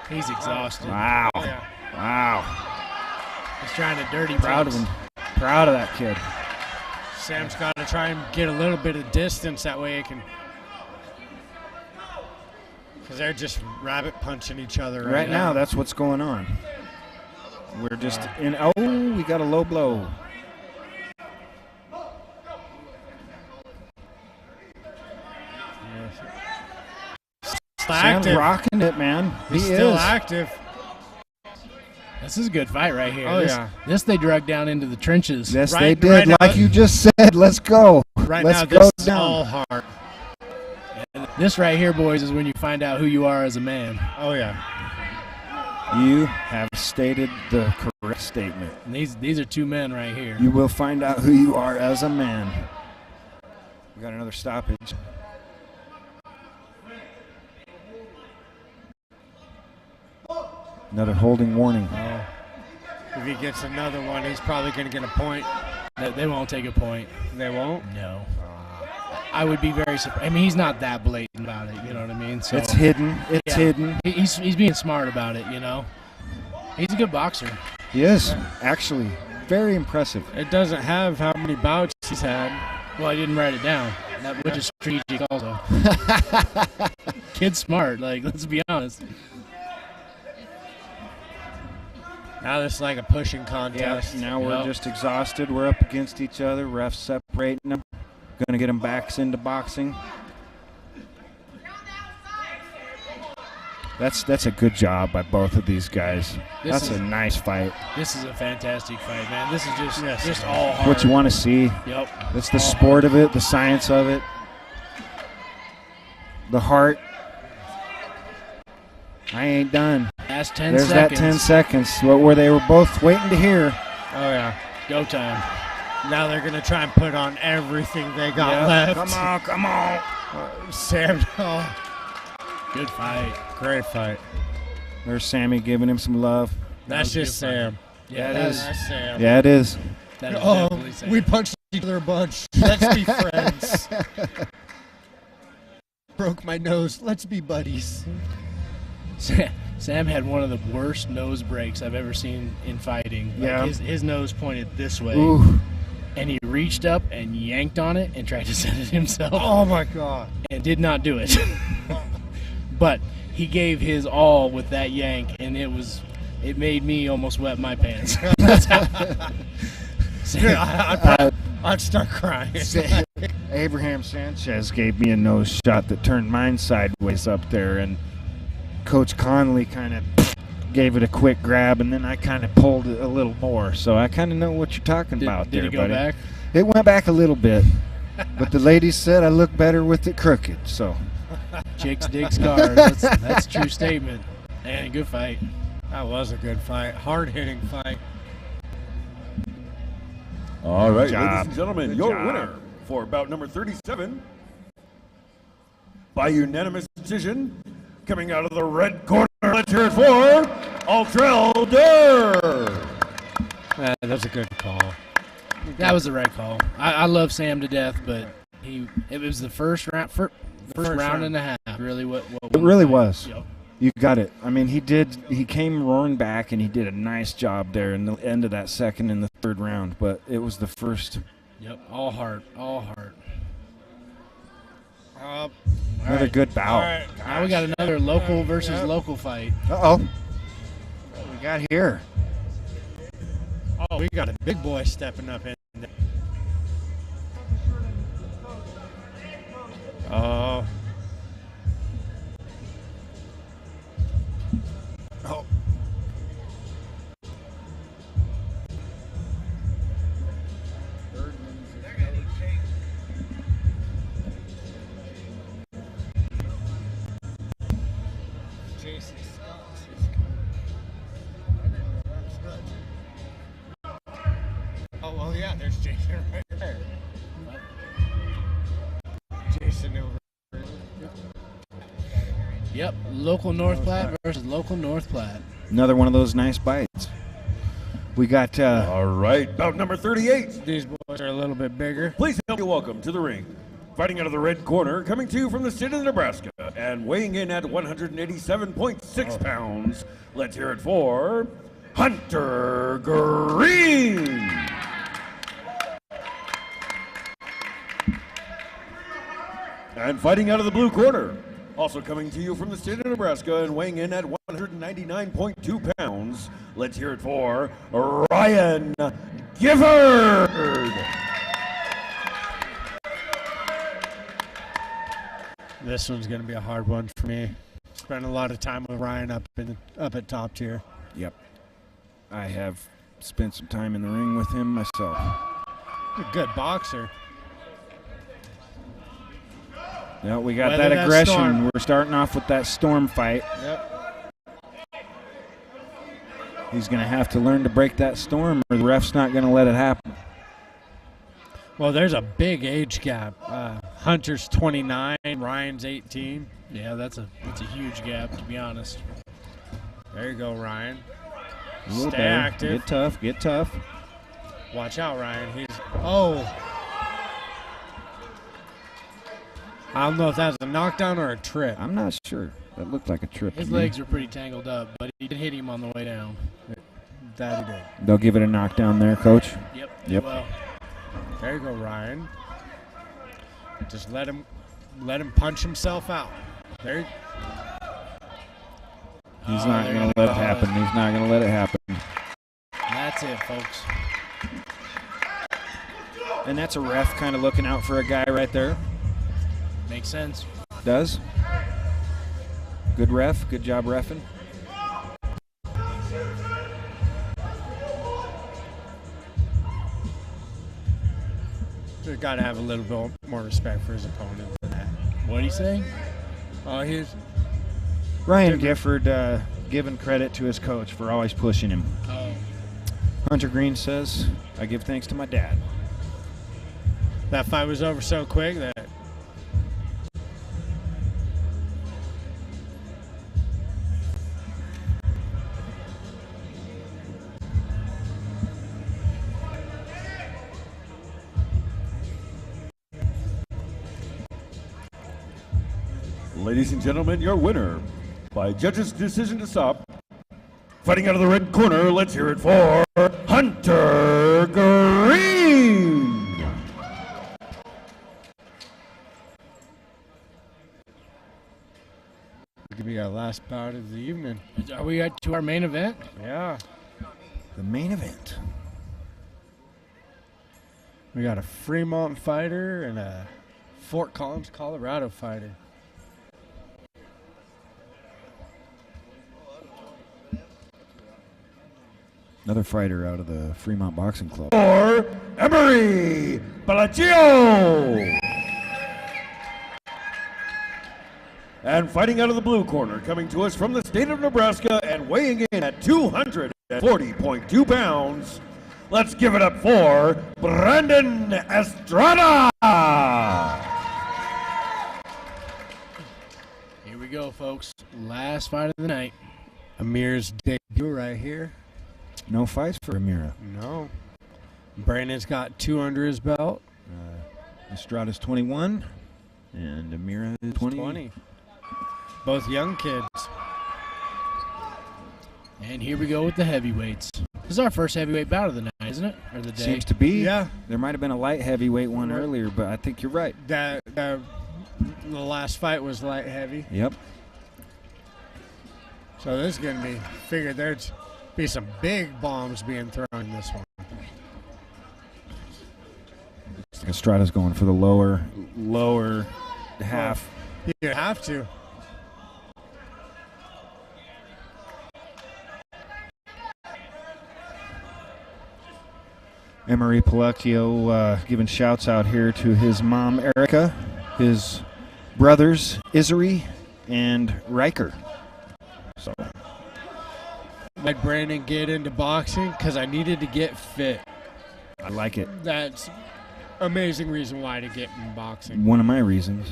He's exhausted. Wow. Oh, yeah. Wow. He's trying to dirty Proud of Brooks. him. Proud of that kid. Sam's got to try and get a little bit of distance. That way it can. Because they're just rabbit punching each other Right now, that's what's going on. We're just in. Oh, we got a low blow. active. Sam's rocking it, man. He's still active. This is a good fight right here. Oh, this, yeah. This they drug down into the trenches. Yes, Right- they did. right now- Like you just said, let's go. Right Let's now, go this is down. all hard. And this right here, boys, is when you find out who you are as a man. Oh, yeah. You have stated the correct statement. And these are two men right here. You will find out who you are as a man. We got another stoppage. Another holding warning. If he gets another one, he's probably going to get a point. They won't take a point. They won't? No. I would be very surprised. I mean, he's not that blatant about it. You know what I mean? So It's hidden. It's yeah. hidden. He's being smart about it. You know. He's a good boxer. He is, actually. Very impressive. It doesn't have how many bouts he's had. Well, I didn't write it down, which is strategic also. Kid's smart. Like, let's be honest. Now it's like a pushing contest. Now we're just exhausted. We're up against each other. Refs separating them. Going to get them backs into boxing. That's a good job by both of these guys. That's a nice fight. This is a fantastic fight, man. This is just all hard. What you want to see. Yep. That's the sport of it, the science of it, the heart. I ain't done. Last 10 There's seconds. that 10 seconds where they were both waiting to hear. Oh, yeah. Go time. Now they're going to try and put on everything they got left. Come on. Sam, oh, Good fight. great fight. There's Sammy giving him some love. That's was a just good fight. Sam. Yeah, That's Sam. Yeah, it is. That is Oh, definitely Sam. we punched each other a bunch. Let's be friends. Broke my nose. Let's be buddies. Sam had one of the worst nose breaks I've ever seen in fighting. Like Yeah. his nose pointed this way, Ooh. and he reached up and yanked on it and tried to set it himself, Oh, my God. and did not do it. But he gave his all with that yank, and it made me almost wet my pants. I'd start crying. Abraham Sanchez gave me a nose shot that turned mine sideways up there, and Coach Conley kind of gave it a quick grab, and then I kind of pulled it a little more. So I kind of know what you're talking about Did there, it go buddy. back? It went back a little bit, but the ladies said I look better with it crooked. So Chicks dig scars. That's a true statement. And good fight. That was a good fight. Hard-hitting fight. All right, job. ladies and gentlemen, Good your job. winner for bout number 37 by unanimous decision, coming out of the red corner, let's hear it for Altrell Durr. That's a good call. That was the right call. I love Sam to death, but it was the first round round. and a half. Really, what It really was. Yep. You got it. I mean, he came roaring back, and he did a nice job there in the end of that second and the third round, but it was the first. Yep, all heart. Another good bout. All right. Now we got another local versus local fight. Uh-oh. What we got here? Oh, we got a big boy stepping up in there. Oh. Oh. Oh, well, yeah, there's Jason right there. Jason over. Yep, local North Platte versus local North Platte. Another one of those nice bites. We got All right, bout number 38. These boys are a little bit bigger. Please help me welcome to the ring, fighting out of the red corner, coming to you from the state of Nebraska, and weighing in at 187.6 pounds. Let's hear it for Hunter Green. And fighting out of the blue corner, also coming to you from the state of Nebraska and weighing in at 199.2 pounds. Let's hear it for Ryan Gifford. This one's going to be a hard one for me. Spent a lot of time with Ryan up at top tier. Yep. I have spent some time in the ring with him myself. He's a good boxer. Yeah, we got Weather that that aggression. storm. We're starting off with that storm fight. Yep. He's going to have to learn to break that storm, or the ref's not going to let it happen. Well, there's a big age gap. Hunter's 29, Ryan's 18. Yeah, that's a huge gap, to be honest. There you go, Ryan. A little Stay better. active. Get tough. Get tough. Watch out, Ryan. I don't know if that was a knockdown or a trip. I'm not sure. That looked like a trip. His to me. legs are pretty tangled up, but he did hit him on the way down. That he did. They'll give it a knockdown there, Coach. Yep. Yep. There you go, Ryan. Just let him punch himself out. There. He's not going to let it happen. He's not going to let it happen. That's it, folks. And that's a ref kind of looking out for a guy right there. Makes sense. Does. Good ref. Good job reffing. He's got to have a little bit more respect for his opponent than that. What do you say? Oh, he's Ryan Gifford giving credit to his coach for always pushing him. Oh, Hunter Green says, I give thanks to my dad. that fight was over so quick that. Ladies and gentlemen, your winner by judges' decision to stop. Fighting out of the red corner, let's hear it for Hunter Green. Could be our last bout of the evening. are we at to our main event? Yeah. The main event. We got a Fremont fighter and a Fort Collins, Colorado fighter. Another fighter out of the Fremont Boxing Club. For Emery Palacio. And fighting out of the blue corner, coming to us from the state of Nebraska and weighing in at 240.2 pounds, let's give it up for Brandon Estrada. Here we go, folks. Last fight of the night. Amir's debut right here. No fights for Amira. No. Brandon's got 2 under his belt. Estrada's 21, and Amira is 20. Both young kids. And here we go with the heavyweights. This is our first heavyweight bout of the night, isn't it? Or the day? Seems to be. Yeah. There might have been a light heavyweight one earlier, but I think you're right. The last fight was light heavy. Yep. So this is going to be, figured there'd be some big bombs being thrown in this one. Estrada's going for the lower half. You have to. Emery Palacio giving shouts out here to his mom, Erica, his brothers, Isery and Riker. So, Let Brandon get into boxing because I needed to get fit. I like it. That's amazing reason why to get in boxing. One of my reasons.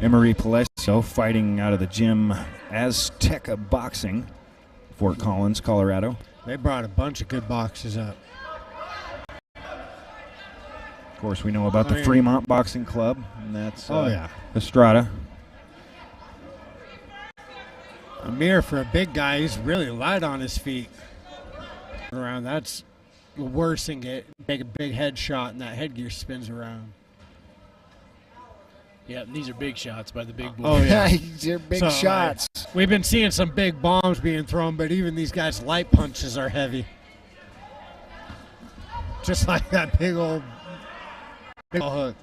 Emery Palacio fighting out of the gym Azteca Boxing, Fort Collins, Colorado. They brought a bunch of good boxes up. Of course, we know about the Fremont Boxing Club, and that's Estrada. Amir, for a big guy, he's really light on his feet. Around, that's the worst thing. Take a big headshot, and that headgear spins around. Yeah, these are big shots by the big boys. Oh, yeah. They're big So, shots. We've been seeing some big bombs being thrown, but even these guys' light punches are heavy. Just like that big old hook.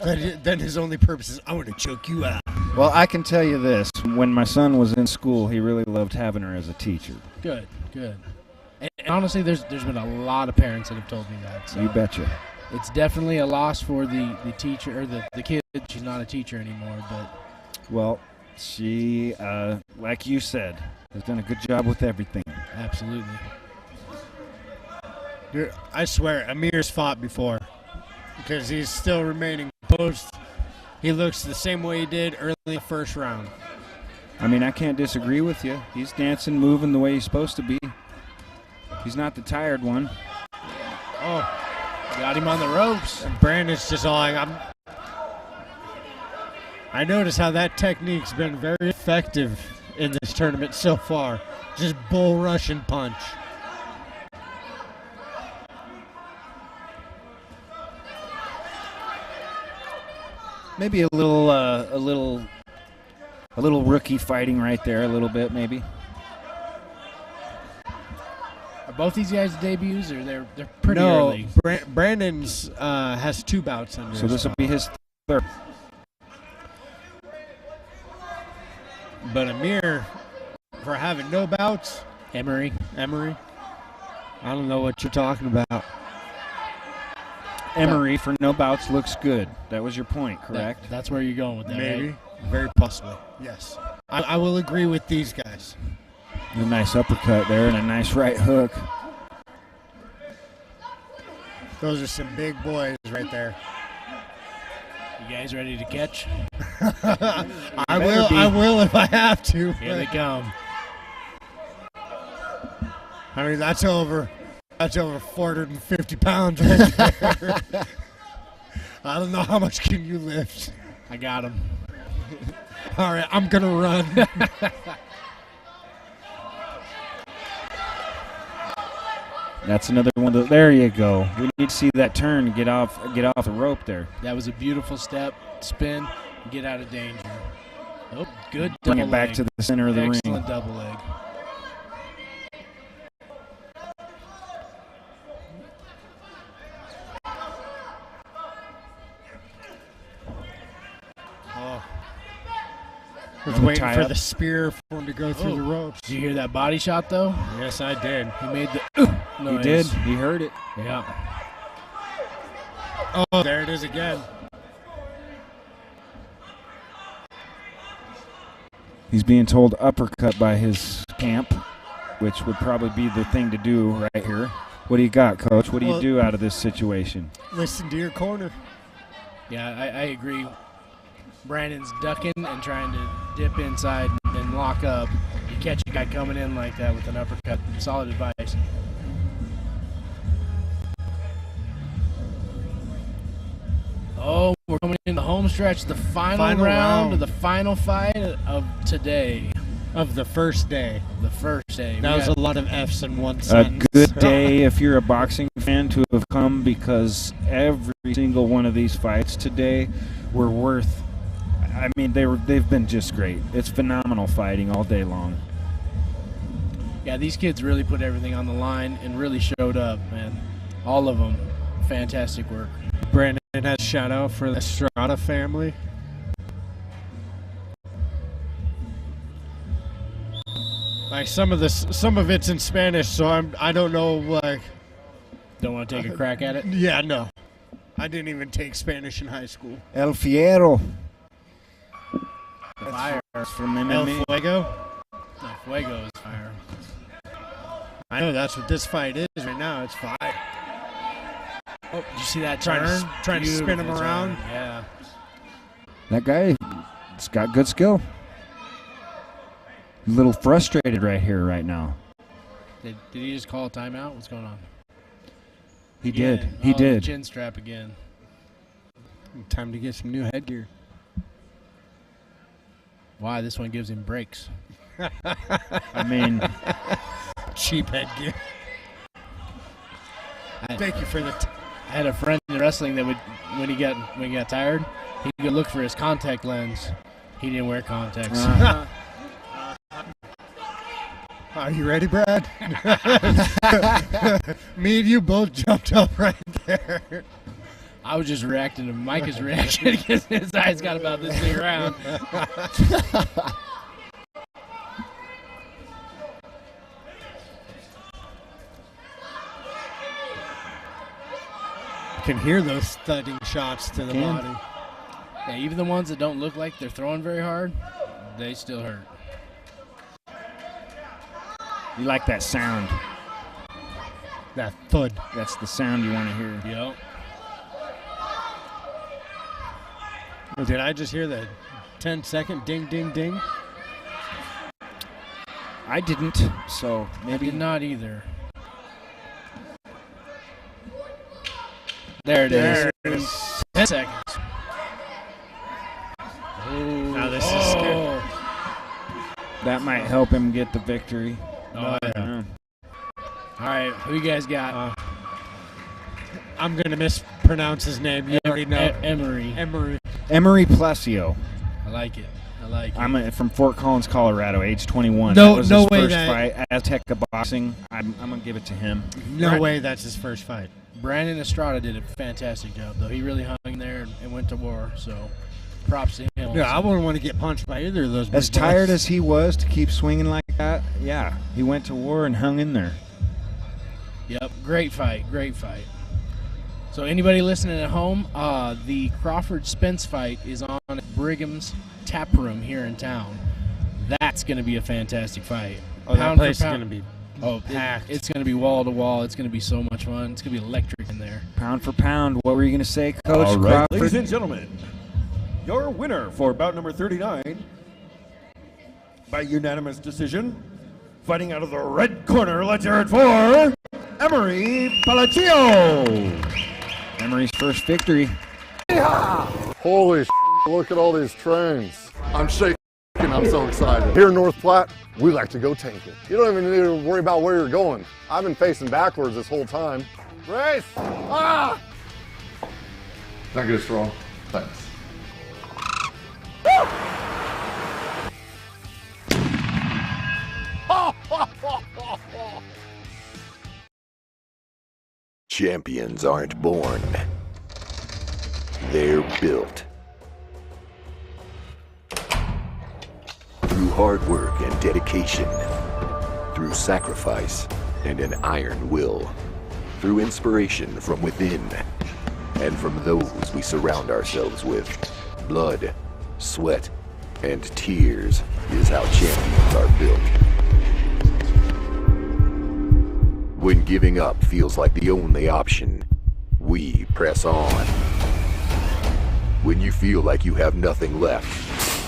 Then his only purpose is, I want to choke you out. Well, I can tell you this. When my son was in school, he really loved having her as a teacher. Good. And honestly, there's been a lot of parents that have told me that. So You betcha. it's definitely a loss for the teacher or the kid. She's not a teacher anymore, but Well, she, like you said, has done a good job with everything. absolutely. Dude, I swear, Amir's fought before because he's still remaining composed. He looks the same way he did early in the first round. I mean, I can't disagree with you. He's dancing, moving the way he's supposed to be. He's not the tired one. Oh, Got him on the ropes. and Brandon's just all like, I notice how that technique's been very effective in this tournament so far. Just bull rush and punch. Maybe a little rookie fighting right there, a little bit maybe. Are both these guys debuts, or they're pretty early? Brandon's has 2 bouts under So his this will belt. be his third. But Amir, for having no bouts, Emery. I don't know what you're talking about. Emery for no bouts looks good. That was your point, correct? That's where you're going with that, Maybe. right? Very possibly. Yes. I will agree with these guys. A nice uppercut there and a nice right hook. Those are some big boys right there. You guys ready to catch? I will if I have to. Here they come. I mean, that's over 450 pounds right there. I don't know how much can you lift. I got him. All right, I'm going to run. That's another one. There you go. We need to see that turn, get off the rope there. That was a beautiful step, spin, get out of danger. Oh, good Bring double it back leg. to the center of the ring. Excellent double leg. Was waiting for the spear for him to go through the ropes. Did you hear that body shot, though? Yes, I did. He made the noise. He did. He heard it. Yeah. Oh, there it is again. He's being told uppercut by his camp, which would probably be the thing to do right here. What do you got, Coach? What do you do out of this situation? Listen to your corner. Yeah, I agree. Brandon's ducking and trying to dip inside and lock up. You catch a guy coming in like that with an uppercut. Solid advice. Oh, we're coming in the home stretch, the final round of the final fight of today. Of the first day. The first day. That was a lot of F's in one sentence. A good day if you're a boxing fan to have come, because every single one of these fights today were worth. I mean, they've been just great. It's phenomenal fighting all day long. Yeah, these kids really put everything on the line and really showed up, man. All of them. Fantastic work. Brandon has a shout out for the Estrada family. Like some of it's in Spanish, so I don't know. Like, don't want to take a crack at it? Yeah, no. I didn't even take Spanish in high school. El Fiero. Fire. From El MMA. Fuego. El Fuego is fire. I know that's what this fight is right now. It's fire. Oh, did you see that Trying to spin him around. Yeah. That guy's got good skill. A little frustrated right here, right now. Did he just call a timeout? What's going on? He did. He did. Chin strap again. Time to get some new headgear. Why? This one gives him breaks. I mean, cheap headgear. Thank you for the. I had a friend in wrestling that would, when he got tired, he could look for his contact lens. He didn't wear contacts. Are you ready, Brad? Me and you both jumped up right there. I was just reacting to Micah's reaction because his eyes got about this big around. Can hear those thudding shots to the body. Yeah, even the ones that don't look like they're throwing very hard, they still hurt. you like that sound. That thud. That's the sound you want to hear. Yep. Did I just hear the 10-second ding, ding, ding? I didn't, so maybe. I did not either. There it is. 10 seconds. Now this is scary. That might help him get the victory. Oh, yeah. All right, who you guys got? I'm going to mispronounce his name. You already know. Emery. Emery Palacio. I like it. I'm from Fort Collins, Colorado, age 21. No, that was no his way first that- fight. Azteca Boxing. I'm going to give it to him. No way that's his first fight. Brandon Estrada did a fantastic job, though. He really hung in there and went to war, so props to him. Yeah, I wouldn't want to get punched by either of those. As big tired boys. as he was to keep swinging like that, yeah, he went to war and hung in there. Yep, great fight. So anybody listening at home, the Crawford-Spence fight is on at Brigham's Tap Room here in town. That's going to be a fantastic fight. Oh, that place is going to be packed. It's going to be wall to wall. It's going to be so much fun. It's going to be electric in there. Pound for pound, what were you going to say, Coach All right, Crawford? ladies and gentlemen, your winner for bout number 39 by unanimous decision, fighting out of the red corner, let's hear it for Emery Palacio. Emery's first victory. Holy look at all these trains. I'm shaking, I'm so excited. Here in North Platte, we like to go tanking. You don't even need to worry about where you're going. I've been facing backwards this whole time. Race! Ah! Can I get a straw? Thanks. Champions aren't born. They're built. Through hard work and dedication. Through sacrifice and an iron will. Through inspiration from within. And from those we surround ourselves with. Blood, sweat, and tears is how champions are built. When giving up feels like the only option, we press on. When you feel like you have nothing left,